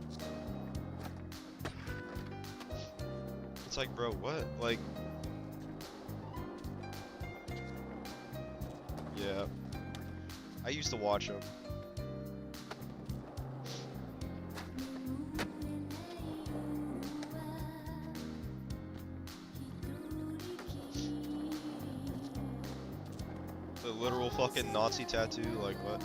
Speaker 1: It's like, bro, what? Like. Yeah, I used to watch him. The literal fucking Nazi tattoo, like what?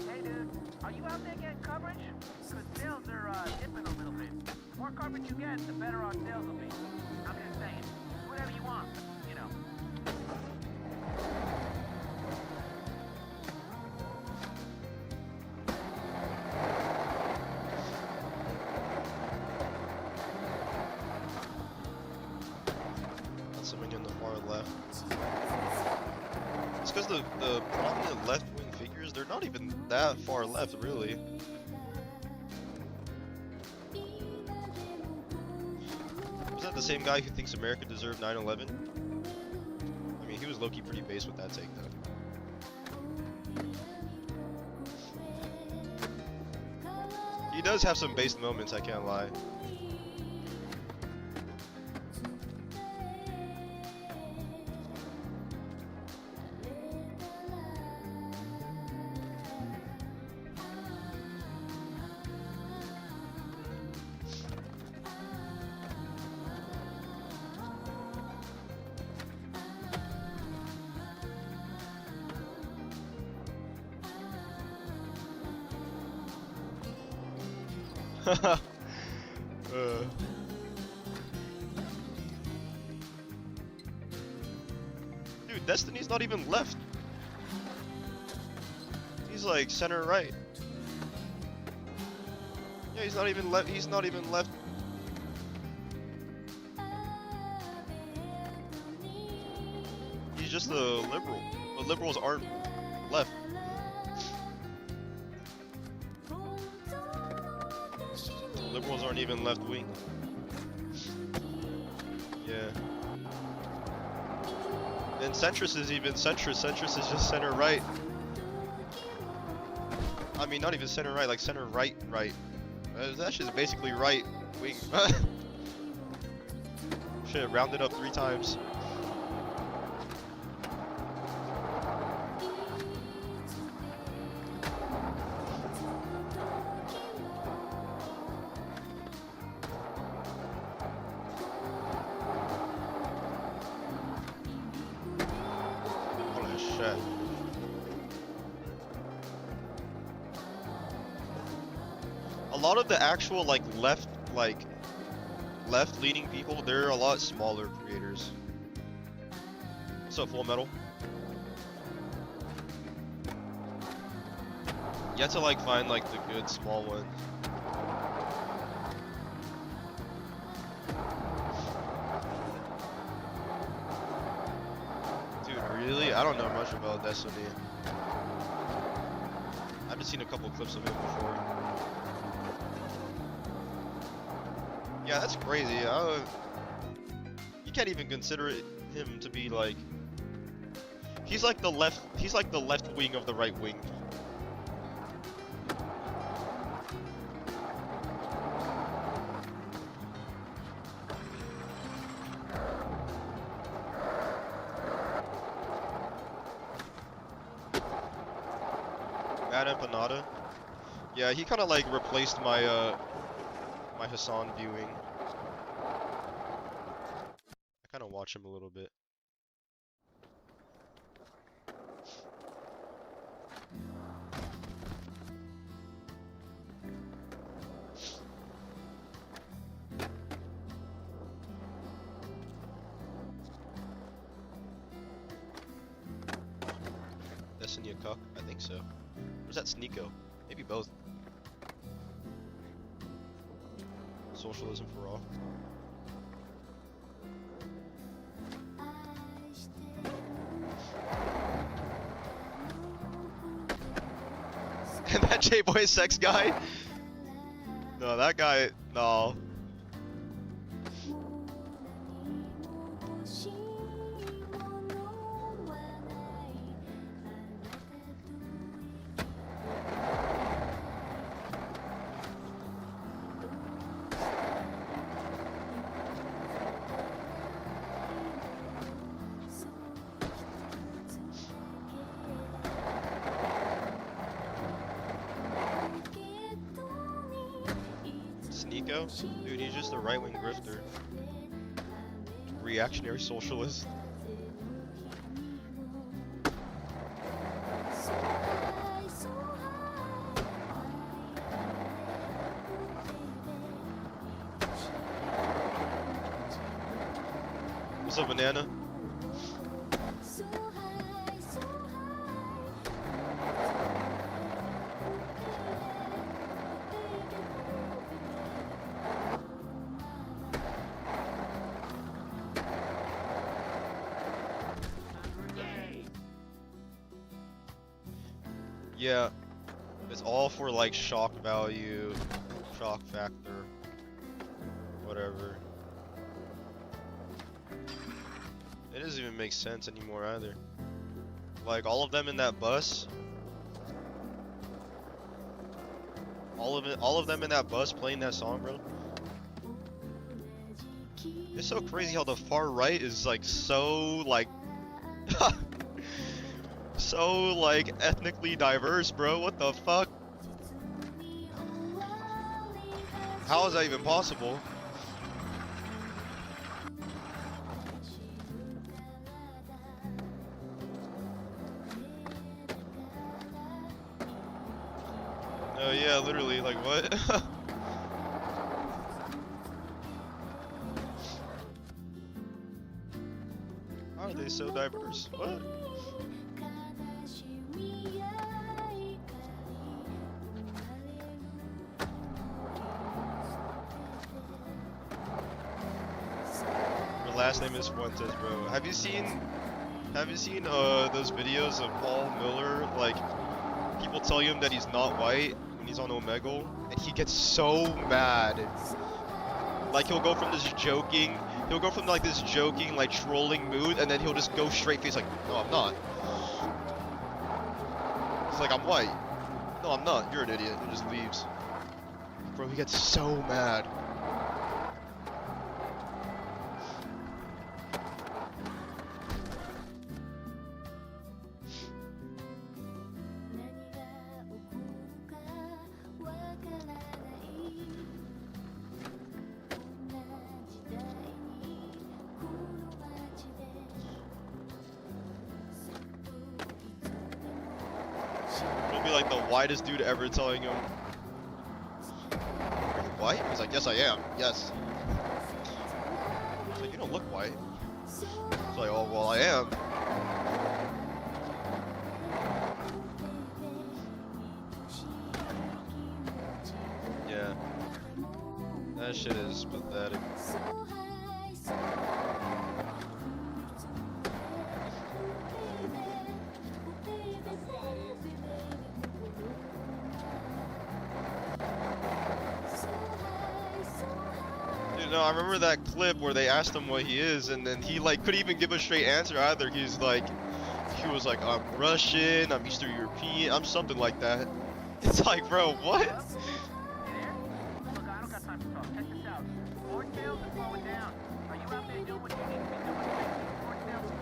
Speaker 5: Hey dude, are you out there getting coverage? Because sales are dipping a little bit. The more coverage you get, the better our sales will be. I'm just saying, do whatever you want, you know.
Speaker 1: That's something in the far left. It's because the prominent left-wing figures, they're not even that far left, really. Is that the same guy who thinks America deserved 9/11? I mean, he was low-key pretty base with that take, though. He does have some based moments, I can't lie. Dude, Destiny's not even left. He's like center right. Yeah, he's not even left. He's not even left. He's just a liberal. But liberals aren't left. Liberals aren't even left wing. Yeah. And centrist is even centrist. Centrist is just center right. I mean, not even center right, like center right, right. That shit's basically right wing. Shit, rounded up 3 times. Holy shit. A lot of the actual left leaning people, they're a lot smaller creators. What's up, Full Metal? You have to find the good small ones. Dude, really? I don't know much about Destiny. I've just seen a couple clips of it before. Yeah, that's crazy. You can't even consider him to be he's like the left wing of the right wing. Mad Empanada? Yeah, he kind of replaced my my Hassan viewing. I kind of watch him a little bit. Destiny a cuck? I think so. Where's that Sneeko? Maybe both. Socialism for all. And that J-Boy sex guy? No, that guy, no. Sneeko? Dude, he's just a right-wing grifter. Reactionary socialist. What's up, Banana? Yeah, it's all for shock value, shock factor, whatever. It doesn't even make sense anymore either. All of them in that bus, all of them in that bus playing that song, bro. It's so crazy how the far right is so so ethnically diverse, bro. What the fuck? How is that even possible? Oh yeah, literally, what? they so diverse? What? Your last name is Fuentes, bro. Have you seen those videos of Paul Miller? Like, people tell him that he's not white when he's on Omegle, and he gets so mad. Like, he'll go from this joking, like, trolling mood, and then he'll just go straight face like, no, I'm not. It's like, I'm white. No, I'm not. You're an idiot. And just leaves. Bro, he gets so mad. It'll be like the whitest dude ever telling him, "Are you white?" He's like, "Yes, I am. Yes." He's like, "You don't look white." It's like, "Oh, well, I am." Yeah. That shit is pathetic. No, I remember that clip where they asked him what he is, and then he like couldn't even give a straight answer either. He was like, "I'm Russian, I'm Eastern European, I'm something like that." It's like, bro, what?
Speaker 5: Look, I don't got time to talk. Check this out. Ford sales are slowing down. Are you out there doing what you need to be doing to make these Ford sales up?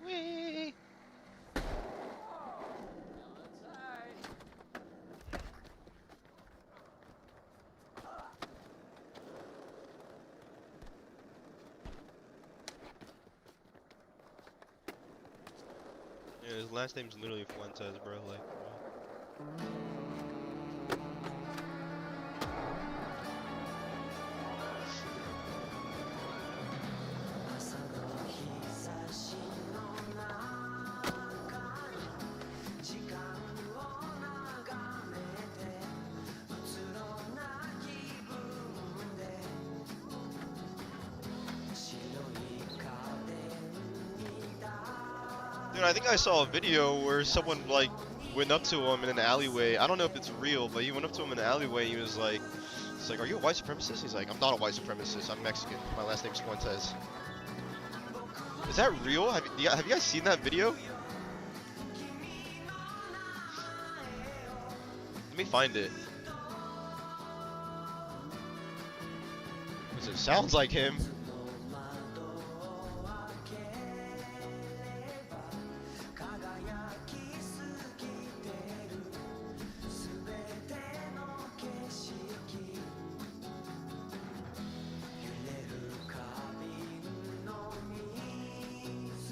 Speaker 1: Whee! Yeah, his last name's literally Fuentes, bro. Like, bro. Dude, I think I saw a video where someone like went up to him in an alleyway. I don't know if it's real, but he went up to him in an alleyway. And he was like, "It's like, are you a white supremacist?" He's like, "I'm not a white supremacist. I'm Mexican. My last name's Fuentes." Is that real? Have you guys seen that video? Let me find it. 'Cause it sounds like him.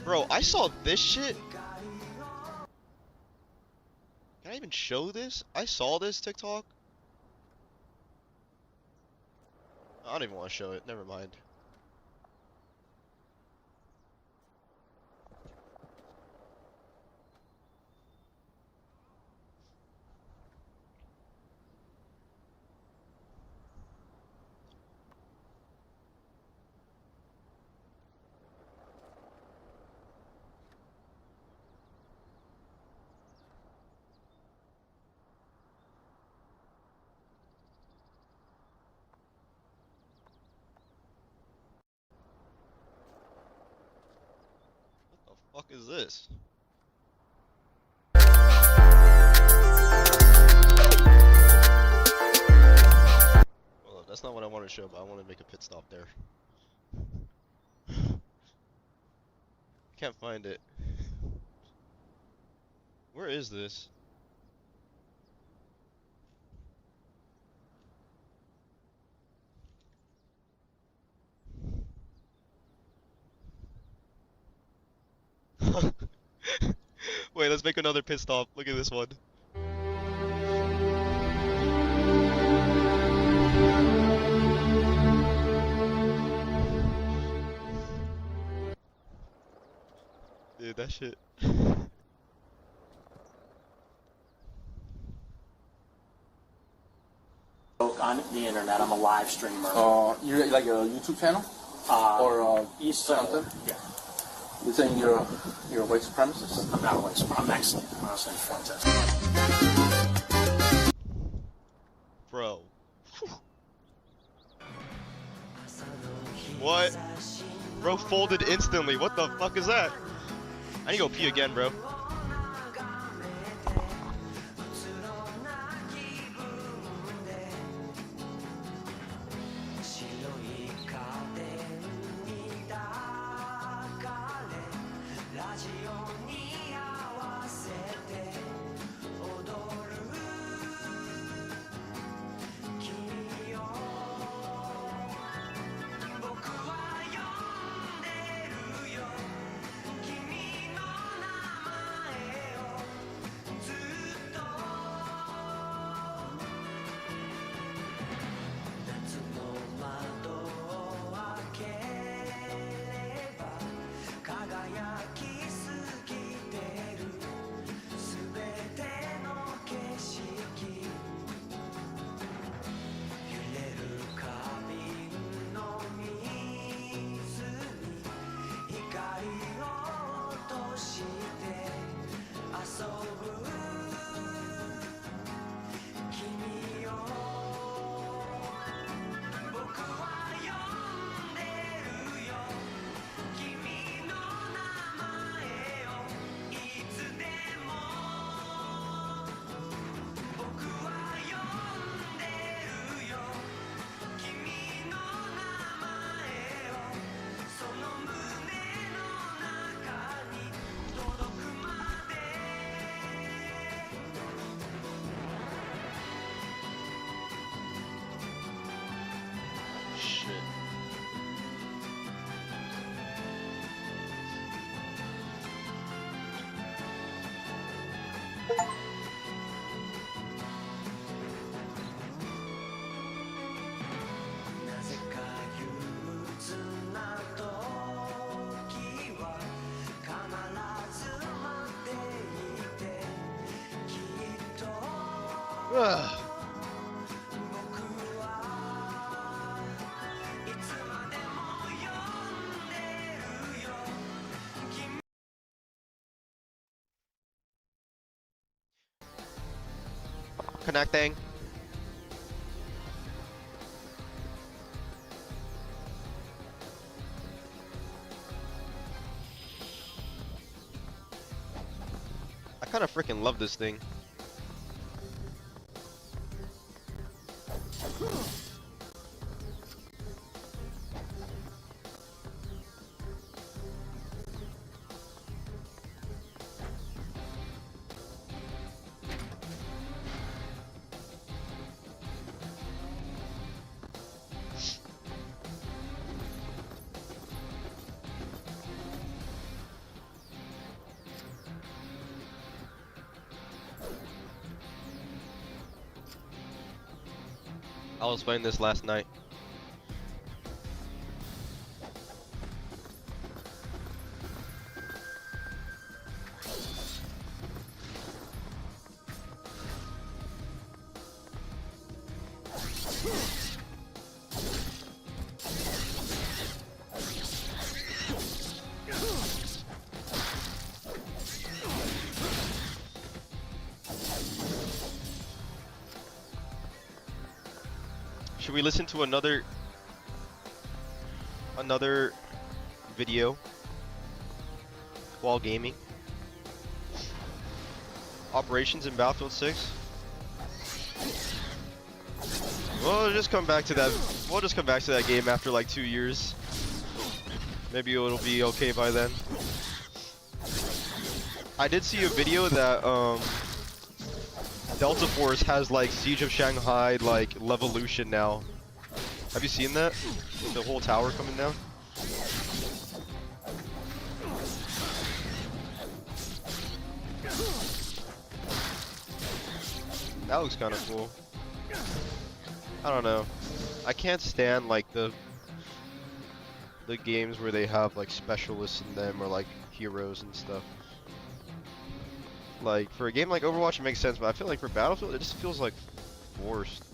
Speaker 1: Bro, I saw this shit. Can I even show this? I saw this TikTok. I don't even want to show it. Never mind. What the fuck is this? Well, that's not what I want to show, but I want to make a pit stop there. Can't find it. Where is this? Wait, let's make another pit stop. Look at this one. Dude, that shit.
Speaker 5: On the internet, I'm a live streamer.
Speaker 10: You're like a YouTube channel or something?
Speaker 5: Yeah.
Speaker 10: You're saying you're a white supremacist?
Speaker 5: I'm not a white supremacist. I'm Mexican. I'm Jose Fuentes.
Speaker 1: Bro. What? Bro folded instantly. What the fuck is that? I need to go pee again, bro. Ugh. Connecting. I kind of freaking love this thing. I was playing this last night. Should we listen to another video while gaming? Operations in Battlefield 6? We'll just come back to that. We'll just come back to that game after like 2 years. Maybe it'll be okay by then. I did see a video that Delta Force has like Siege of Shanghai like Levolution now. Have you seen that? The whole tower coming down? That looks kind of cool. I don't know. I can't stand like the games where they have like specialists in them or like heroes and stuff. Like for a game like Overwatch it makes sense, but I feel like for Battlefield it just feels like forced.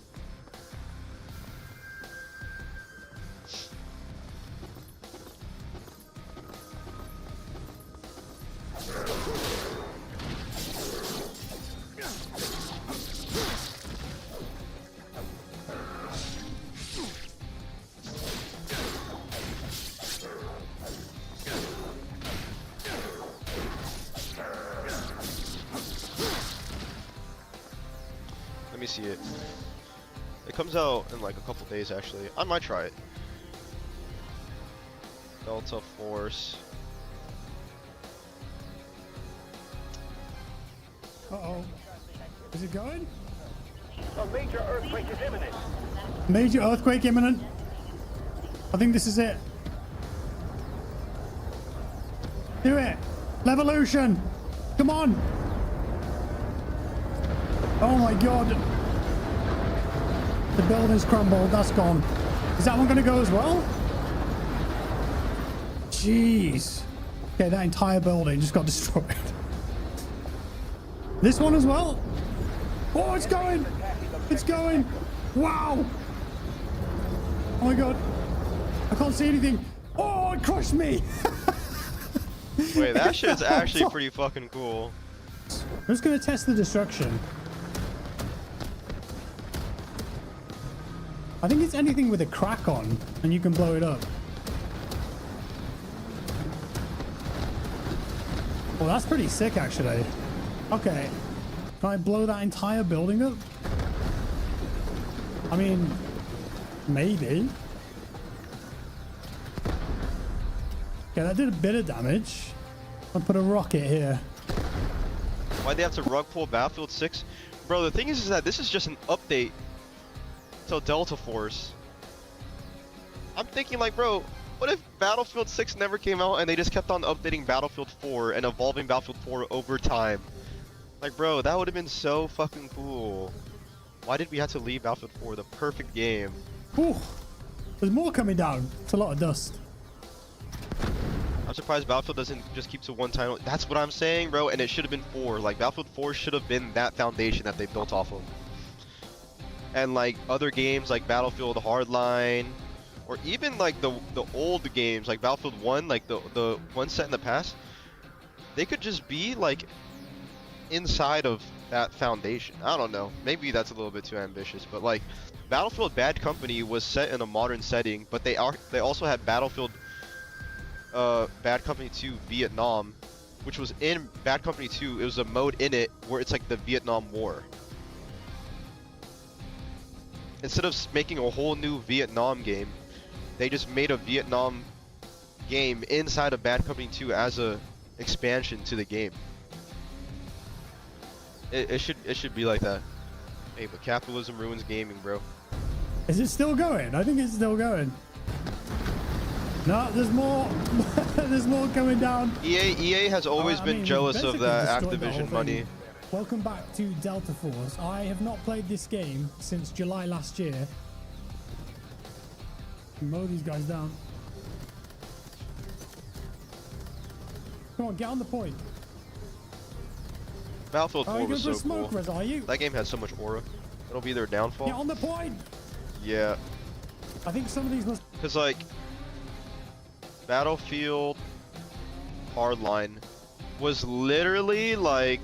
Speaker 1: Let me see it. It comes out in like a couple days actually. I might try it. Delta Force.
Speaker 11: Uh-oh. Is it going?
Speaker 5: A major earthquake is imminent.
Speaker 11: Major earthquake imminent. I think this is it. Do it. Levolution. Come on. Oh my god. The building's crumbled. That's gone. Is that one going to go as well? Jeez. Okay, that entire building just got destroyed. This one as well? Oh, it's going. It's going. Wow. Oh my god. I can't see anything. Oh, it crushed me.
Speaker 1: Wait, that shit's actually pretty fucking cool.
Speaker 11: I'm just going to test the destruction. I think it's anything with a crack on and you can blow it up. Well, that's pretty sick actually. Okay. Can I blow that entire building up? I mean, maybe. Okay, that did a bit of damage. I'll put a rocket here.
Speaker 1: Why'd they have to rug pull Battlefield 6? Bro, the thing is that this is just an update to Delta Force. I'm thinking like, bro, what if Battlefield 6 never came out and they just kept on updating Battlefield 4 and evolving Battlefield 4 over time? Like, bro, that would have been so fucking cool. Why did we have to leave Battlefield 4, the perfect game?
Speaker 11: Ooh, there's more coming down. It's a lot of dust.
Speaker 1: I'm surprised Battlefield doesn't just keep to one title. That's what I'm saying, bro, and it should have been 4. Like, Battlefield 4 should have been that foundation that they built off of. And like other games like Battlefield Hardline, or even like the old games like Battlefield 1, like the one set in the past, they could just be like inside of that foundation. I don't know, maybe that's a little bit too ambitious, but like Battlefield Bad Company was set in a modern setting, but they also had Battlefield Bad Company 2 Vietnam, which was in Bad Company 2. It was a mode in it where it's like the Vietnam War. Instead of making a whole new Vietnam game, they just made a Vietnam game inside of Bad Company 2 as a expansion to the game. It should be like that. Hey, but capitalism ruins gaming, bro.
Speaker 11: Is it still going? I think it's still going. No, there's more. There's more coming down.
Speaker 1: EA has always been jealous of the Activision money.
Speaker 11: Welcome back to Delta Force. I have not played this game since July last year. Mow these guys down. Come on, get on the point.
Speaker 1: Battlefield 4 was so
Speaker 11: smoke
Speaker 1: cool.
Speaker 11: res, are you?
Speaker 1: That game has so much aura. It'll be their downfall.
Speaker 11: Get on the point.
Speaker 1: Yeah.
Speaker 11: I think some of these must.
Speaker 1: Cause like Battlefield Hardline was literally like,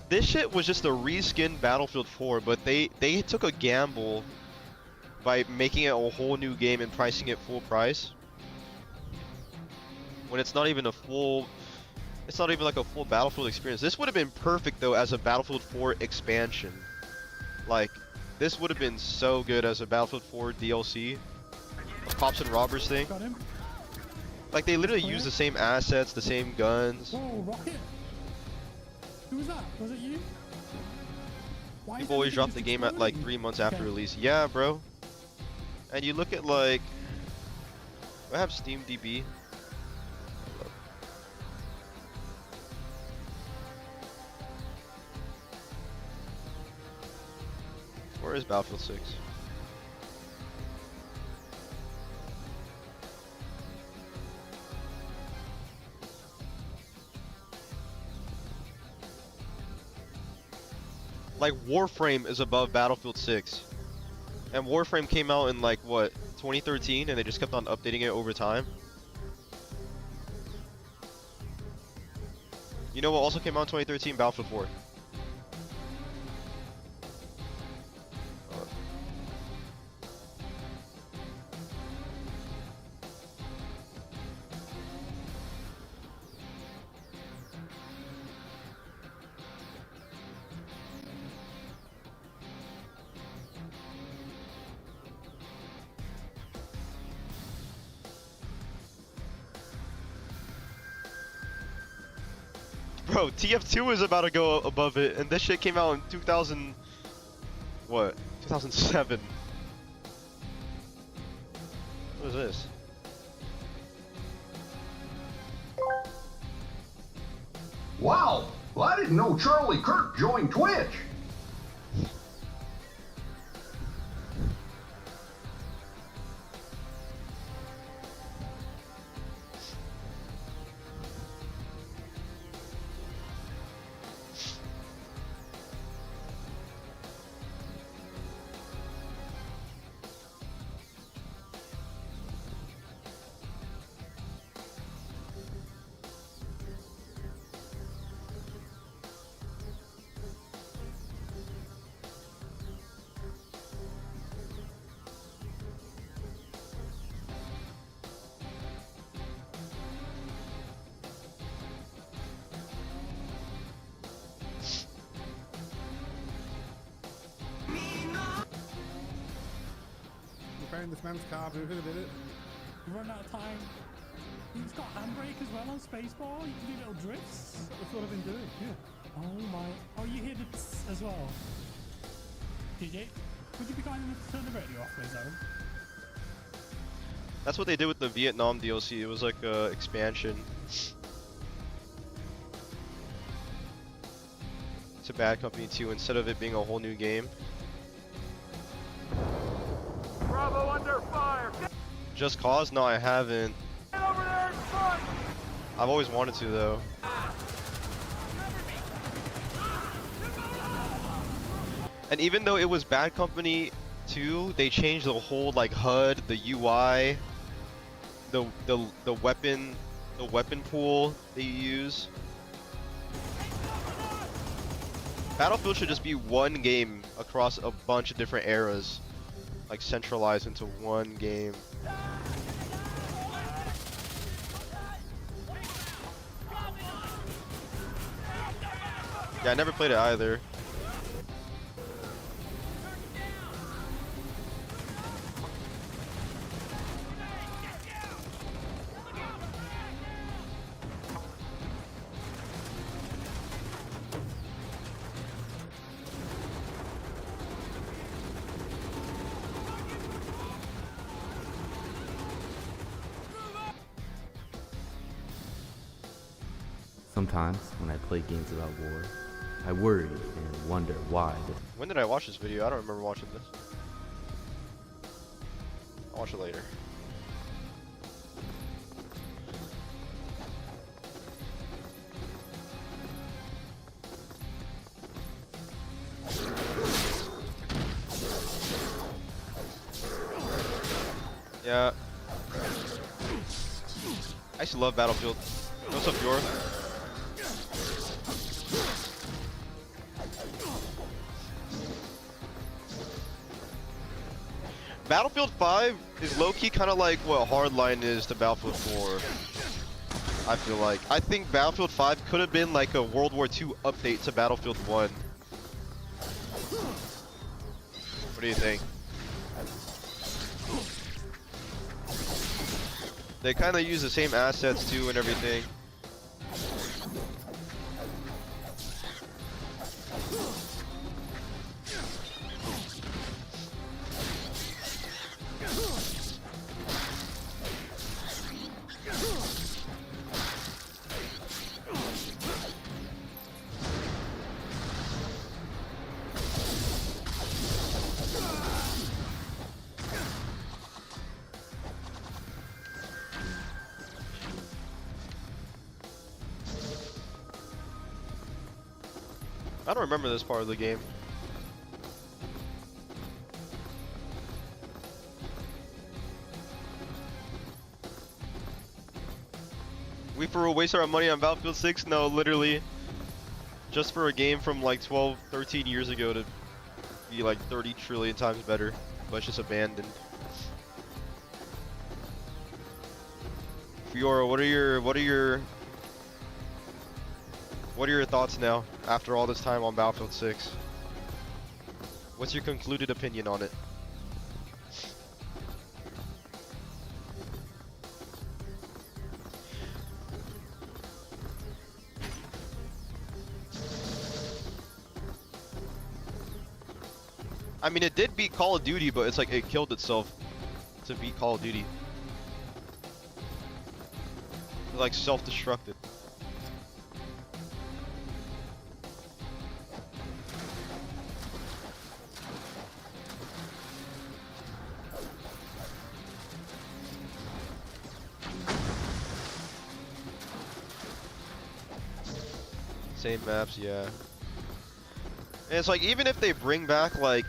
Speaker 1: this shit was just a reskin Battlefield 4, but they took a gamble by making it a whole new game and pricing it full price. When it's not even a full, it's not even like a full Battlefield experience. This would have been perfect though as a Battlefield 4 expansion. Like, this would have been so good as a Battlefield 4 DLC. A Cops and Robbers thing.
Speaker 11: Got him.
Speaker 1: Like, they literally use the same assets, the same guns.
Speaker 11: Whoa, rocket. Who was that? Was it you? Why
Speaker 1: People always drop the game at like 3 months after release. Yeah, bro. And you look at like, do I have Steam DB? Where is Battlefield 6? Like Warframe is above Battlefield 6. And Warframe came out in like what, 2013, and they just kept on updating it over time. You know what also came out in 2013? Battlefield 4. Bro, TF2 is about to go above it, and this shit came out in 2000... What? 2007. What is this?
Speaker 12: Wow! Well, I didn't know Charlie Kirk joined Twitch.
Speaker 11: Repairing this man's car, but who did it?
Speaker 13: We've run out of time. He's got handbrake as well on spacebar. You can do little drifts.
Speaker 11: That's what I've been doing, yeah.
Speaker 13: Oh my. Oh, you hear the tss as well? Did you? Would you be kind enough to turn the radio off, please, Aaron?
Speaker 1: That's what they did with the Vietnam DLC. It was like a expansion to Bad Company 2 instead of it being a whole new game.
Speaker 5: Bravo under fire.
Speaker 1: Just Cause? No, I haven't.
Speaker 5: Get over there in front.
Speaker 1: I've always wanted to though. And even though it was Bad Company 2, they changed the whole like HUD, the UI, the weapon pool that you use. Battlefield should just be one game across a bunch of different eras, like centralized into one game. Yeah, I never played it either.
Speaker 14: Sometimes, when I play games about war, I worry and wonder why.
Speaker 1: When did I watch this video? I don't remember watching this. I'll watch it later. Yeah. I used to love Battlefield. What's up, Yor? Battlefield 5 is low-key kind of like what Hardline is to Battlefield 4. I feel like. I think Battlefield 5 could have been like a World War II update to Battlefield 1. What do you think? They kind of use the same assets too and everything. don't remember this part of the game. We wasted our money on Battlefield 6? No, literally. Just for a game from like 12, 13 years ago to be like 30 trillion times better. But it's just abandoned. Fiora, what are your thoughts now after all this time on Battlefield 6? What's your concluded opinion on it? I mean, it did beat Call of Duty, but it's like it killed itself to beat Call of Duty. It like self-destructed. Same maps, yeah. And it's like, even if they bring back like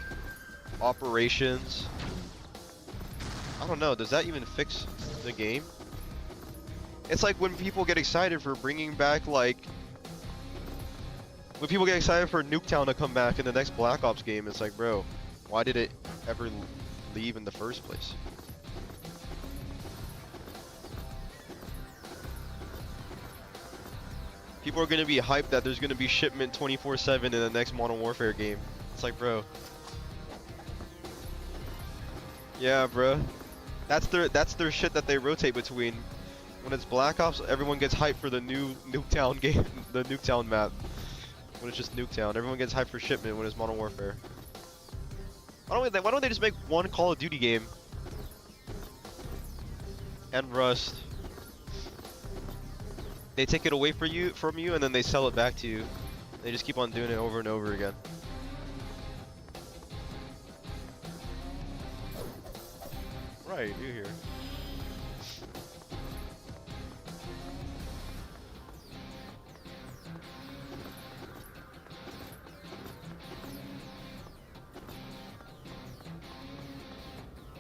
Speaker 1: operations, I don't know, does that even fix the game? It's like when people get excited for bringing back like, when people get excited for Nuketown to come back in the next Black Ops game, it's like, bro, why did it ever leave in the first place? People are gonna be hyped that there's gonna be shipment 24/7 in the next Modern Warfare game. It's like, bro. Yeah, bro. That's their shit that they rotate between. When it's Black Ops, everyone gets hyped for the new Nuketown game, the Nuketown map. When it's just Nuketown, everyone gets hyped for shipment when it's Modern Warfare. Why don't they just make one Call of Duty game? And Rust. They take it away from you, and then they sell it back to you. They just keep on doing it over and over again. Right, you here.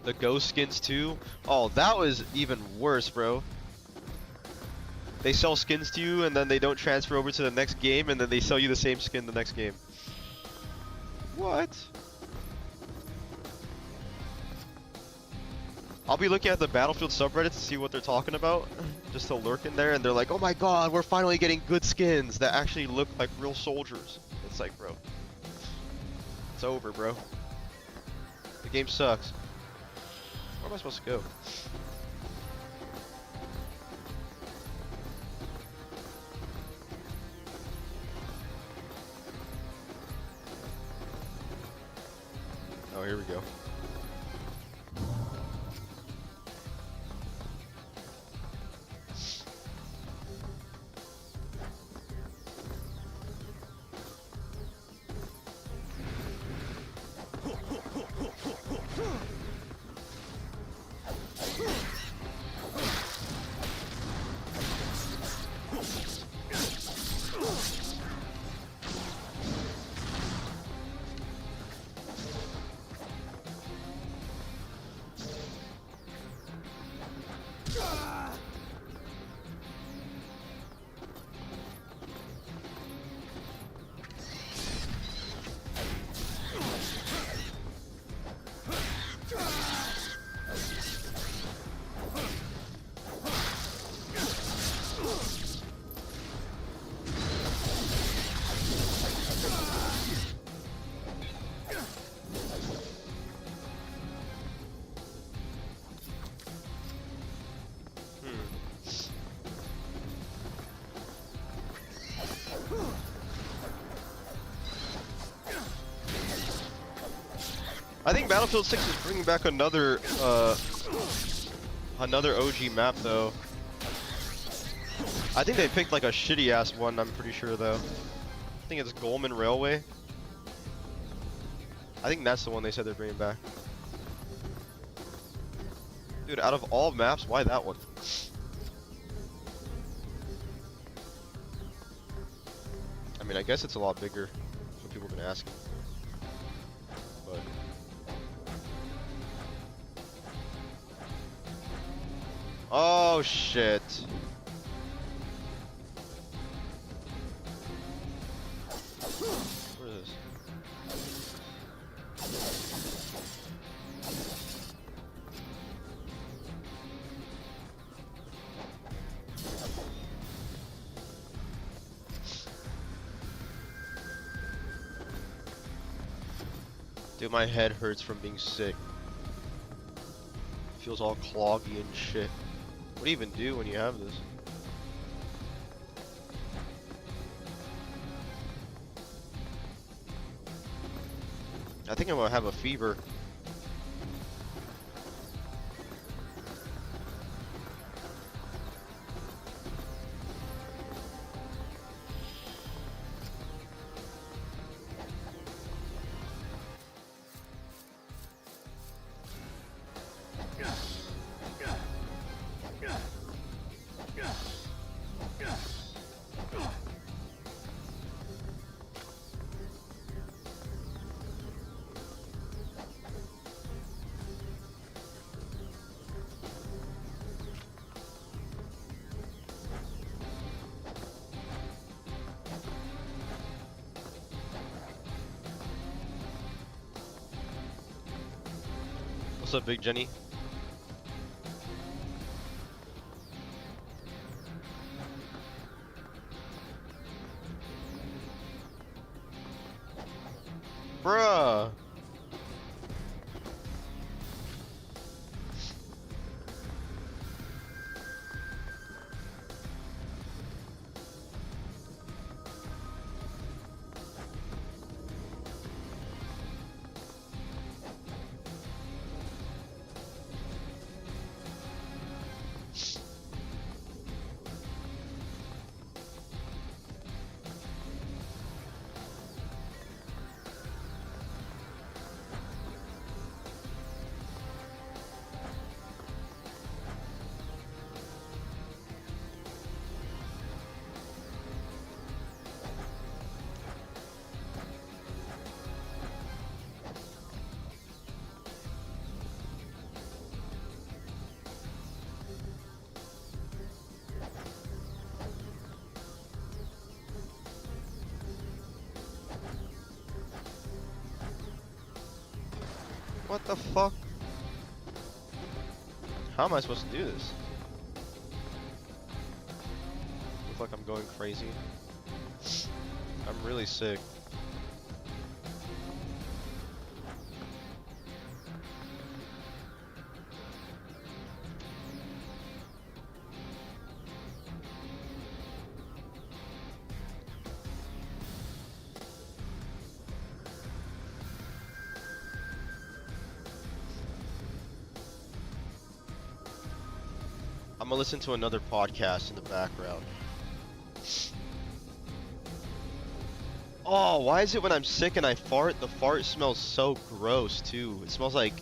Speaker 1: The Ghost skins too? Oh, that was even worse, bro. They sell skins to you and then they don't transfer over to the next game, and then they sell you the same skin the next game. What? I'll be looking at the Battlefield subreddits to see what they're talking about, just to lurk in there, and they're like, oh my god, we're finally getting good skins that actually look like real soldiers. It's like, bro. It's over, bro. The game sucks. Where am I supposed to go? Oh, here we go. I think Battlefield 6 is bringing back another OG map though. I think they picked like a shitty ass one, I'm pretty sure though. I think it's Goldman Railway. I think that's the one they said they're bringing back. Dude, out of all maps, why that one? I mean, I guess it's a lot bigger people have been asking. But oh shit. What is this? Dude, my head hurts from being sick. Feels all cloggy and shit. What do you even do when you have this? I think I'm gonna have a fever. What's up, Big Jenny? Bruh. What the fuck? How am I supposed to do this? Look like I'm going crazy. I'm really sick. I'm gonna listen to another podcast in the background. Oh, why is it when I'm sick and I fart, the fart smells so gross too? It smells like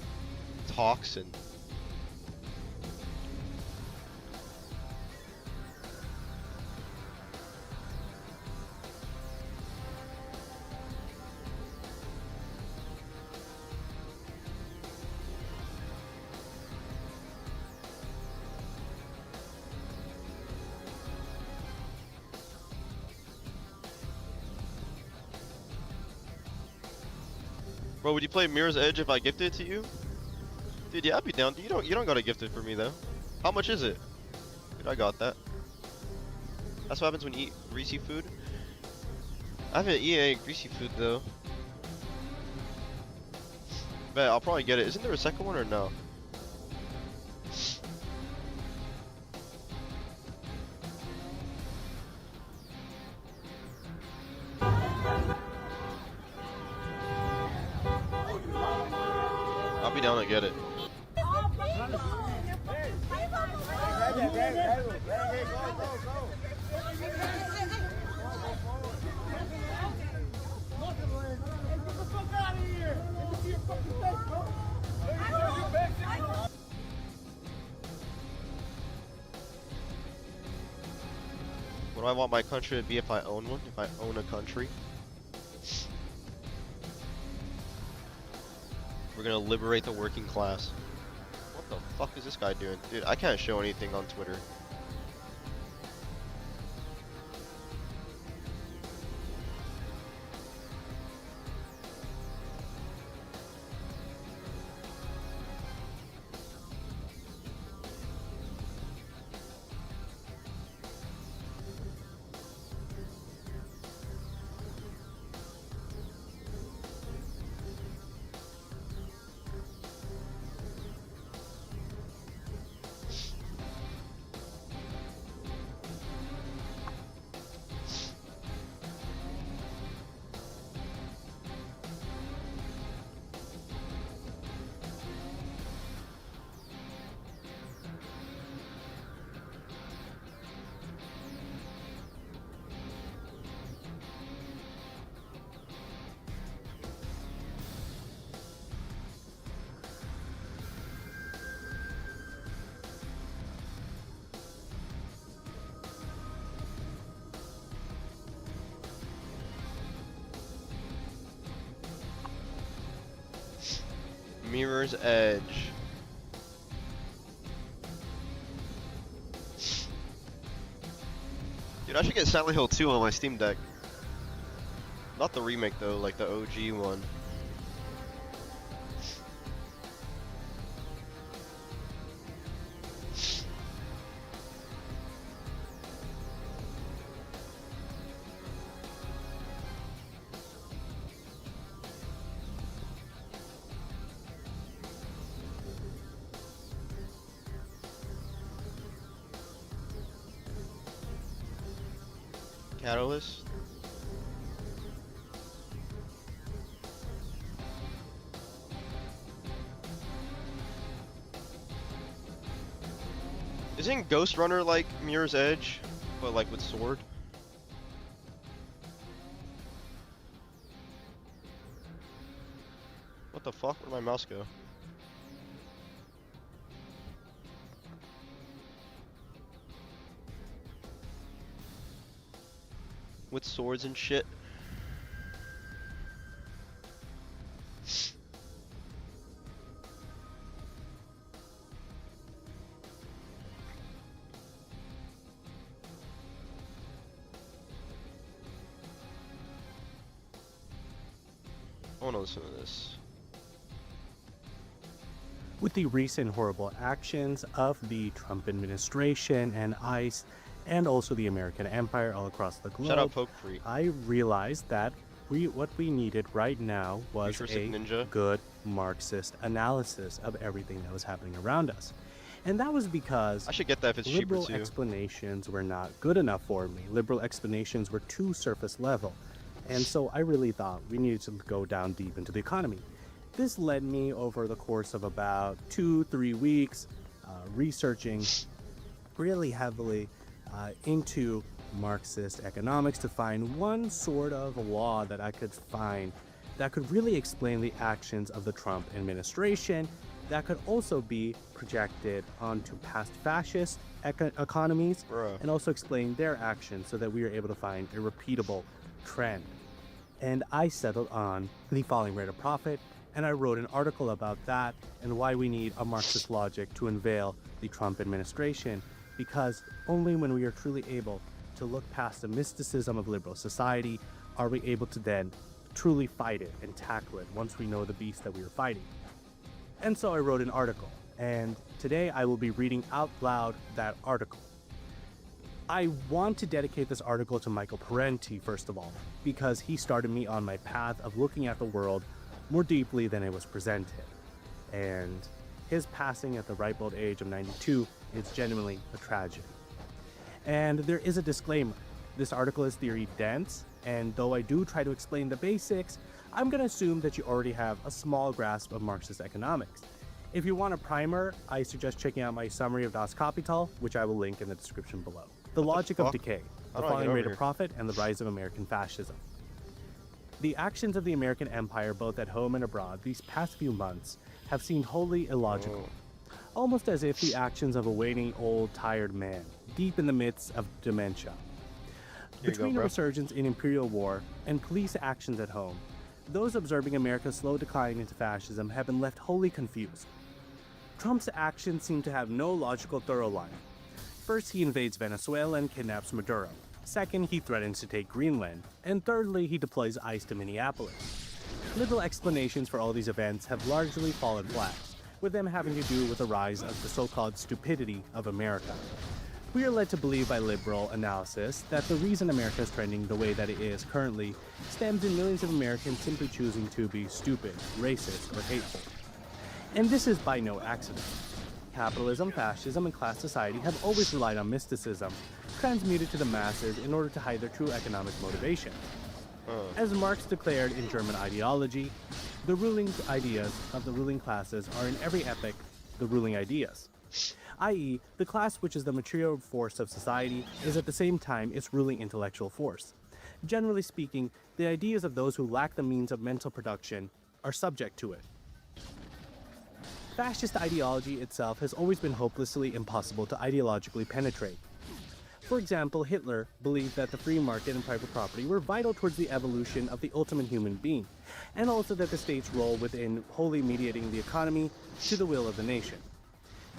Speaker 1: toxin. Bro, would you play Mirror's Edge if I gifted it to you? Dude, yeah, I'd be down. You don't gotta gift it for me though. How much is it? Dude, I got that. That's what happens when you eat greasy food. I haven't eaten any greasy food though. Bet I'll probably get it. Isn't there a second one or no? I'll be down to get it. What do I want my country to be if I own one? If I own a country? gonna liberate the working class. What the fuck is this guy doing? Dude, I can't show anything on Twitter. Mirror's Edge. Dude, I should get Silent Hill 2 on my Steam Deck. Not the remake though, like the OG one. Catalyst. Isn't Ghost Runner like Mirror's Edge, but like with sword? What the fuck? Where'd my mouse go? With swords and shit. I wanna listen to this.
Speaker 15: With the recent horrible actions of the Trump administration and ICE, and also the American empire all across the globe,
Speaker 1: Shout out Poke Free.
Speaker 15: I realized that what we needed right now was
Speaker 1: Futuristic
Speaker 15: a
Speaker 1: Ninja.
Speaker 15: good Marxist analysis of everything that was happening around us. And that was because
Speaker 1: I should get that if it's cheaper
Speaker 15: liberal
Speaker 1: too.
Speaker 15: explanations were not good enough for me. Liberal explanations were too surface level. And so I really thought we needed to go down deep into the economy. This led me over the course of about 2-3 weeks researching really heavily into Marxist economics to find one sort of law that I could find that could really explain the actions of the Trump administration, that could also be projected onto past fascist economies, and also explain their actions so that we are able to find a repeatable trend. And I settled on the falling rate of profit, and I wrote an article about that and why we need a Marxist logic to unveil the Trump administration, because only when we are truly able to look past the mysticism of liberal society are we able to then truly fight it and tackle it once we know the beast that we are fighting. And so I wrote an article, and today I will be reading out loud that article. I want to dedicate this article to Michael Parenti, first of all, because he started me on my path of looking at the world more deeply than it was presented. And his passing at the ripe old age of 92 is genuinely a tragedy. And there is a disclaimer. This article is theory dense, and though I do try to explain the basics, I'm going to assume that you already have a small grasp of Marxist economics. If you want a primer, I suggest checking out my summary of Das Kapital, which I will link in the description below. The Logic of Decay, the Falling Rate of Profit, and the Rise of American Fascism. The actions of the American empire, both at home and abroad, these past few months have seemed wholly illogical. Almost as if the actions of a waiting, old, tired man, deep in the midst of dementia. Between a resurgence in imperial war and police actions at home, those observing America's slow decline into fascism have been left wholly confused. Trump's actions seem to have no logical thorough line. First, he invades Venezuela and kidnaps Maduro. Second, he threatens to take Greenland. And thirdly, he deploys ICE to Minneapolis. Liberal explanations for all these events have largely fallen flat, with them having to do with the rise of the so-called stupidity of America. We are led to believe by liberal analysis that the reason America is trending the way that it is currently stems in millions of Americans simply choosing to be stupid, racist, or hateful. And this is by no accident. Capitalism, fascism, and class society have always relied on mysticism, transmuted to the masses in order to hide their true economic motivation. As Marx declared in German Ideology, the ruling ideas of the ruling classes are in every epoch the ruling ideas, i.e., the class which is the material force of society is at the same time its ruling intellectual force. Generally speaking, the ideas of those who lack the means of mental production are subject to it. Fascist ideology itself has always been hopelessly impossible to ideologically penetrate. For example, Hitler believed that the free market and private property were vital towards the evolution of the ultimate human being, and also that the state's role within wholly mediating the economy to the will of the nation.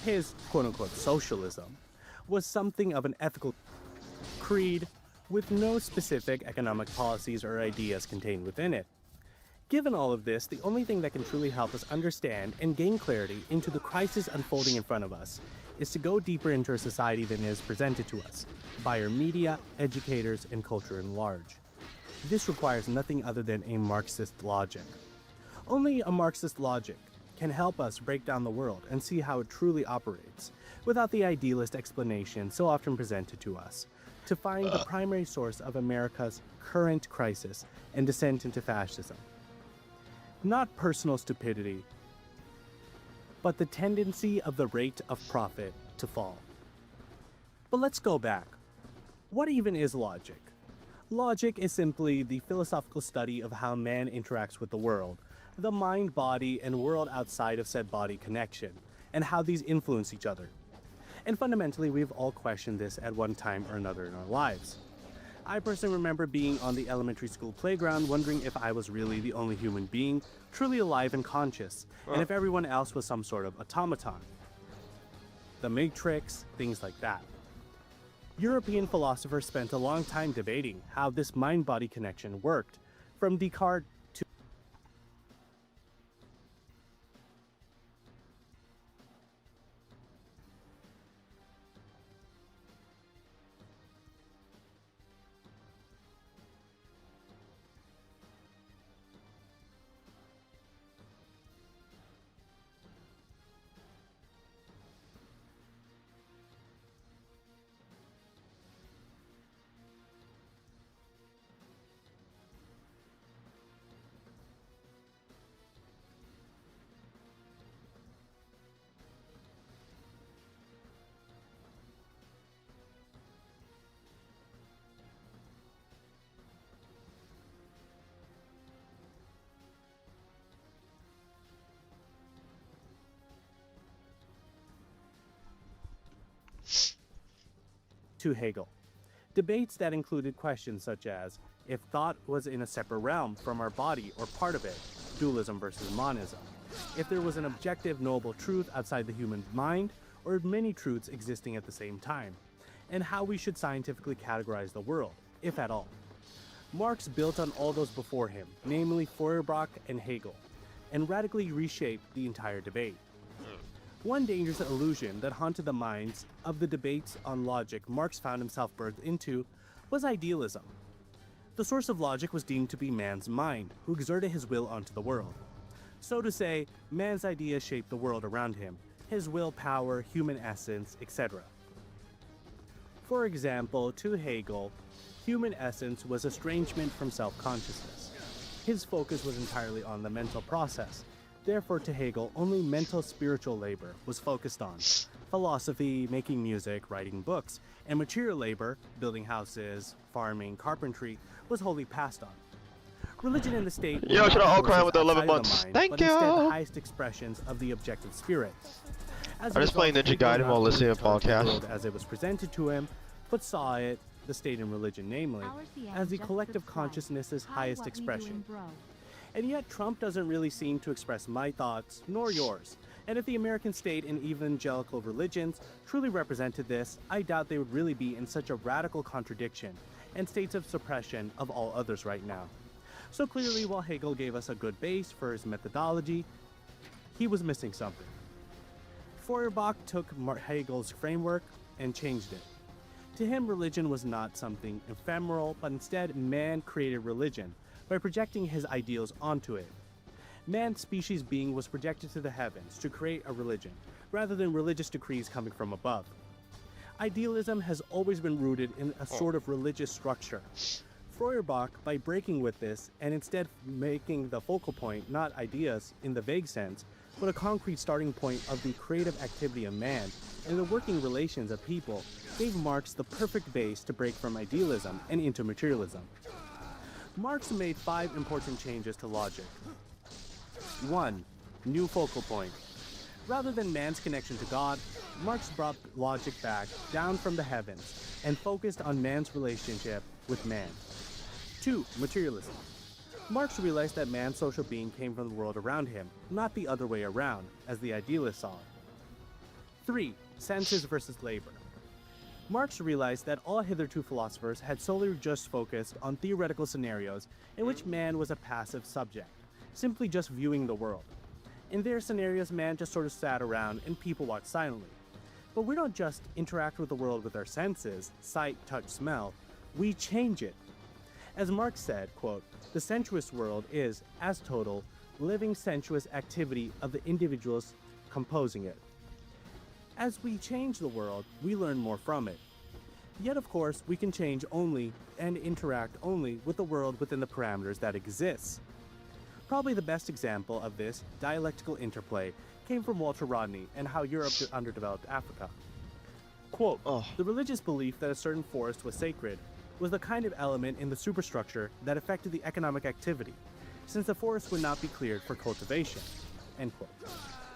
Speaker 15: His quote-unquote socialism was something of an ethical creed with no specific economic policies or ideas contained within it. Given all of this, the only thing that can truly help us understand and gain clarity into the crisis unfolding in front of us is to go deeper into our society than is presented to us by our media, educators, and culture in large. This requires nothing other than a Marxist logic. Only a Marxist logic can help us break down the world and see how it truly operates, without the idealist explanation so often presented to us, to find the primary source of America's current crisis and descent into fascism. Not personal stupidity, but the tendency of the rate of profit to fall. But let's go back. What even is logic? Logic is simply the philosophical study of how man interacts with the world, the mind, body, and world outside of said body connection, and how these influence each other. And fundamentally, we've all questioned this at one time or another in our lives. I personally remember being on the elementary school playground wondering if I was really the only human being truly alive and conscious, and if everyone else was some sort of automaton. The Matrix, things like that. European philosophers spent a long time debating how this mind-body connection worked, from Descartes to Hegel. Debates that included questions such as if thought was in a separate realm from our body or part of it, dualism versus monism, if there was an objective knowable truth outside the human mind, or many truths existing at the same time, and how we should scientifically categorize the world, if at all. Marx built on all those before him, namely Feuerbach and Hegel, and radically reshaped the entire debate. One dangerous illusion that haunted the minds of the debates on logic Marx found himself birthed into was idealism. The source of logic was deemed to be man's mind, who exerted his will onto the world. So to say, man's ideas shaped the world around him, his willpower, human essence, etc. For example, to Hegel, human essence was estrangement from self-consciousness. His focus was entirely on the mental process. Therefore, to Hegel, only mental spiritual labor was focused on. Philosophy, making music, writing books, and material labor, building houses, farming, carpentry, was wholly passed on. Religion and the state were
Speaker 1: Yo, should I all cry with the
Speaker 15: outside
Speaker 1: 11
Speaker 15: of the
Speaker 1: months?
Speaker 15: mind,
Speaker 1: Thank
Speaker 15: but
Speaker 1: you!
Speaker 15: instead the highest expressions of the objective spirit. As a
Speaker 1: I'm just playing
Speaker 15: result,
Speaker 1: Ninja
Speaker 15: Hegel
Speaker 1: Gaiden
Speaker 15: not
Speaker 1: while
Speaker 15: only
Speaker 1: listening to
Speaker 15: taught the
Speaker 1: podcasts.
Speaker 15: world as it was presented to him, but saw it, the state and religion namely, as the collective consciousness's highest expression. And yet Trump doesn't really seem to express my thoughts, nor yours. And if the American state and evangelical religions truly represented this, I doubt they would really be in such a radical contradiction and states of suppression of all others right now. So clearly, while Hegel gave us a good base for his methodology, he was missing something. Feuerbach took Hegel's framework and changed it. To him, religion was not something ephemeral, but instead man created religion by projecting his ideals onto it. Man's species being was projected to the heavens to create a religion, rather than religious decrees coming from above. Idealism has always been rooted in a sort of religious structure. Feuerbach, by breaking with this and instead making the focal point not ideas in the vague sense, but a concrete starting point of the creative activity of man and the working relations of people, gave Marx the perfect base to break from idealism and into materialism. Marx made 5 important changes to logic. 1. New focal point. Rather than man's connection to God, Marx brought logic back down from the heavens and focused on man's relationship with man. 2. Materialism. Marx realized that man's social being came from the world around him, not the other way around, as the idealists saw it. 3. Senses versus labor. Marx realized that all hitherto philosophers had solely just focused on theoretical scenarios in which man was a passive subject, simply just viewing the world. In their scenarios, man just sort of sat around and people watched silently. But we don't just interact with the world with our senses, sight, touch, smell, we change it. As Marx said, quote, "The sensuous world is, as total, living sensuous activity of the individuals composing it." As we change the world, we learn more from it. Yet, of course, we can change only and interact only with the world within the parameters that exists. Probably the best example of this dialectical interplay came from Walter Rodney and How Europe Underdeveloped Africa. Quote, "The religious belief that a certain forest was sacred was the kind of element in the superstructure that affected the economic activity, since the forest would not be cleared for cultivation." End quote.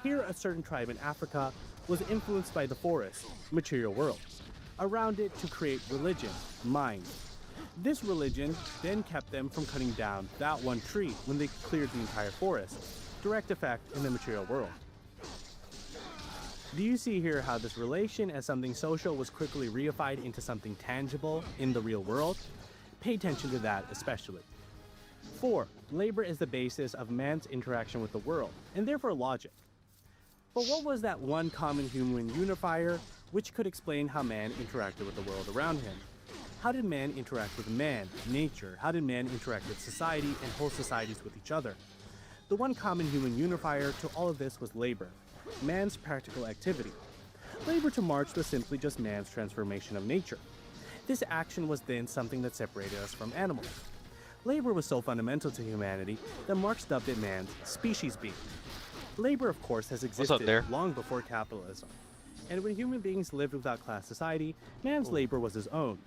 Speaker 15: Here, a certain tribe in Africa was influenced by the forest, material world, around it to create religion, mind. This religion then kept them from cutting down that one tree when they cleared the entire forest, direct effect in the material world. Do you see here how this relation as something social was quickly reified into something tangible in the real world? Pay attention to that especially. 4. Labor is the basis of man's interaction with the world, and therefore logic. But what was that one common human unifier which could explain how man interacted with the world around him? How did man interact with man, nature? How did man interact with society and whole societies with each other? The one common human unifier to all of this was labor, man's practical activity. Labor to Marx was simply just man's transformation of nature. This action was then something that separated us from animals. Labor was so fundamental to humanity that Marx dubbed it man's species being. Labor, of course, has existed long before capitalism. And when human beings lived without class society, man's labor was his own.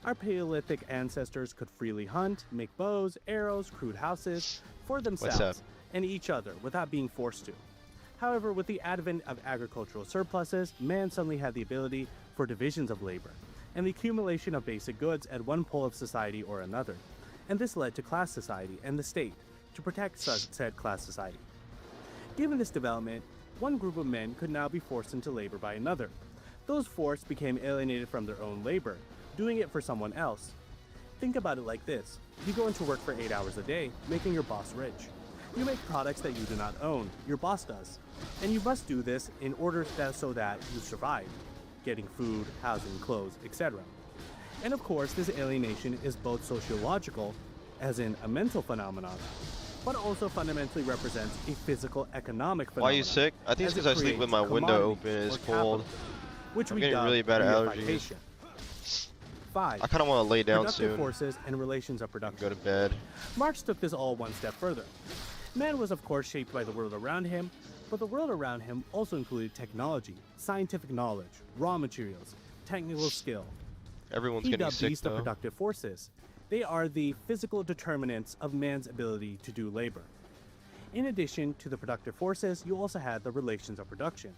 Speaker 15: Our Paleolithic ancestors could freely hunt, make bows, arrows, crude houses for themselves and each other without being forced to. However, with the advent of agricultural surpluses, man suddenly had the ability for divisions of labor and the accumulation of basic goods at one pole of society or another. And this led to class society and the state to protect said class society. Given this development, one group of men could now be forced into labor by another. Those forced became alienated from their own labor, doing it for someone else. Think about it like this. You go into work for 8 hours a day, making your boss rich. You make products that you do not own, your boss does. And you must do this in order so that you survive, getting food, housing, clothes, etc. And of course, this alienation is both sociological, as in a mental phenomenon, but also fundamentally represents a physical economic phenomenon.
Speaker 1: Why are you sick? I think it's because I sleep with my window open. It's cold.
Speaker 15: Which
Speaker 1: I'm
Speaker 15: we
Speaker 1: getting really bad allergies.
Speaker 15: 5.
Speaker 1: I kind of want to lay down soon.
Speaker 15: Forces and relations of production.
Speaker 1: Go to bed.
Speaker 15: Marx took this all one step further. Man was of course shaped by the world around him, but the world around him also included technology, scientific knowledge, raw materials, technical skill.
Speaker 1: Everyone's
Speaker 15: He
Speaker 1: getting
Speaker 15: dubbed
Speaker 1: sick
Speaker 15: these the productive forces. They are the physical determinants of man's ability to do labor. In addition to the productive forces, you also had the relations of production.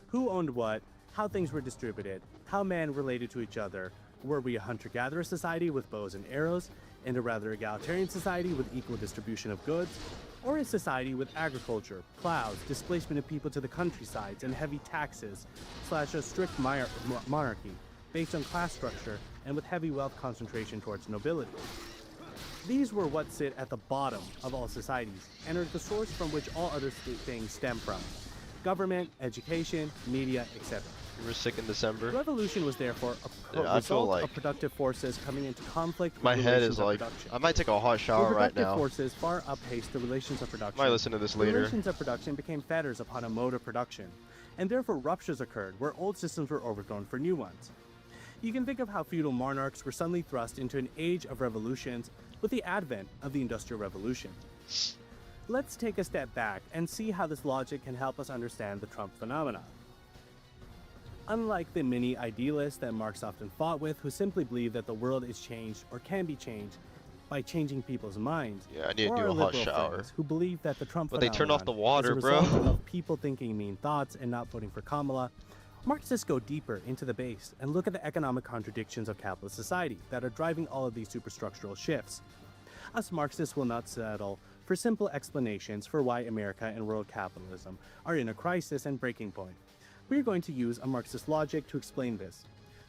Speaker 15: Who owned what, how things were distributed, how man related to each other. Were we a hunter-gatherer society with bows and arrows? in a rather egalitarian society with equal distribution of goods, or a society with agriculture, plows, displacement of people to the countrysides, and heavy taxes, / a strict monarchy based on class structure and with heavy wealth concentration towards nobility. These were what sit at the bottom of all societies and are the source from which all other things stem from: government, education, media, etc.
Speaker 1: You were sick in December.
Speaker 15: Revolution was therefore a
Speaker 1: Yeah, I feel
Speaker 15: result
Speaker 1: like
Speaker 15: of productive forces coming into conflict with
Speaker 1: my head
Speaker 15: relations
Speaker 1: is
Speaker 15: of
Speaker 1: like,
Speaker 15: production.
Speaker 1: I might take a hot
Speaker 15: Where
Speaker 1: shower right
Speaker 15: productive
Speaker 1: now.
Speaker 15: forces far outpaced the relations of production.
Speaker 1: Might listen to this
Speaker 15: The
Speaker 1: later.
Speaker 15: relations of production became fetters upon a mode of production, and therefore ruptures occurred where old systems were overthrown for new ones. You can think of how feudal monarchs were suddenly thrust into an age of revolutions with the advent of the Industrial Revolution. Let's take a step back and see how this logic can help us understand the Trump phenomenon. Unlike the many idealists that Marx often fought with, who simply believe that the world is changed or can be changed by changing people's minds,
Speaker 1: Yeah, I need to
Speaker 15: or
Speaker 1: do
Speaker 15: our
Speaker 1: a hot
Speaker 15: liberal
Speaker 1: shower.
Speaker 15: friends who believe that the Trump
Speaker 1: But they turned off the
Speaker 15: phenomenon
Speaker 1: water,
Speaker 15: is a
Speaker 1: bro.
Speaker 15: result of people thinking mean thoughts and not voting for Kamala, Marxists go deeper into the base and look at the economic contradictions of capitalist society that are driving all of these superstructural shifts. Us Marxists will not settle for simple explanations for why America and world capitalism are in a crisis and breaking point. We are going to use a Marxist logic to explain this.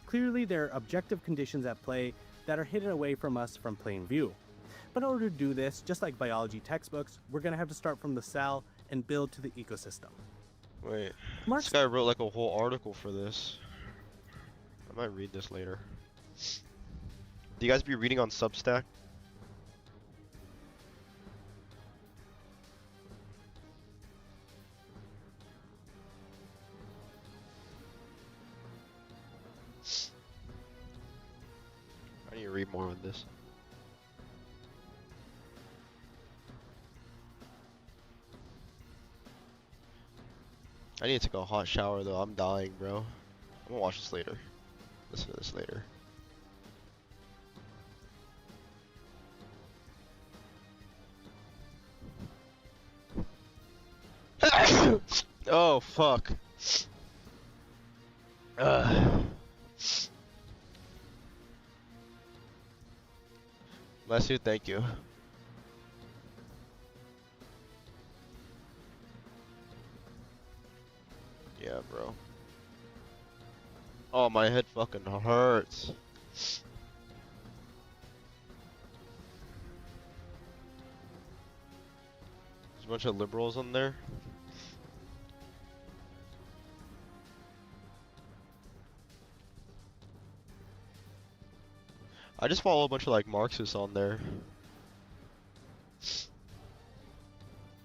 Speaker 15: Clearly, there are objective conditions at play that are hidden away from us from plain view. But in order to do this, just like biology textbooks, we're going to have to start from the cell and build to the ecosystem.
Speaker 1: Wait, this guy wrote like a whole article for this. I might read this later. Do you guys be reading on Substack? I need to read more on this. I need to take a hot shower though, I'm dying, bro. I'm gonna watch this later. Listen to this later. Oh, fuck. Bless you, thank you. Yeah, bro. Oh, my head fucking hurts. There's a bunch of liberals on there. I just follow a bunch of like Marxists on there.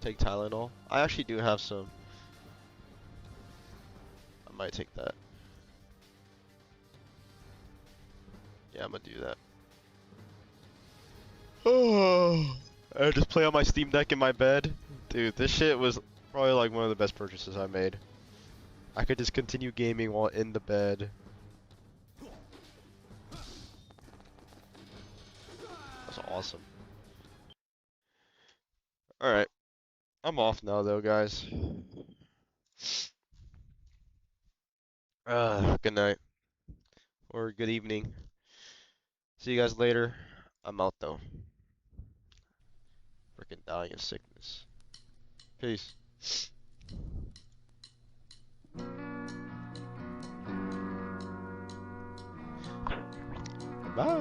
Speaker 1: Take Tylenol. I actually do have some. I might take that. Yeah, I'm gonna do that. Oh, I just play on my Steam Deck in my bed. Dude, this shit was probably like one of the best purchases I made. I could just continue gaming while in the bed. That's awesome. Alright. I'm off now though, guys. Good night. Or good evening. See you guys later. I'm out though. Freaking dying of sickness. Peace.